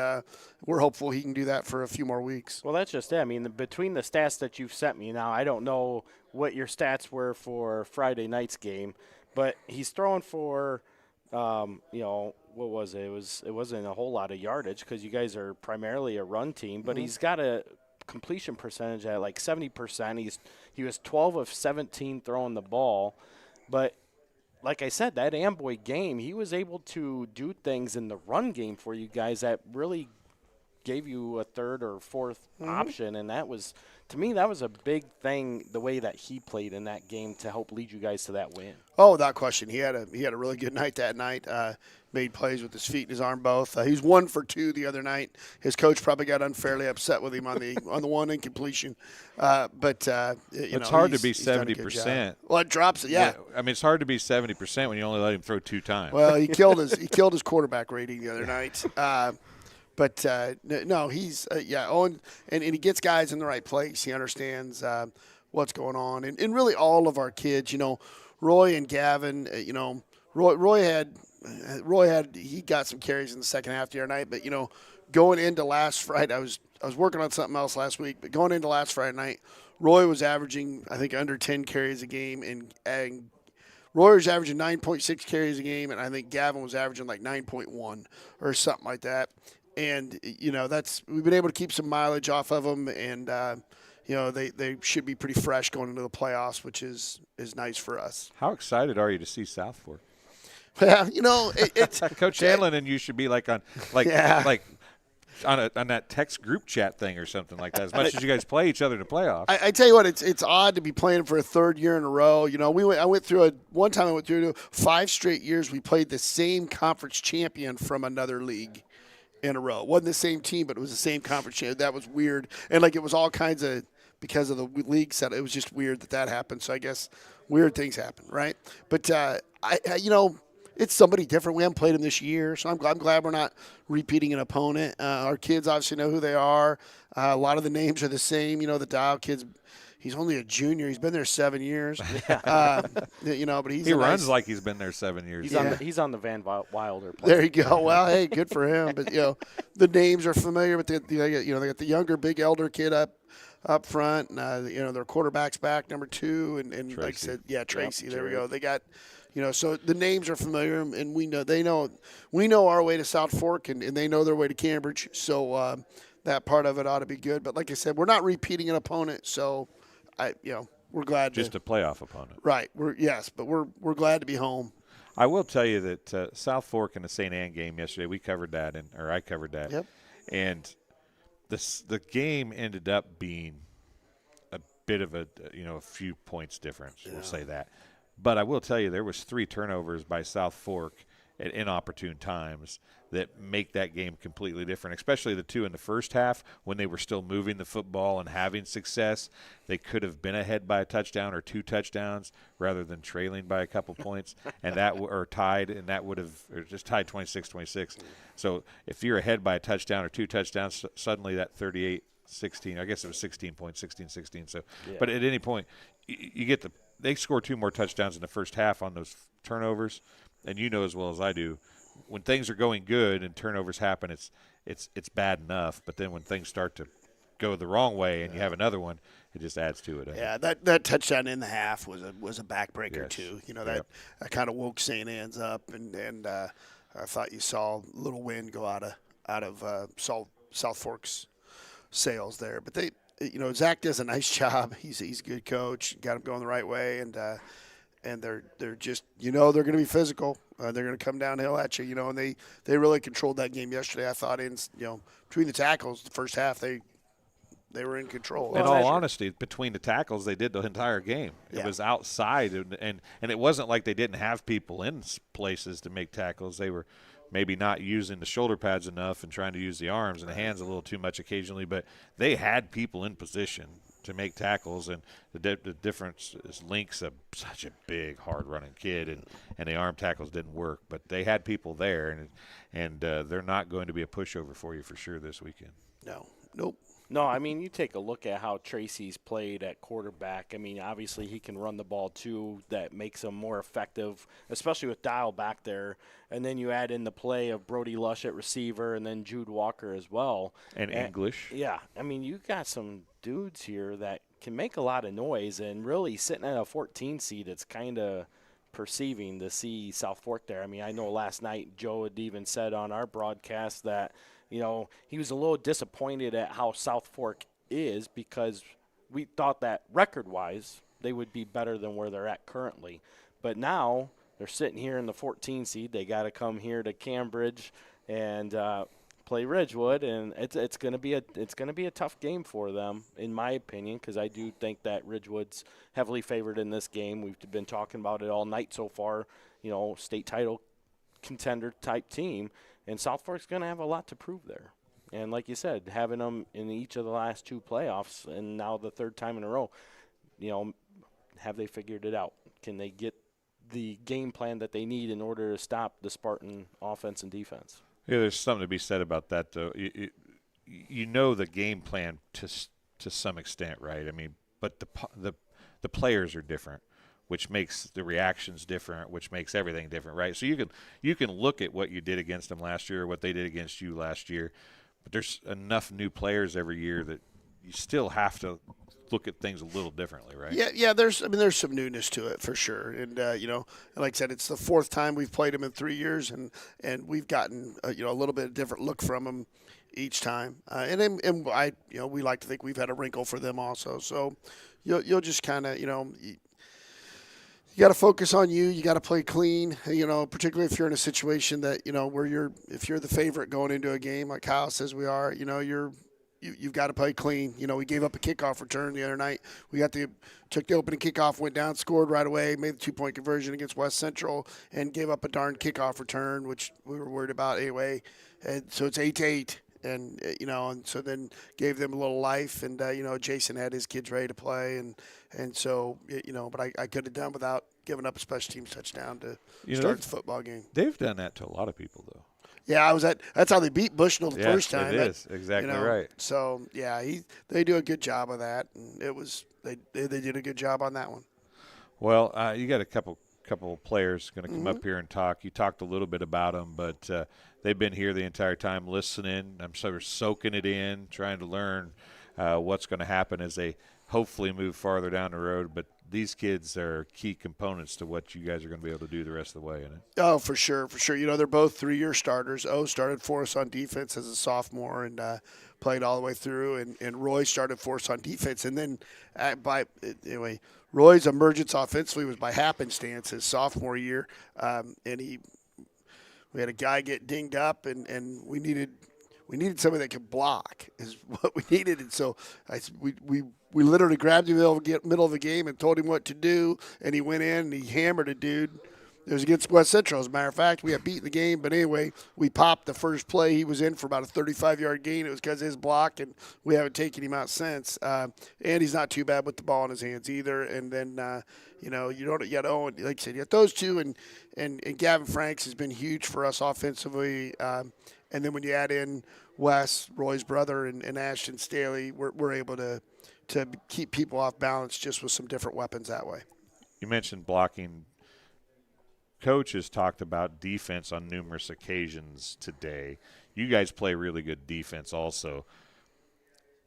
Speaker 10: we're hopeful he can do that for a few more weeks.
Speaker 2: Well, that's just it. I mean, between the stats that you've sent me now, I don't know what your stats were for Friday night's game, but he's throwing for, what was it? It wasn't a whole lot of yardage because you guys are primarily a run team, but he's got a completion percentage at like 70%. He was 12 of 17 throwing the ball, but like I said, that Amboy game, he was able to do things in the run game for you guys that really gave you a third or fourth option, and that was, to me, that was a big thing, the way that he played in that game to help lead you guys to that win.
Speaker 10: Oh, without question. He had a really good night that night. Made plays with his feet and his arm both. He was 1 for 2 the other night. His coach probably got unfairly upset with him on the one incompletion. But
Speaker 1: it's hard to be 70%.
Speaker 10: Well, it drops it. Yeah.
Speaker 1: I mean, it's hard to be 70% when you only let him throw 2 times.
Speaker 10: Well, he killed his quarterback rating the other night. But no, he's Owen, and he gets guys in the right place. He understands what's going on, and really all of our kids. Roy and Gavin. Roy had he got some carries in the second half the other night, but going into last Friday, I was working on something else last week, but going into last Friday night, Roy was averaging, I think, under 10 carries a game, and Roy was averaging 9.6 carries a game, and I think Gavin was averaging like 9.1 or something like that. And we've been able to keep some mileage off of them, and they should be pretty fresh going into the playoffs, which is nice for us.
Speaker 1: How excited are you to see South Fork?
Speaker 10: Well, it's
Speaker 1: Coach Hanlon and you should be like on that text group chat thing or something like that. As much as you guys play each other in the playoffs.
Speaker 10: I tell you what, it's odd to be playing for a third year in a row. I went through 5 straight years. We played the same conference champion from another league in a row. It wasn't the same team, but it was the same conference champion. That was weird, and it was all kinds of, because of the league setup. It was just weird that happened. So I guess weird things happen, right? But it's somebody different. We haven't played them this year, so I'm glad we're not repeating an opponent. Our kids obviously know who they are. A lot of the names are the same. The Dow kid's, he's only a junior. He's been there 7 years. But he
Speaker 1: runs like he's been there 7 years.
Speaker 2: He's on the Van Wilder plan.
Speaker 10: There you go. Well, hey, good for him. But the names are familiar. But they got the younger, big elder kid up front. And, their quarterback's back, number 2, and
Speaker 1: Tracy.
Speaker 10: like I said, Tracy. There we go. They got. So the names are familiar, and we know our way to South Fork, and they know their way to Cambridge. So that part of it ought to be good. But like I said, we're not repeating an opponent, so we're glad.
Speaker 1: Just a playoff opponent,
Speaker 10: right? But we're glad to be home.
Speaker 1: I will tell you that South Fork in the St. Anne game yesterday, we covered that, I covered that.
Speaker 10: Yep.
Speaker 1: And the game ended up being a bit of a few points difference. Yeah. We'll say that. But I will tell you, there was 3 turnovers by South Fork at inopportune times that make that game completely different, especially the 2 in the first half when they were still moving the football and having success. They could have been ahead by a touchdown or 2 touchdowns rather than trailing by a couple points, and or tied, and that would have just tied 26-26. So if you're ahead by a touchdown or 2 touchdowns, suddenly that 38-16, I guess it was 16 points, 16-16. So, yeah. But at any point, you get they score 2 more touchdowns in the first half on those turnovers, and you know as well as I do, when things are going good and turnovers happen, it's bad enough. But then when things start to go the wrong way and you have another one, it just adds to it.
Speaker 10: Yeah, that touchdown in the half was a backbreaker. Yes. Too. That kind of woke St. Anne's up, and I thought you saw a little wind go out of South Fork's sails there. But they. Zach does a nice job. He's a good coach. Got him going the right way, and they're just they're going to be physical. They're going to come downhill at you. And they really controlled that game yesterday. I thought between the tackles, the first half they were in control.
Speaker 1: In all honesty, between the tackles, they did the entire game. It was outside, and it wasn't like they didn't have people in places to make tackles. They were maybe not using the shoulder pads enough and trying to use the arms and the hands a little too much occasionally, but they had people in position to make tackles, and the difference is Link's such a big, hard-running kid, and the arm tackles didn't work, but they had people there, and they're not going to be a pushover for you for sure this weekend.
Speaker 10: Nope.
Speaker 2: No, I mean, you take a look at how Tracy's played at quarterback. I mean, obviously he can run the ball too. That makes him more effective, especially with Dial back there. And then you add in the play of Brody Lush at receiver and then Jude Walker as well.
Speaker 1: And English.
Speaker 2: Yeah. I mean, you got some dudes here that can make a lot of noise, and really sitting at a 14 seed, it's kind of perceiving to see South Fork there. I mean, I know last night Joe had even said on our broadcast that he was a little disappointed at how South Fork is, because we thought that record-wise they would be better than where they're at currently. But now they're sitting here in the 14 seed. They got to come here to Cambridge and play Ridgewood, and it's going to be a tough game for them, in my opinion, because I do think that Ridgewood's heavily favored in this game. We've been talking about it all night so far. State title contender type team, and South Fork's going to have a lot to prove there. And like you said, having them in each of the last 2 playoffs, and now the 3rd time in a row, have they figured it out? Can they get the game plan that they need in order to stop the Spartan offense and defense?
Speaker 1: Yeah, there's something to be said about that, though. You know the game plan to some extent, right? I mean, but the players are different, which makes the reactions different, which makes everything different, right? So you can look at what you did against them last year or what they did against you last year, but there's enough new players every year that you still have to look at things a little differently, right?
Speaker 10: Yeah. There's some newness to it for sure, and like I said, it's the 4th time we've played them in 3 years, and we've gotten a little bit of different look from them each time, and we like to think we've had a wrinkle for them also. So you'll just kind of you got to focus on you. You got to play clean, particularly if you're in a situation that where if you're the favorite going into a game like Kyle says we are, you've got to play clean. We gave up a kickoff return the other night. We took the opening kickoff, went down, scored right away, made the 2-point conversion against West Central, and gave up a darn kickoff return, which we were worried about anyway. And so it's 8-8. And, and so then gave them a little life. And, Jason had his kids ready to play. And so, but I could have done without giving up a special teams touchdown to start the football game.
Speaker 1: They've done that to a lot of people, though.
Speaker 10: Yeah, that's how they beat Bushnell the first time.
Speaker 1: It is exactly right.
Speaker 10: So yeah, they do a good job of that, and they did a good job on that one.
Speaker 1: Well, you got a couple players going to come up here and talk. You talked a little bit about them, but they've been here the entire time listening. I'm sort of soaking it in, trying to learn what's going to happen as they hopefully move farther down the road. But these kids are key components to what you guys are going to be able to do the rest of the way, isn't it?
Speaker 10: Oh, for sure. They're both 3-year starters. Started for us on defense as a sophomore and played all the way through. And Roy started for us on defense. And then Roy's emergence offensively was by happenstance his sophomore year. We had a guy get dinged up, and we needed somebody that could block is what we needed. And so we literally grabbed him in the middle of the game and told him what to do, and he went in and he hammered a dude. It was against West Central, as a matter of fact. We had beaten the game, but anyway, we popped the first play. He was in for about a 35-yard gain. It was because of his block, and we haven't taken him out since. And he's not too bad with the ball in his hands either. And then, you got Owen, like I said, you got those two, and Gavin Franks has been huge for us offensively. And then when you add in Wes, Roy's brother, and Ashton Staley, we're able to keep people off balance just with some different weapons that way.
Speaker 1: You mentioned blocking. Coach has talked about defense on numerous occasions today. You guys play really good defense also.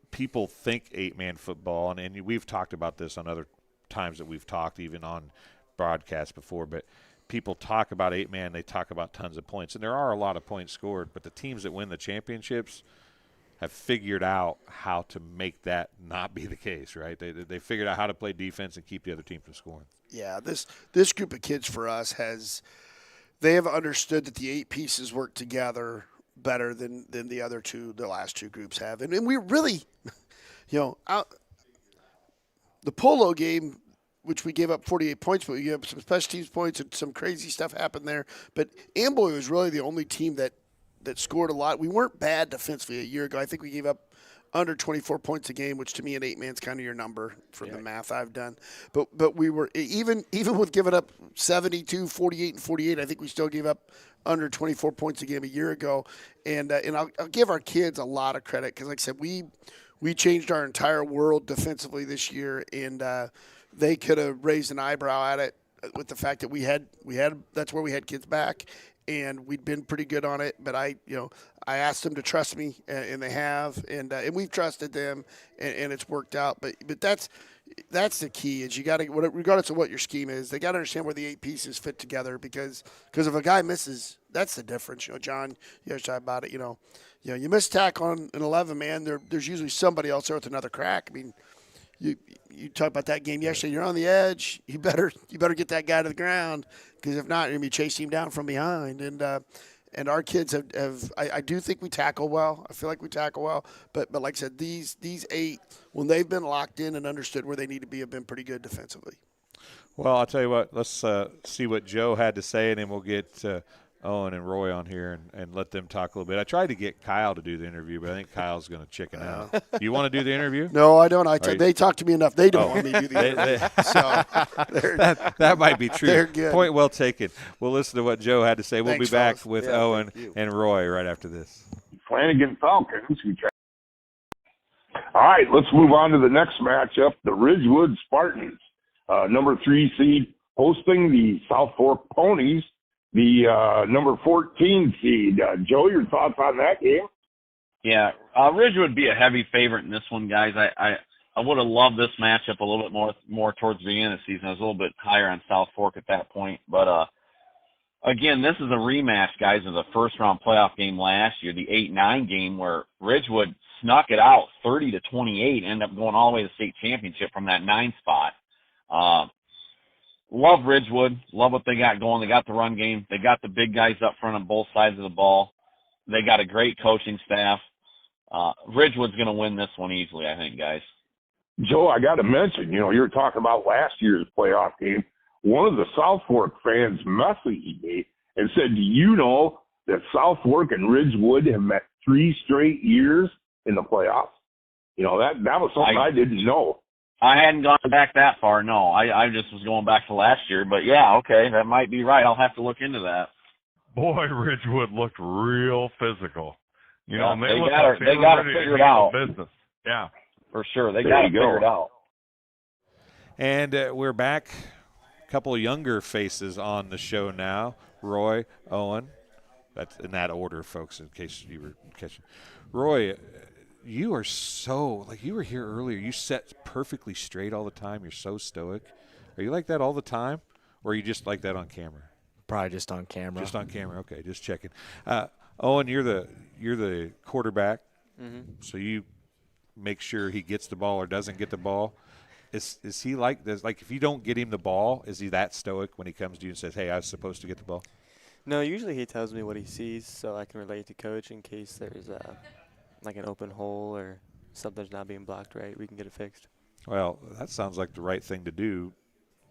Speaker 1: People think 8-man football, and we've talked about this on other times that we've talked, even on broadcasts before, but people talk about 8-man, they talk about tons of points, and there are a lot of points scored, but the teams that win the championships have figured out how to make that not be the case, right? They figured out how to play defense and keep the other team from scoring.
Speaker 10: Yeah, this group of kids for us they have understood that the 8 pieces work together better than the last two groups have. And we really, the Polo game, which we gave up 48 points, but we gave up some special teams points and some crazy stuff happened there. But Amboy was really the only team that scored a lot. We weren't bad defensively a year ago. I think we gave up under 24 points a game, which to me an 8-man's kind of your number from the math I've done. But we were even with giving up 72, 48, and 48. I think we still gave up under 24 points a game a year ago. And I'll give our kids a lot of credit because, like I said, we changed our entire world defensively this year, and they could have raised an eyebrow at it with the fact that we had that's where we had kids back. And we'd been pretty good on it, but I asked them to trust me, and they have, and we've trusted them, and it's worked out. But that's the key is you got to, regardless of what your scheme is, they got to understand where the 8 pieces fit together because if a guy misses, that's the difference. John, you guys talk about it. You miss tackle on an 11-man, there's usually somebody else there with another crack. I mean, you talk about that game yesterday. You're on the edge. You better get that guy to the ground because if not, you're gonna be chasing him down from behind. And And our kids I do think we tackle well. I feel like we tackle well. But like I said, these 8, when they've been locked in and understood where they need to be, have been pretty good defensively.
Speaker 1: Well, I'll tell you what. Let's see what Joe had to say, and then we'll get Owen and Roy on here and let them talk a little bit. I tried to get Kyle to do the interview, but I think Kyle's going to chicken out. You want to do the interview?
Speaker 10: No, I don't. They talk to me enough. They don't want me to do the interview.
Speaker 1: That might be true.
Speaker 10: They're good.
Speaker 1: Point well taken. We'll listen to what Joe had to say. We'll
Speaker 10: Thanks,
Speaker 1: be back
Speaker 10: fellas.
Speaker 1: with Owen and Roy right after this.
Speaker 7: Flanigan Falcons. All right, let's move on to the next matchup. The Ridgewood Spartans, number 3 seed, hosting the South Fork Ponies, the number 14 seed. Joe, your thoughts on that game?
Speaker 8: Yeah, Ridgewood would be a heavy favorite in this one, guys. I would have loved this matchup a little bit more towards the beginning of the season. I was a little bit higher on South Fork at that point. But, again, this is a rematch, guys, of the first-round playoff game last year, the 8-9 game, where Ridgewood snuck it out 30-28, ended up going all the way to the state championship from that 9 spot. Love Ridgewood. Love what they got going. They got the run game. They got the big guys up front on both sides of the ball. They got a great coaching staff. Ridgewood's going to win this one easily, I think, guys.
Speaker 7: Joe, I got to mention, you were talking about last year's playoff game. One of the South Fork fans messaged me and said, do you know that South Fork and Ridgewood have met 3 straight years in the playoffs? That was something I didn't know.
Speaker 8: I hadn't gone back that far, no. I just was going back to last year. But, yeah, okay, that might be right. I'll have to look into that.
Speaker 9: Boy, Ridgewood looked real physical.
Speaker 8: They got it figured out.
Speaker 9: Business. Yeah.
Speaker 8: For sure. They got it figured out.
Speaker 1: And we're back. A couple of younger faces on the show now. Roy, Owen. That's in that order, folks, in case you were catching. Roy, you are so, you were here earlier. You sat perfectly straight all the time. You're so stoic. Are you like that all the time, or are you just like that on camera?
Speaker 11: Probably just on camera.
Speaker 1: Just on camera. Okay, just checking. Owen, you're the quarterback, so you make sure he gets the ball or doesn't get the ball. Is he like this? Like, if you don't get him the ball, is he that stoic when he comes to you and says, "Hey, I was supposed to get the ball"?
Speaker 12: No, usually he tells me what he sees, so I can relate to coach in case there's an open hole or something's not being blocked right. We can get it fixed.
Speaker 1: Well, that sounds like the right thing to do.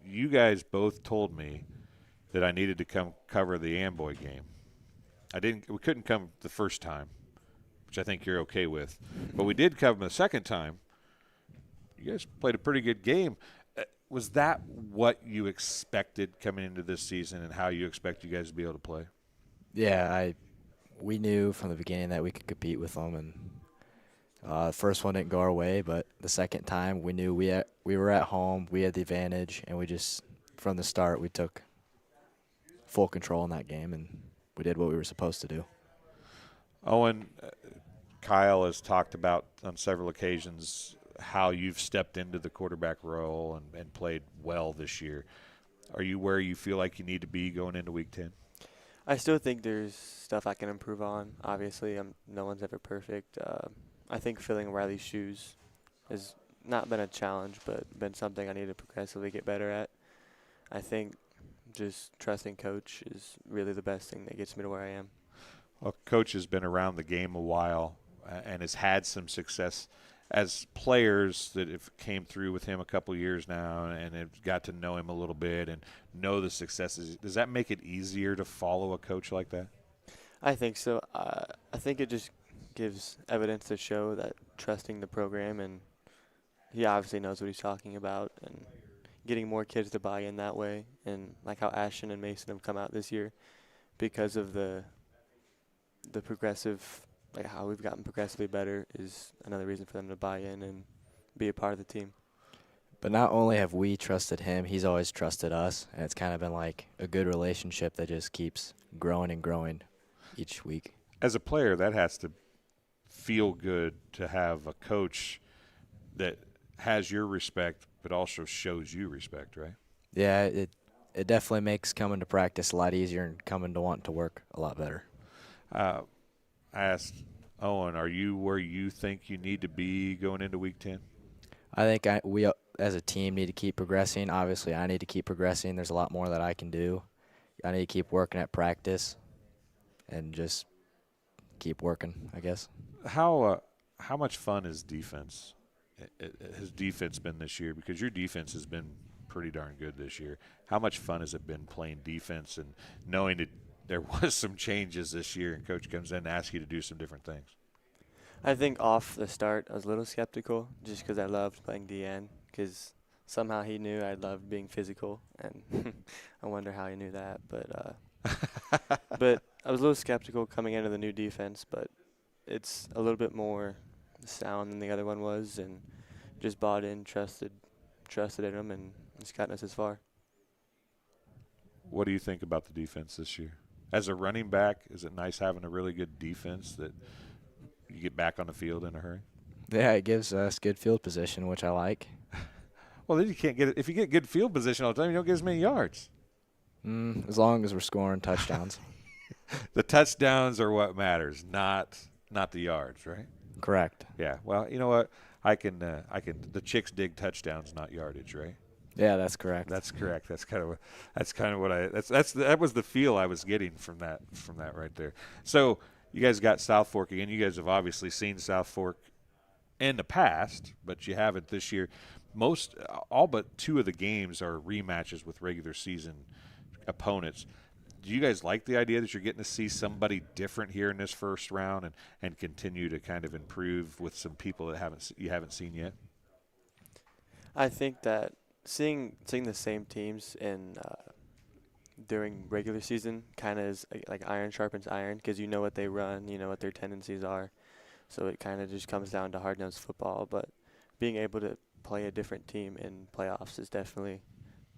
Speaker 1: You guys both told me that I needed to come cover the Amboy game. We couldn't come the first time, which I think you're okay with, but we did come the second time. You guys played a pretty good game. Was that what you expected coming into this season, and how you expect you guys to be able to play?
Speaker 11: Yeah, we knew from the beginning that we could compete with them, and the first one didn't go our way, but the second time we knew we were at home, we had the advantage, and we just, from the start, we took full control in that game, and we did what we were supposed to do.
Speaker 1: Owen, Kyle has talked about on several occasions how you've stepped into the quarterback role and played well this year. Are you where you feel like you need to be going into Week 10?
Speaker 12: I still think there's stuff I can improve on. Obviously, no one's ever perfect. I think filling Riley's shoes has not been a challenge, but been something I need to progressively get better at. I think just trusting Coach is really the best thing that gets me to where I am.
Speaker 1: Well, Coach has been around the game a while and has had some success as players that have came through with him a couple years now and have got to know him a little bit and know the successes. Does that make it easier to follow a coach like that?
Speaker 12: I think so. I think it just gives evidence to show that trusting the program, and he obviously knows what he's talking about, and getting more kids to buy in that way, and like how Ashton and Mason have come out this year because of the progressive, like how we've gotten progressively better is another reason for them to buy in and be a part of the team.
Speaker 11: But not only have we trusted him, he's always trusted us, and it's kind of been like a good relationship that just keeps growing and growing each week.
Speaker 1: As a player, that has to feel good to have a coach that has your respect but also shows you respect, right?
Speaker 11: Yeah, it definitely makes coming to practice a lot easier and coming to want to work a lot better.
Speaker 1: I asked Owen, are you where you think you need to be going into Week 10?
Speaker 11: I think we as a team need to keep progressing. Obviously, I need to keep progressing. There's a lot more that I can do. I need to keep working at practice. and just keep working, I guess.
Speaker 1: How much fun is defense? Has defense been this year? Because your defense has been pretty darn good this year. How much fun has it been playing defense and knowing that there was some changes this year and coach comes in and asks you to do some different things?
Speaker 12: I think off the start I was a little skeptical just because I loved playing DN, because somehow he knew I loved being physical, and I wonder how he knew that. But I was a little skeptical coming into the new defense, but it's a little bit more sound than the other one was, and just bought in, trusted in him, and it's gotten us as far.
Speaker 1: What do you think about the defense this year? As a running back, is it nice having a really good defense that you get back on the field in a hurry?
Speaker 11: Yeah, it gives us good field position, which I like.
Speaker 1: Well, then you can't get it. If you get good field position all the time, you don't get as many yards.
Speaker 11: As long as we're scoring touchdowns.
Speaker 1: The touchdowns are what matters, not the yards, right?
Speaker 11: Correct.
Speaker 1: Yeah. Well, you know what? I can. The chicks dig touchdowns, not yardage, right?
Speaker 11: Yeah, that's correct.
Speaker 1: That's correct. That's kind of what I. That was the feel I was getting from that right there. So you guys got South Fork again. You guys have obviously seen South Fork in the past, but you haven't this year. All but 2 of the games are rematches with regular season opponents. Do you guys like the idea that you're getting to see somebody different here in this first round and continue to kind of improve with some people that you haven't seen yet?
Speaker 12: I think that seeing the same teams during regular season kind of is like iron sharpens iron, because you know what they run, you know what their tendencies are. So it kind of just comes down to hard-nosed football. But being able to play a different team in playoffs is definitely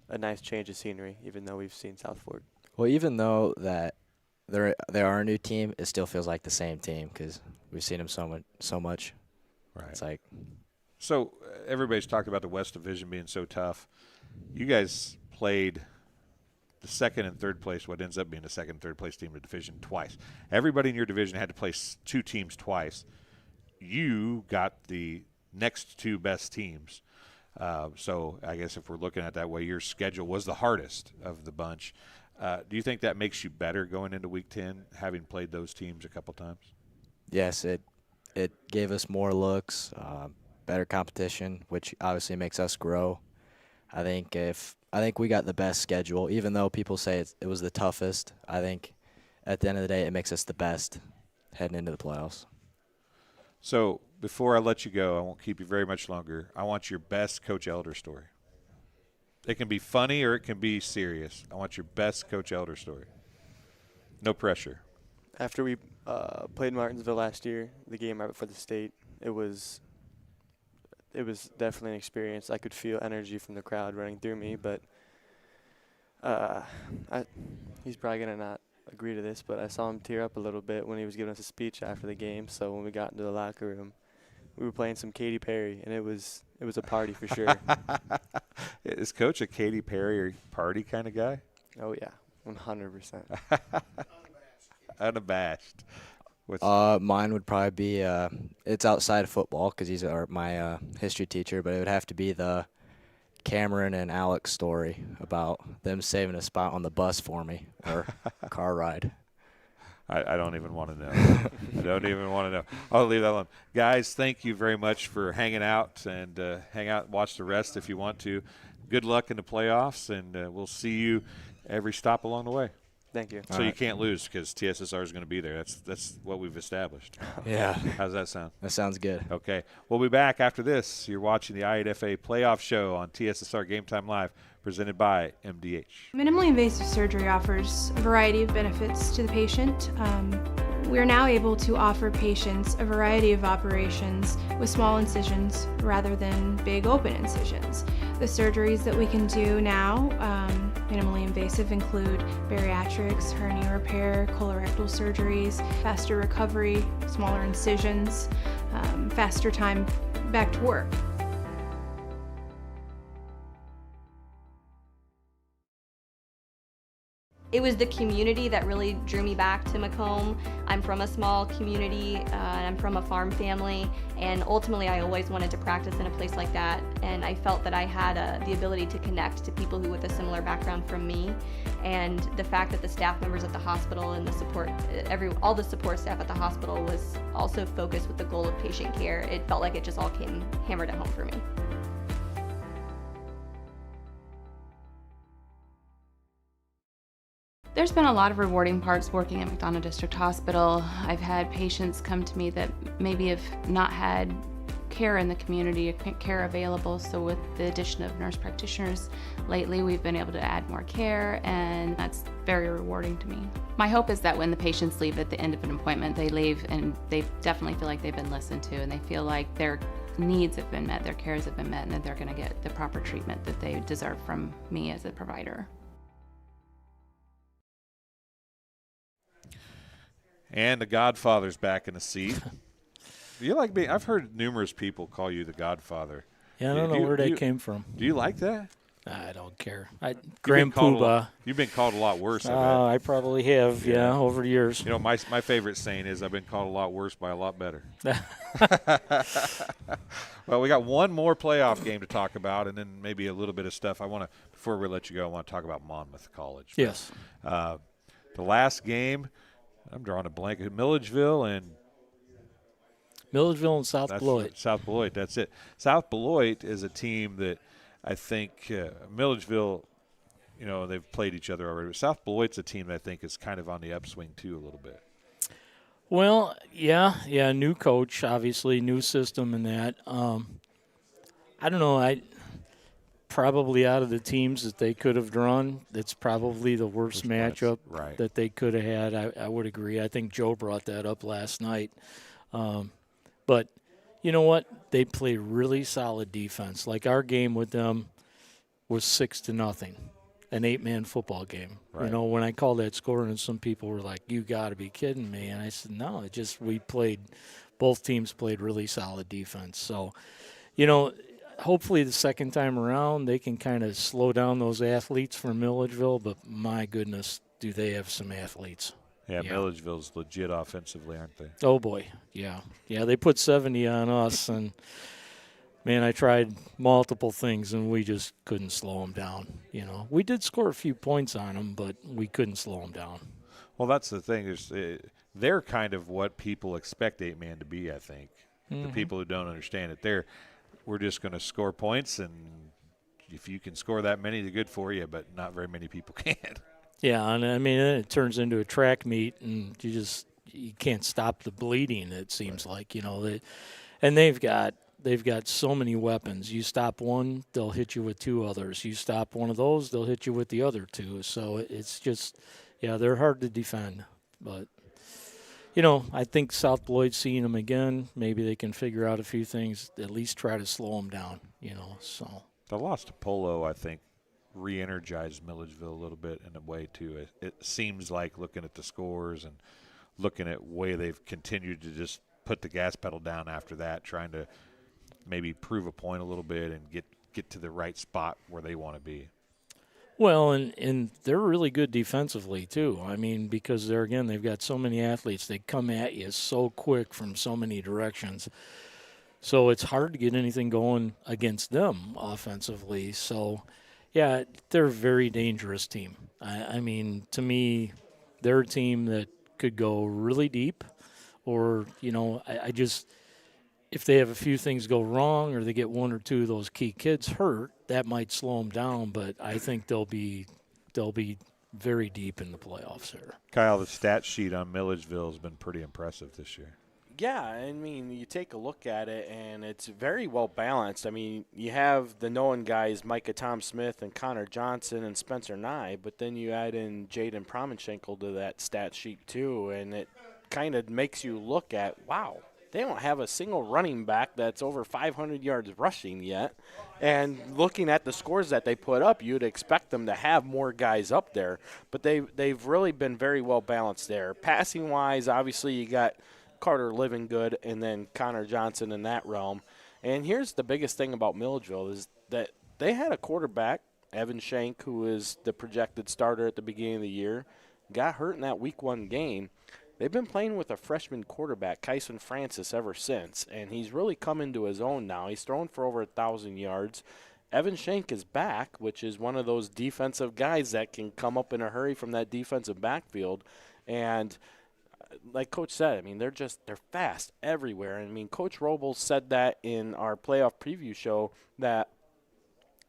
Speaker 12: a nice change of scenery, even though we've seen South Fork.
Speaker 11: Well, even though that they are a new team, it still feels like the same team because we've seen them so much.
Speaker 1: Right.
Speaker 11: It's like.
Speaker 1: So everybody's talked about the West Division being so tough. You guys played the second and third place, what ends up being the second and third place team in the division twice. Everybody in your division had to play 2 teams twice. You got the next 2 best teams. So I guess if we're looking at that way, your schedule was the hardest of the bunch. Do you think that makes you better going into Week 10, having played those teams a couple times?
Speaker 11: Yes, it gave us more looks, better competition, which obviously makes us grow. I think we got the best schedule, even though people say it was the toughest. I think at the end of the day, it makes us the best heading into the playoffs.
Speaker 1: So before I let you go, I won't keep you very much longer. I want your best Coach Elder story. It can be funny or it can be serious. I want your best Coach Elder story. No pressure.
Speaker 12: After we played Martinsville last year, the game right before the state, it was definitely an experience. I could feel energy from the crowd running through me, but he's probably going to not agree to this, but I saw him tear up a little bit when he was giving us a speech after the game. So when we got into the locker room, we were playing some Katy Perry, and it was a party for sure.
Speaker 1: Is Coach a Katy Perry party kind of guy?
Speaker 12: Oh, yeah, 100%.
Speaker 1: Unabashed.
Speaker 11: Mine would probably be it's outside of football because he's my history teacher, but it would have to be the Cameron and Alex story about them saving a spot on the bus for me or car ride.
Speaker 1: I don't even want to know. I don't even want to know. I'll leave that alone. Guys, thank you very much for hanging out, and hang out and watch the rest if you want to. Good luck in the playoffs, and we'll see you every stop along the way.
Speaker 12: Thank you.
Speaker 1: So you can't lose because TSSR is going to be there. That's what we've established.
Speaker 11: Yeah.
Speaker 1: How's that sound?
Speaker 11: That sounds good.
Speaker 1: Okay. We'll be back after this. You're watching the I8FA playoff show on TSSR Game Time Live, presented by MDH.
Speaker 6: Minimally invasive surgery offers a variety of benefits to the patient. We are now able to offer patients a variety of operations with small incisions rather than big open incisions. The surgeries that we can do now, minimally invasive, include bariatrics, hernia repair, colorectal surgeries, faster recovery, smaller incisions, faster time back to work.
Speaker 4: It was the community that really drew me back to Macomb. I'm from a small community, and I'm from a farm family, and ultimately I always wanted to practice in a place like that, and I felt that I had the ability to connect to people who with a similar background from me, and the fact that the staff members at the hospital and the support, all the support staff at the hospital was also focused with the goal of patient care. It felt like it just all came hammered at home for me.
Speaker 3: There's been a lot of rewarding parts working at McDonough District Hospital. I've had patients come to me that maybe have not had care in the community, care available, so with the addition of nurse practitioners lately, we've been able to add more care, and that's very rewarding to me. My hope is that when the patients leave at the end of an appointment, they leave and they definitely feel like they've been listened to, and they feel like their needs have been met, their cares have been met, and that they're going to get the proper treatment that they deserve from me as a provider.
Speaker 1: And the Godfather's back in the seat. You like being? I've heard numerous people call you the Godfather.
Speaker 5: Yeah, I don't know where that came from.
Speaker 1: Do you like that?
Speaker 5: I don't care. Grand Poobah.
Speaker 1: You've been called a lot worse. I
Speaker 5: probably have, yeah, over the years.
Speaker 1: You know, my favorite saying is I've been called a lot worse by a lot better. Well, we got one more playoff game to talk about, and then maybe a little bit of stuff. Before we let you go, I want to talk about Monmouth College.
Speaker 5: Yes.
Speaker 1: The last game, I'm drawing a blank. Milledgeville and
Speaker 5: South Beloit.
Speaker 1: South Beloit, that's it. South Beloit is a team that I think Milledgeville, you know, they've played each other already. But South Beloit's a team that I think is kind of on the upswing too a little bit.
Speaker 5: Well, yeah, new coach, obviously, new system and that. I don't know. Probably out of the teams that they could have drawn, that's probably the worst matchup that they could have had. I would agree. I think Joe brought that up last night. But you know what? They play really solid defense. Like our game with them was 6-0, an 8-man football game. Right. You know, when I called that score, and some people were like, "You got to be kidding me!" And I said, "No, both teams played really solid defense." So, you know, hopefully the second time around they can kind of slow down those athletes from Milledgeville. But my goodness, do they have some athletes?
Speaker 1: Yeah, Milledgeville's legit offensively, aren't they?
Speaker 5: Oh, boy, yeah. Yeah, they put 70 on us, and, man, I tried multiple things, and we just couldn't slow them down. You know, we did score a few points on them, but we couldn't slow them down.
Speaker 1: Well, that's the thing. They're kind of what people expect 8-man to be, I think. Mm-hmm. The people who don't understand it. We're just going to score points, and if you can score that many, they're good for you, but not very many people can.
Speaker 5: Yeah, and I mean, it turns into a track meet, and you can't stop the bleeding. It seems like, you know, and they've got so many weapons. You stop one, they'll hit you with two others. You stop one of those, they'll hit you with the other two. So it's just, they're hard to defend. But you know, I think South Beloit's seeing them again. Maybe they can figure out a few things, at least try to slow them down. You know, so
Speaker 1: the loss to Polo, I think, re-energized Milledgeville a little bit in a way too. It seems like, looking at the scores and looking at the way they've continued to just put the gas pedal down after that, trying to maybe prove a point a little bit and get to the right spot where they want to be.
Speaker 5: Well, and they're really good defensively too. I mean, because they've got so many athletes. They come at you so quick from so many directions. So it's hard to get anything going against them offensively. So yeah, they're a very dangerous team. I mean, to me, they're a team that could go really deep, or, you know, I just, if they have a few things go wrong or they get one or two of those key kids hurt, that might slow them down. But I think they'll be very deep in the playoffs here.
Speaker 1: Kyle, the stat sheet on Milledgeville has been pretty impressive this year.
Speaker 2: Yeah, I mean, you take a look at it, and it's very well balanced. I mean, you have the known guys, Micah Tom Smith and Connor Johnson and Spencer Nye, but then you add in Jaden Promenschenkel to that stat sheet too, and it kind of makes you look at, wow, they don't have a single running back that's over 500 yards rushing yet. And looking at the scores that they put up, you'd expect them to have more guys up there, but they've really been very well balanced there. Passing-wise, obviously you got Carter Livingood and then Connor Johnson in that realm. And here's the biggest thing about Milledgeville is that they had a quarterback Evan Shank, who is the projected starter at the beginning of the year, got hurt in that Week 1 game. They've been playing with a freshman quarterback, Kyson Francis, ever since, and he's really come into his own now. He's thrown for over 1,000 yards. Evan Shank is back, which is one of those defensive guys that can come up in a hurry from that defensive backfield. And like Coach said, I mean, they're fast everywhere. I mean, Coach Robles said that in our playoff preview show that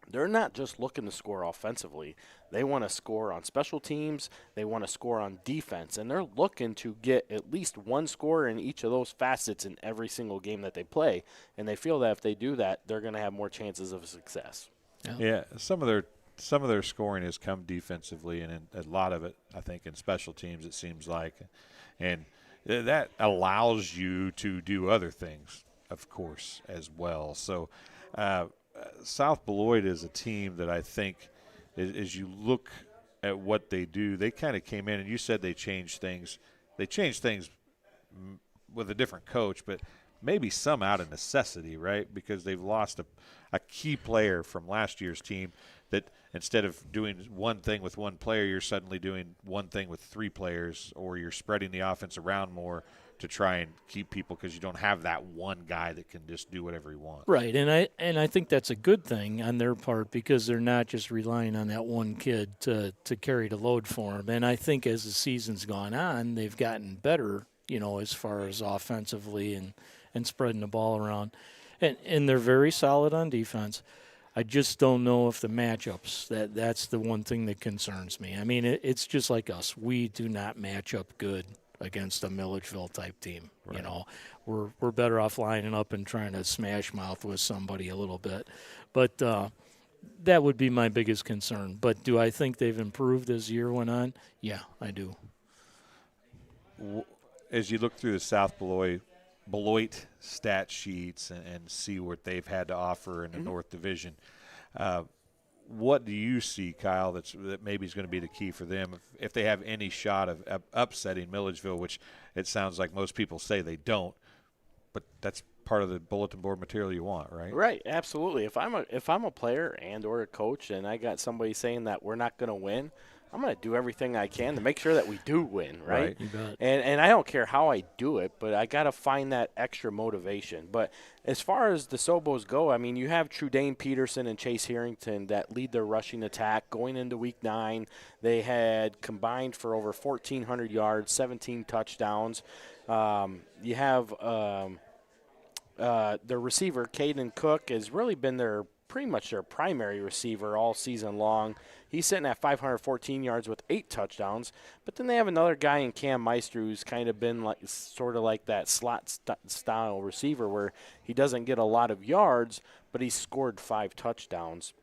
Speaker 2: they're not just looking to score offensively. They want to score on special teams. They want to score on defense. And they're looking to get at least one score in each of those facets in every single game that they play. And they feel that if they do that, they're going to have more chances of success.
Speaker 1: Yeah, some of their scoring has come defensively, and a lot of it, I think, in special teams, it seems like. And that allows you to do other things, of course, as well. So South Beloit is a team that I think, as you look at what they do, they kind of came in, and you said they changed things. They changed things with a different coach, but maybe some out of necessity, right? Because they've lost a key player from last year's team that instead of doing one thing with one player, you're suddenly doing one thing with 3 players, or you're spreading the offense around more to try and keep people because you don't have that one guy that can just do whatever he wants.
Speaker 5: Right, and I think that's a good thing on their part because they're not just relying on that one kid to carry the load for them. And I think as the season's gone on, they've gotten better, as far as offensively and spreading the ball around. And they're very solid on defense. I just don't know if the matchups, that's the one thing that concerns me. I mean, it's just like us. We do not match up good against a Milledgeville-type team. Right. We're better off lining up and trying to smash mouth with somebody a little bit. But that would be my biggest concern. But do I think they've improved as the year went on? Yeah, I do.
Speaker 1: As you look through the South Beloit stat sheets and see what they've had to offer in the North Division, what do you see, Kyle, that maybe is going to be the key for them if they have any shot of upsetting Milledgeville, which it sounds like most people say they don't, but that's part of the bulletin board material you want, right?
Speaker 2: Right, absolutely. If I'm a player and or a coach and I got somebody saying that we're not going to win, I'm going to do everything I can to make sure that we do win, right?
Speaker 5: You bet.
Speaker 2: And I don't care how I do it, but I got to find that extra motivation. But as far as the Sobos go, I mean, you have Trudane Peterson and Chase Harrington that lead their rushing attack. Going into Week 9, they had combined for over 1,400 yards, 17 touchdowns. You have their receiver, Caden Cook, has really been pretty much their primary receiver all season long. He's sitting at 514 yards with 8 touchdowns. But then they have another guy in Cam Meister who's kind of been sort of like that slot style receiver where he doesn't get a lot of yards, but he's scored 5 touchdowns.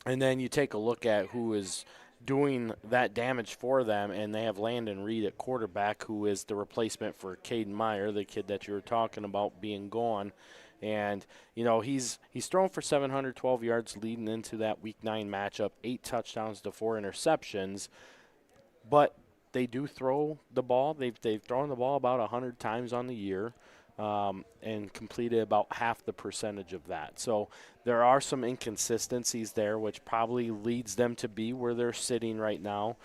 Speaker 2: And then you take a look at who is doing that damage for them, and they have Landon Reed at quarterback, who is the replacement for Caden Meyer, the kid that you were talking about being gone. And, he's thrown for 712 yards leading into that Week 9 matchup, 8 touchdowns to 4 interceptions. But they do throw the ball. They've thrown the ball about 100 times on the year and completed about half the percentage of that. So there are some inconsistencies there, which probably leads them to be where they're sitting right now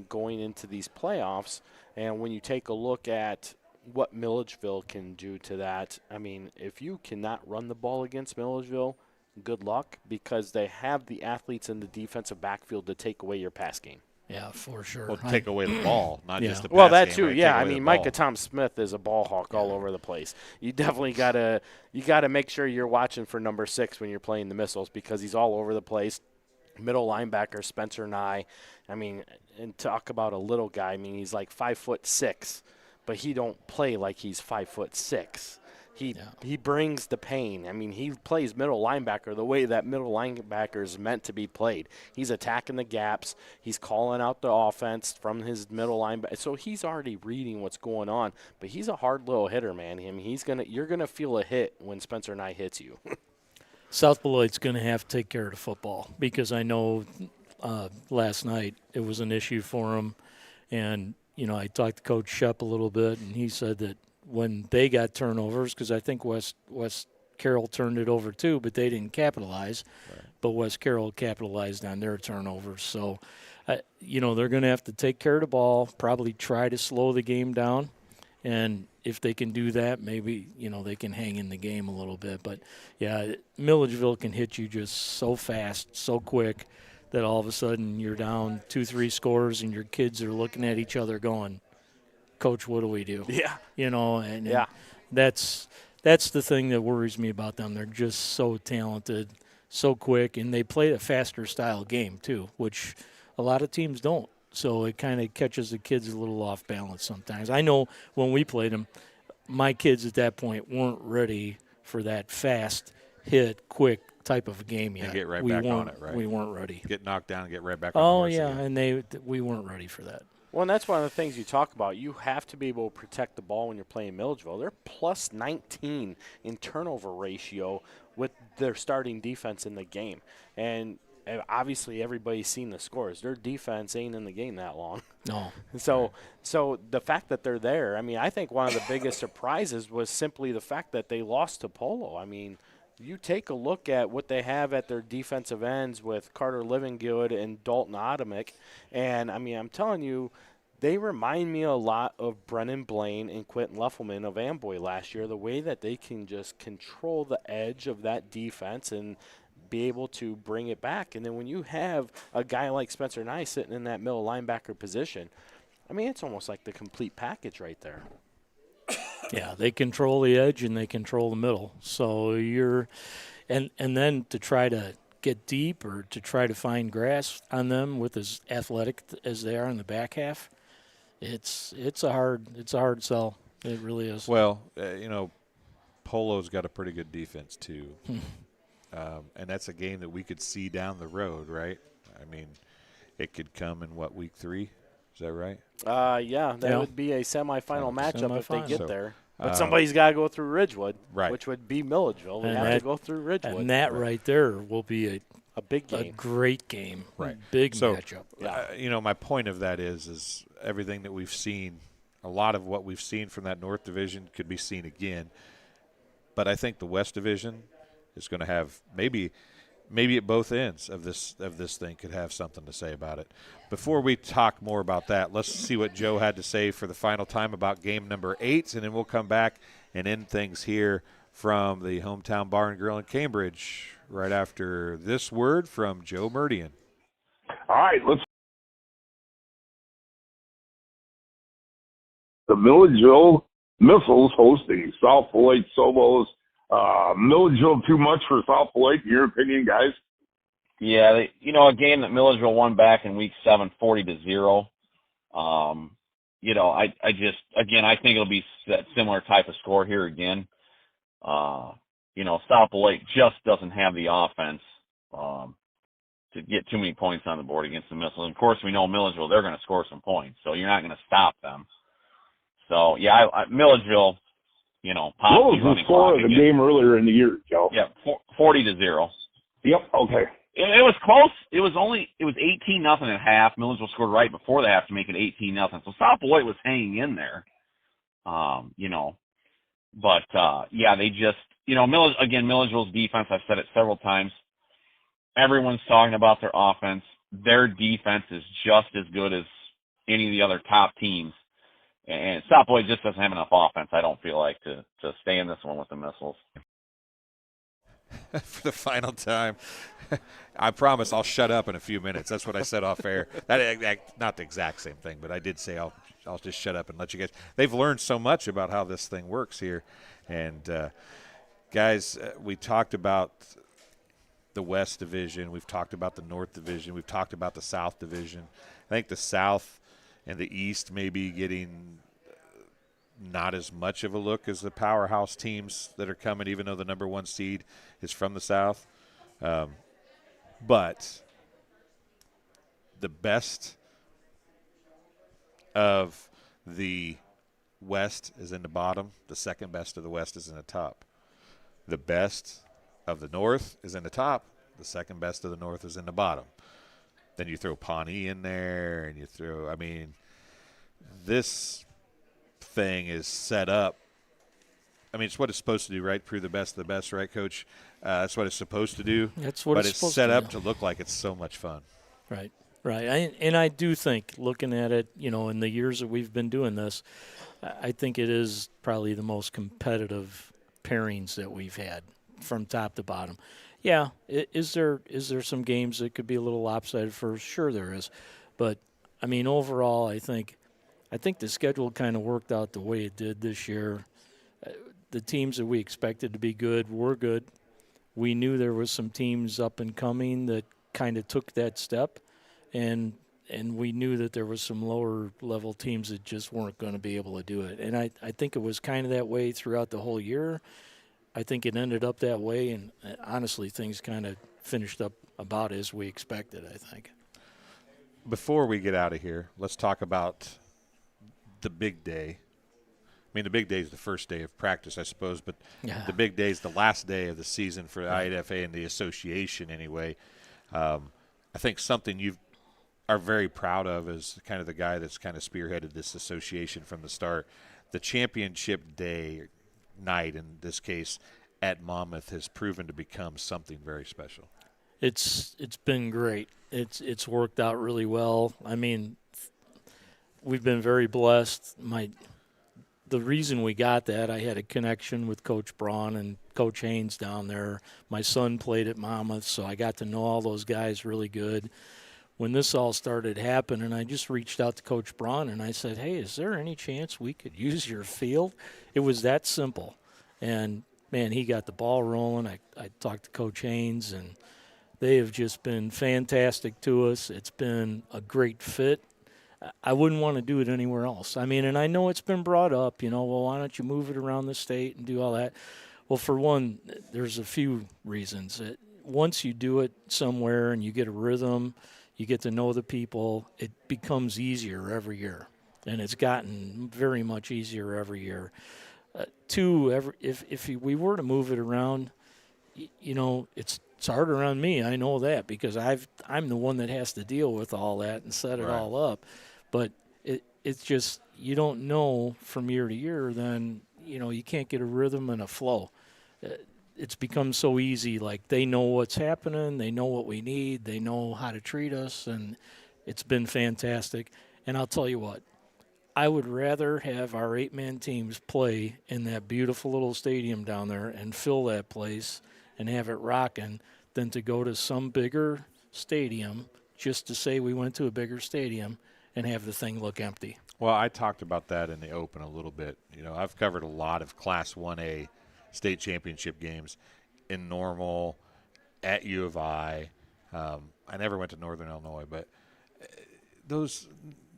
Speaker 2: going into these playoffs. And when you take a look at what Milledgeville can do to that, I mean, if you cannot run the ball against Milledgeville, good luck, because they have the athletes in the defensive backfield to take away your pass game.
Speaker 5: Yeah, for sure.
Speaker 1: Well, take away the ball, not just the pass
Speaker 2: well, that
Speaker 1: game,
Speaker 2: too,
Speaker 1: right?
Speaker 2: yeah. I mean, Micah Tom Smith is a ball hawk all over the place. You definitely gotta make sure you're watching for number 6 when you're playing the missiles, because he's all over the place. Middle linebacker Spencer Nye. I mean, and talk about a little guy. I mean, he's like 5'6", but he don't play like he's 5'6". He brings the pain. I mean, he plays middle linebacker the way that middle linebacker is meant to be played. He's attacking the gaps. He's calling out the offense from his middle linebacker. So he's already reading what's going on. But he's a hard little hitter, man. I mean, you're gonna feel a hit when Spencer Nye hits you.
Speaker 5: South Beloit's going to have to take care of the football, because I know last night it was an issue for him. And, I talked to Coach Shep a little bit, and he said that when they got turnovers, because I think West Carroll turned it over too, but they didn't capitalize. Right. but West Carroll capitalized on their turnovers. So, they're going to have to take care of the ball, probably try to slow the game down. And if they can do that, maybe, they can hang in the game a little bit. But, yeah, Milledgeville can hit you just so fast, so quick, that all of a sudden you're down 2-3 scores and your kids are looking at each other going, Coach, what do we do?
Speaker 2: Yeah.
Speaker 5: And that's the thing that worries me about them. They're just so talented, so quick, and they play a faster style game too, which a lot of teams don't. So it kind of catches the kids a little off balance sometimes. I know when we played them, my kids at that point weren't ready for that fast hit, quick type of game yet.
Speaker 1: And get right back on it, right?
Speaker 5: We weren't ready.
Speaker 1: Get knocked down and get right back on the horse again.
Speaker 5: And we weren't ready for that.
Speaker 2: Well, and that's one of the things you talk about. You have to be able to protect the ball when you're playing Milledgeville. They're plus 19 in turnover ratio with their starting defense in the game. And obviously everybody's seen the scores. Their defense ain't in the game that long.
Speaker 5: No.
Speaker 2: So the fact that they're there, I think one of the biggest surprises was simply the fact that they lost to Polo. You take a look at what they have at their defensive ends with Carter Livingood and Dalton Atomic, and I'm telling you, they remind me a lot of Brennan Blaine and Quentin Leffelman of Amboy last year, the way that they can just control the edge of that defense and be able to bring it back. And then when you have a guy like Spencer Nye sitting in that middle linebacker position, it's almost like the complete package right there.
Speaker 5: Yeah, they control the edge and they control the middle. So and then to try to get deep or to try to find grass on them with as athletic as they are in the back half, it's a hard sell. It really is.
Speaker 1: Well, Polo's got a pretty good defense too, and that's a game that we could see down the road, right? It could come in week 3. Is that right?
Speaker 2: That would be a semifinal matchup if they get
Speaker 1: So,
Speaker 2: there. But somebody's got to go through Ridgewood,
Speaker 1: right?
Speaker 2: Which would be Milledgeville. We have to go through Ridgewood.
Speaker 5: And that right there will be
Speaker 2: a big game.
Speaker 5: A great game.
Speaker 1: Right.
Speaker 5: Big matchup.
Speaker 1: My point of that is everything that we've seen, a lot of what we've seen from that North Division could be seen again. But I think the West Division is going to have maybe at both ends of this thing could have something to say about it. Before we talk more about that, let's see what Joe had to say for the final time about game number 8, and then we'll come back and end things here from the Hometown Bar and Grill in Cambridge right after this word from Joe Murdian.
Speaker 7: All right, let's. The Milledgeville Missiles hosting South Beloit Sobos. Milledgeville too much for South Beloit, in your opinion, guys?
Speaker 8: Yeah, a game that Milledgeville won back in week 7, 40-0. I think it'll be that similar type of score here again. South Beloit just doesn't have the offense to get too many points on the board against the Missiles. And of course, we know Milledgeville, they're going to score some points, so you're not going to stop them. So, Milledgeville,
Speaker 7: what was the score of the game earlier in the year, Joe?
Speaker 8: Yeah, 40-0.
Speaker 7: Yep, okay.
Speaker 8: It was close. It was 18-0 at half. Milledgeville scored right before the half to make it 18-0. So South Beloit was hanging in there, But they just, Milledgeville's defense, I've said it several times. Everyone's talking about their offense. Their defense is just as good as any of the other top teams. And South Beloit just doesn't have enough offense, I don't feel like, to stay in this one with the Missiles.
Speaker 1: For the final time. I promise I'll shut up in a few minutes. That's what I said off air. That not the exact same thing, but I did say I'll just shut up and let you guys. They've learned so much about how this thing works here. And, guys, we talked about the West Division. We've talked about the North Division. We've talked about the South Division. I think the South and the East may be getting not as much of a look as the powerhouse teams that are coming, even though the number 1 seed is from the South. But the best of the West is in the bottom. The second best of the West is in the top. The best of the North is in the top. The second best of the North is in the bottom. Then you throw Ponie in there, and you throw, this thing is set up I mean, it's what it's supposed to do, right? Prove the best of the best, right, Coach? That's what it's supposed to do.
Speaker 5: That's what
Speaker 1: but
Speaker 5: it's
Speaker 1: it's
Speaker 5: supposed
Speaker 1: set
Speaker 5: to
Speaker 1: up
Speaker 5: do.
Speaker 1: to look like it's so much fun.
Speaker 5: Right, right. And I do think, looking at it, in the years that we've been doing this, I think it is probably the most competitive pairings that we've had from top to bottom. Yeah, is there some games that could be a little lopsided first? Sure there is. But, I mean, overall, I think the schedule kind of worked out the way it did this year. The teams that we expected to be good were good. We knew there was some teams up and coming that kind of took that step, and we knew that there was some lower level teams that just weren't going to be able to do it. And I think it was kind of that way throughout the whole year. I think it ended up that way, and honestly, things kind of finished up about as we expected, I think.
Speaker 1: Before we get out of here, let's talk about the big day. I mean, the big day is the first day of practice, I suppose, but the big day is the last day of the season for the I8FA and the association anyway. I think something you are very proud of as kind of the guy that's kind of spearheaded this association from the start. The championship day night, in this case, at Monmouth has proven to become something very special.
Speaker 5: It's been great. It's worked out really well. I mean, we've been very blessed. The reason we got that, I had a connection with Coach Braun and Coach Haynes down there. My son played at Monmouth, so I got to know all those guys really good. When this all started happening, I just reached out to Coach Braun and I said, hey, is there any chance we could use your field? It was that simple. And, man, he got the ball rolling. I talked to Coach Haynes, and they have just been fantastic to us. It's been a great fit. I wouldn't want to do it anywhere else. I mean, and I know it's been brought up, well, why don't you move it around the state and do all that? Well, for one, there's a few reasons. Once you do it somewhere and you get a rhythm, you get to know the people, it becomes easier every year. And it's gotten very much easier every year. Two, if we were to move it around, it's harder on me. I know that because I'm the one that has to deal with all that and set it all up. But it's just you don't know from year to year. Then you can't get a rhythm and a flow. It's become so easy. Like they know what's happening, they know what we need, they know how to treat us, and it's been fantastic. And I'll tell you what, I would rather have our 8-man teams play in that beautiful little stadium down there and fill that place and have it rocking than to go to some bigger stadium just to say we went to a bigger stadium and have the thing look empty.
Speaker 1: Well, I talked about that in the open a little bit. I've covered a lot of Class 1A state championship games in Normal, at U of I. I never went to Northern Illinois, but those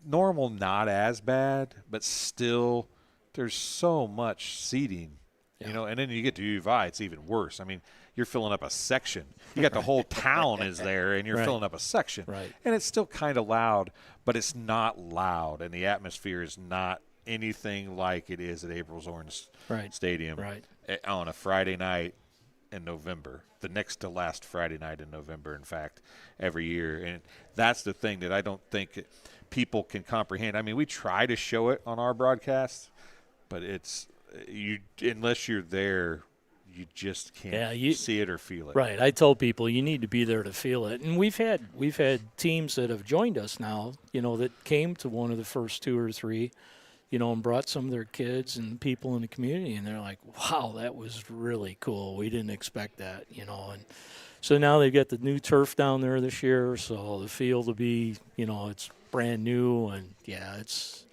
Speaker 1: Normal not as bad, but still there's so much seating, and then you get to U of I, it's even worse. I mean, you're filling up a section. You got the whole town is there, and you're filling up a section.
Speaker 5: Right.
Speaker 1: And it's still kind of loud, but it's not loud, and the atmosphere is not anything like it is at April's Orange Stadium on a Friday night in November, the next to last Friday night in November, in fact, every year. And that's the thing that I don't think people can comprehend. I mean, we try to show it on our broadcast, but it's unless you're there, you just can't see it or feel it.
Speaker 5: Right. I tell people you need to be there to feel it. And we've had teams that have joined us now, that came to one of the first 2 or 3, and brought some of their kids and people in the community, and they're like, wow, that was really cool. We didn't expect that, And so now they've got the new turf down there this year, so the field will be, it's brand new, and it's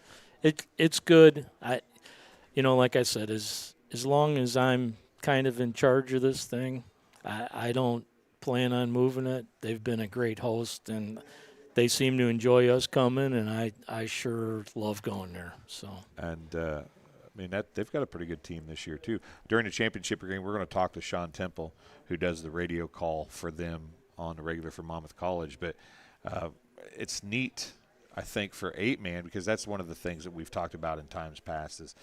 Speaker 5: good. Like I said, as long as I'm kind of in charge of this thing, I don't plan on moving it. They've been a great host, and they seem to enjoy us coming, and I sure love going there. So
Speaker 1: and they've got a pretty good team this year too. During the championship game, we're going to talk to Sean Temple, who does the radio call for them on the regular for Monmouth College. But it's neat, I think, for 8-man, because that's one of the things that we've talked about in times past is,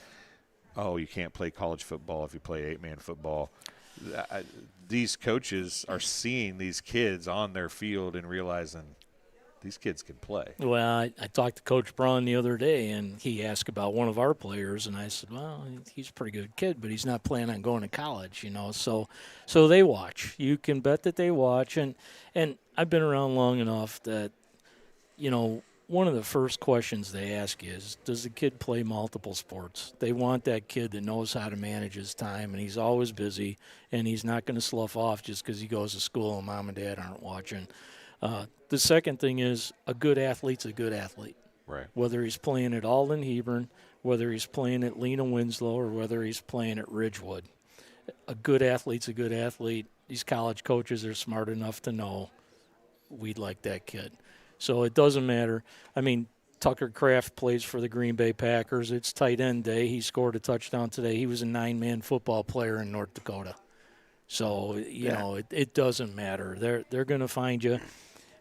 Speaker 1: you can't play college football if you play 8-man football. These coaches are seeing these kids on their field and realizing these kids can play.
Speaker 5: Well, I talked to Coach Braun the other day, and he asked about one of our players, and I said, well, he's a pretty good kid, but he's not planning on going to college, you know. So they watch. You can bet that they watch. And I've been around long enough that, you know, one of the first questions they ask you is, does the kid play multiple sports? They want that kid that knows how to manage his time, and he's always busy, and he's not going to slough off just because he goes to school and mom and dad aren't watching. The second thing is a good athlete's a good athlete.
Speaker 1: Right.
Speaker 5: Whether he's playing at Alden, Hebron, whether he's playing at Lena Winslow, or whether he's playing at Ridgewood. A good athlete's a good athlete. These college coaches are smart enough to know we'd like that kid. So it doesn't matter. I mean, Tucker Kraft plays for the Green Bay Packers. It's tight end day. He scored a touchdown today. He was a 9-man football player in North Dakota. So, you know, it doesn't matter. They're going to find you.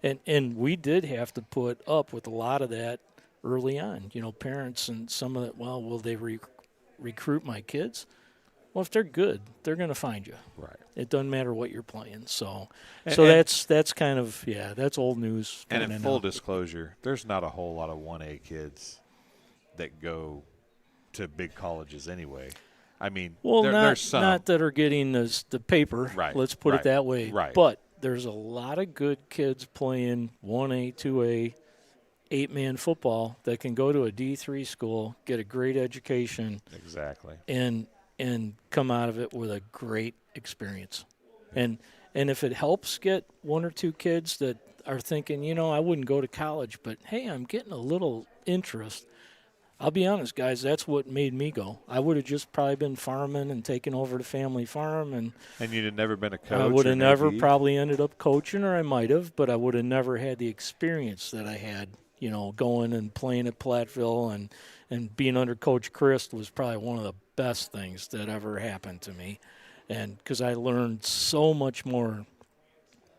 Speaker 5: And we did have to put up with a lot of that early on. You know, parents and some of that, well, will they recruit my kids? Well, if they're good, they're going to find you.
Speaker 1: Right.
Speaker 5: It doesn't matter what you're playing. So that's kind of, that's old news.
Speaker 1: And in full disclosure, there's not a whole lot of 1A kids that go to big colleges anyway. I mean, there's some.
Speaker 5: Not that are getting the paper.
Speaker 1: Right.
Speaker 5: Let's put it that way.
Speaker 1: Right.
Speaker 5: But there's a lot of good kids playing 1A, 2A, 8-man football that can go to a D3 school, get a great education.
Speaker 1: Exactly.
Speaker 5: And come out of it with a great experience. And if it helps get one or two kids that are thinking, you know, I wouldn't go to college, but, hey, I'm getting a little interest. I'll be honest, guys, that's what made me go. I would have just probably been farming and taken over the family farm. And
Speaker 1: you'd have never been a coach?
Speaker 5: I would have never probably ended up coaching, or I might have, but I would have never had the experience that I had, you know, going and playing at Platteville and being under Coach Christ was probably one of the best things that ever happened to me. And because I learned so much more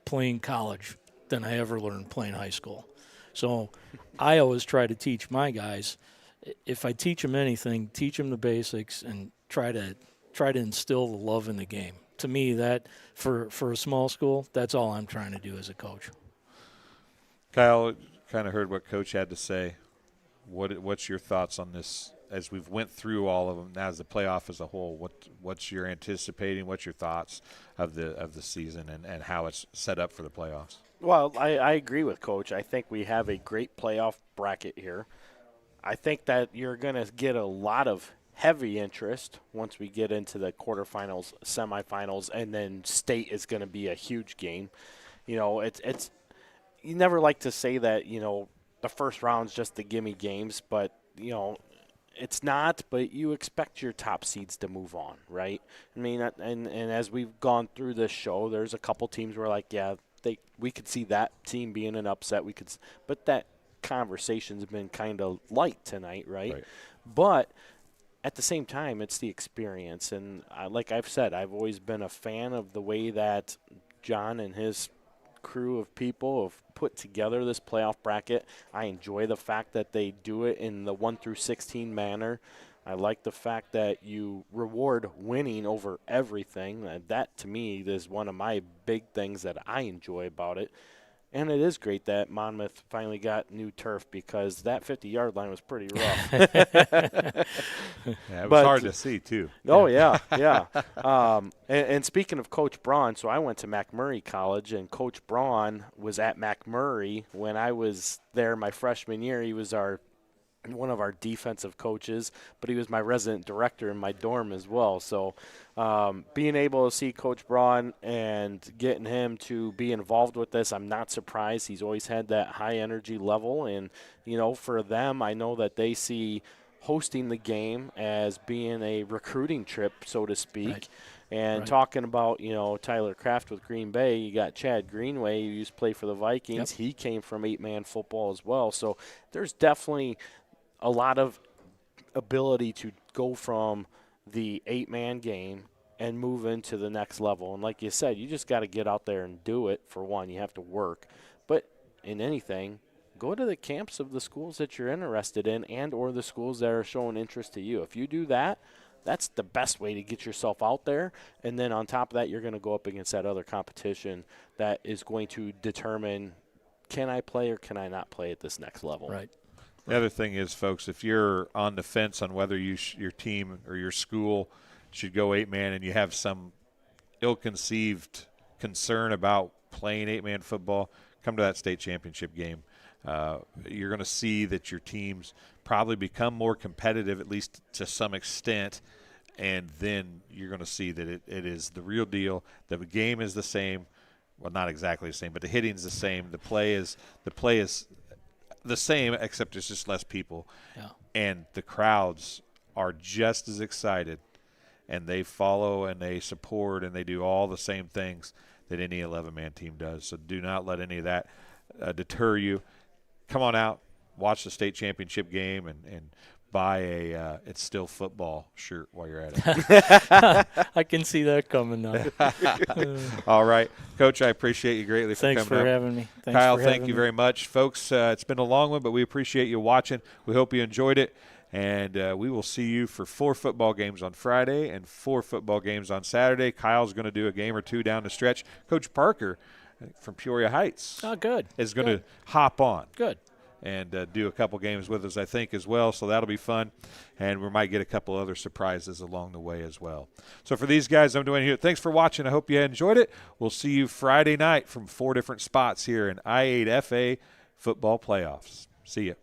Speaker 5: playing college than I ever learned playing high school. So I always try to teach my guys, if I teach them anything, teach them the basics and try to instill the love in the game. To me, that for a small school, that's all I'm trying to do as a coach.
Speaker 1: Kyle, kind of heard what Coach had to say. What's your thoughts on this as we've went through all of them now as the playoff as a whole? What's your anticipating? What's your thoughts of the season and how it's set up for the playoffs?
Speaker 2: Well, I agree with Coach. I think we have a great playoff bracket here. I think that you're going to get a lot of heavy interest once we get into the quarterfinals, semifinals, and then state is going to be a huge game. You know, it's you never like to say that, you know, the first round's just the gimme games, but, you know, it's not, but you expect your top seeds to move on, right? I mean, and as we've gone through this show, there's a couple teams where, like, yeah, we could see that team being an upset. But that conversation's been kind of light tonight, right? But at the same time, it's the experience. And like I've said, I've always been a fan of the way that John and his crew of people have put together this playoff bracket. I enjoy the fact that they do it in the 1 through 16 manner. I like the fact that you reward winning over everything. That to me is one of my big things that I enjoy about it. And it is great that Monmouth finally got new turf because that 50-yard line was pretty rough.
Speaker 1: It was hard to see, too.
Speaker 2: Oh, yeah. And speaking of Coach Braun, so I went to McMurray College, and Coach Braun was at McMurray when I was there my freshman year. He was one of our defensive coaches, but he was my resident director in my dorm as well. So being able to see Coach Braun and getting him to be involved with this, I'm not surprised. He's always had that high energy level. And, you know, for them, I know that they see hosting the game as being a recruiting trip, so to speak.
Speaker 5: Right.
Speaker 2: And talking about, you know, Tyler Kraft with Green Bay, you got Chad Greenway, who used to play for the Vikings. Yep. He came from 8-man football as well. So there's definitely a lot of ability to go from the 8-man game and move into the next level. And like you said, you just got to get out there and do it. For one, you have to work. But in anything, go to the camps of the schools that you're interested in and or the schools that are showing interest to you. If you do that, that's the best way to get yourself out there. And then on top of that, you're going to go up against that other competition that is going to determine can I play or can I not play at this next level?
Speaker 5: Right.
Speaker 1: The other thing is, folks, if you're on the fence on whether your team or your school should go 8-man and you have some ill-conceived concern about playing 8-man football, come to that state championship game. You're going to see that your teams probably become more competitive, at least to some extent, and then you're going to see that it is the real deal. The game is the same. Well, not exactly the same, but the hitting's the same. The play is the same, except there's just less people.
Speaker 5: Yeah.
Speaker 1: And the crowds are just as excited, and they follow and they support and they do all the same things that any 11-man team does. So do not let any of that deter you. Come on out, watch the state championship game, and buy a It's Still Football shirt while you're at
Speaker 5: it. I can see that coming now.
Speaker 1: All right. Coach, I appreciate you greatly for
Speaker 5: Thanks
Speaker 1: coming
Speaker 5: for
Speaker 1: up.
Speaker 5: having me. Thanks
Speaker 1: Kyle,
Speaker 5: for
Speaker 1: thank
Speaker 5: having
Speaker 1: you
Speaker 5: me.
Speaker 1: very much. Folks, it's been a long one, but we appreciate you watching. We hope you enjoyed it. And we will see you for 4 football games on Friday and 4 football games on Saturday. Kyle's going to do a game or 2 down the stretch. Coach Parker from Peoria Heights is going to hop on.
Speaker 5: Good.
Speaker 1: And do a couple games with us, I think, as well. So that'll be fun. And we might get a couple other surprises along the way as well. So for these guys, I'm Dwayne here. Thanks for watching. I hope you enjoyed it. We'll see you Friday night from 4 different spots here in I8FA football playoffs. See you.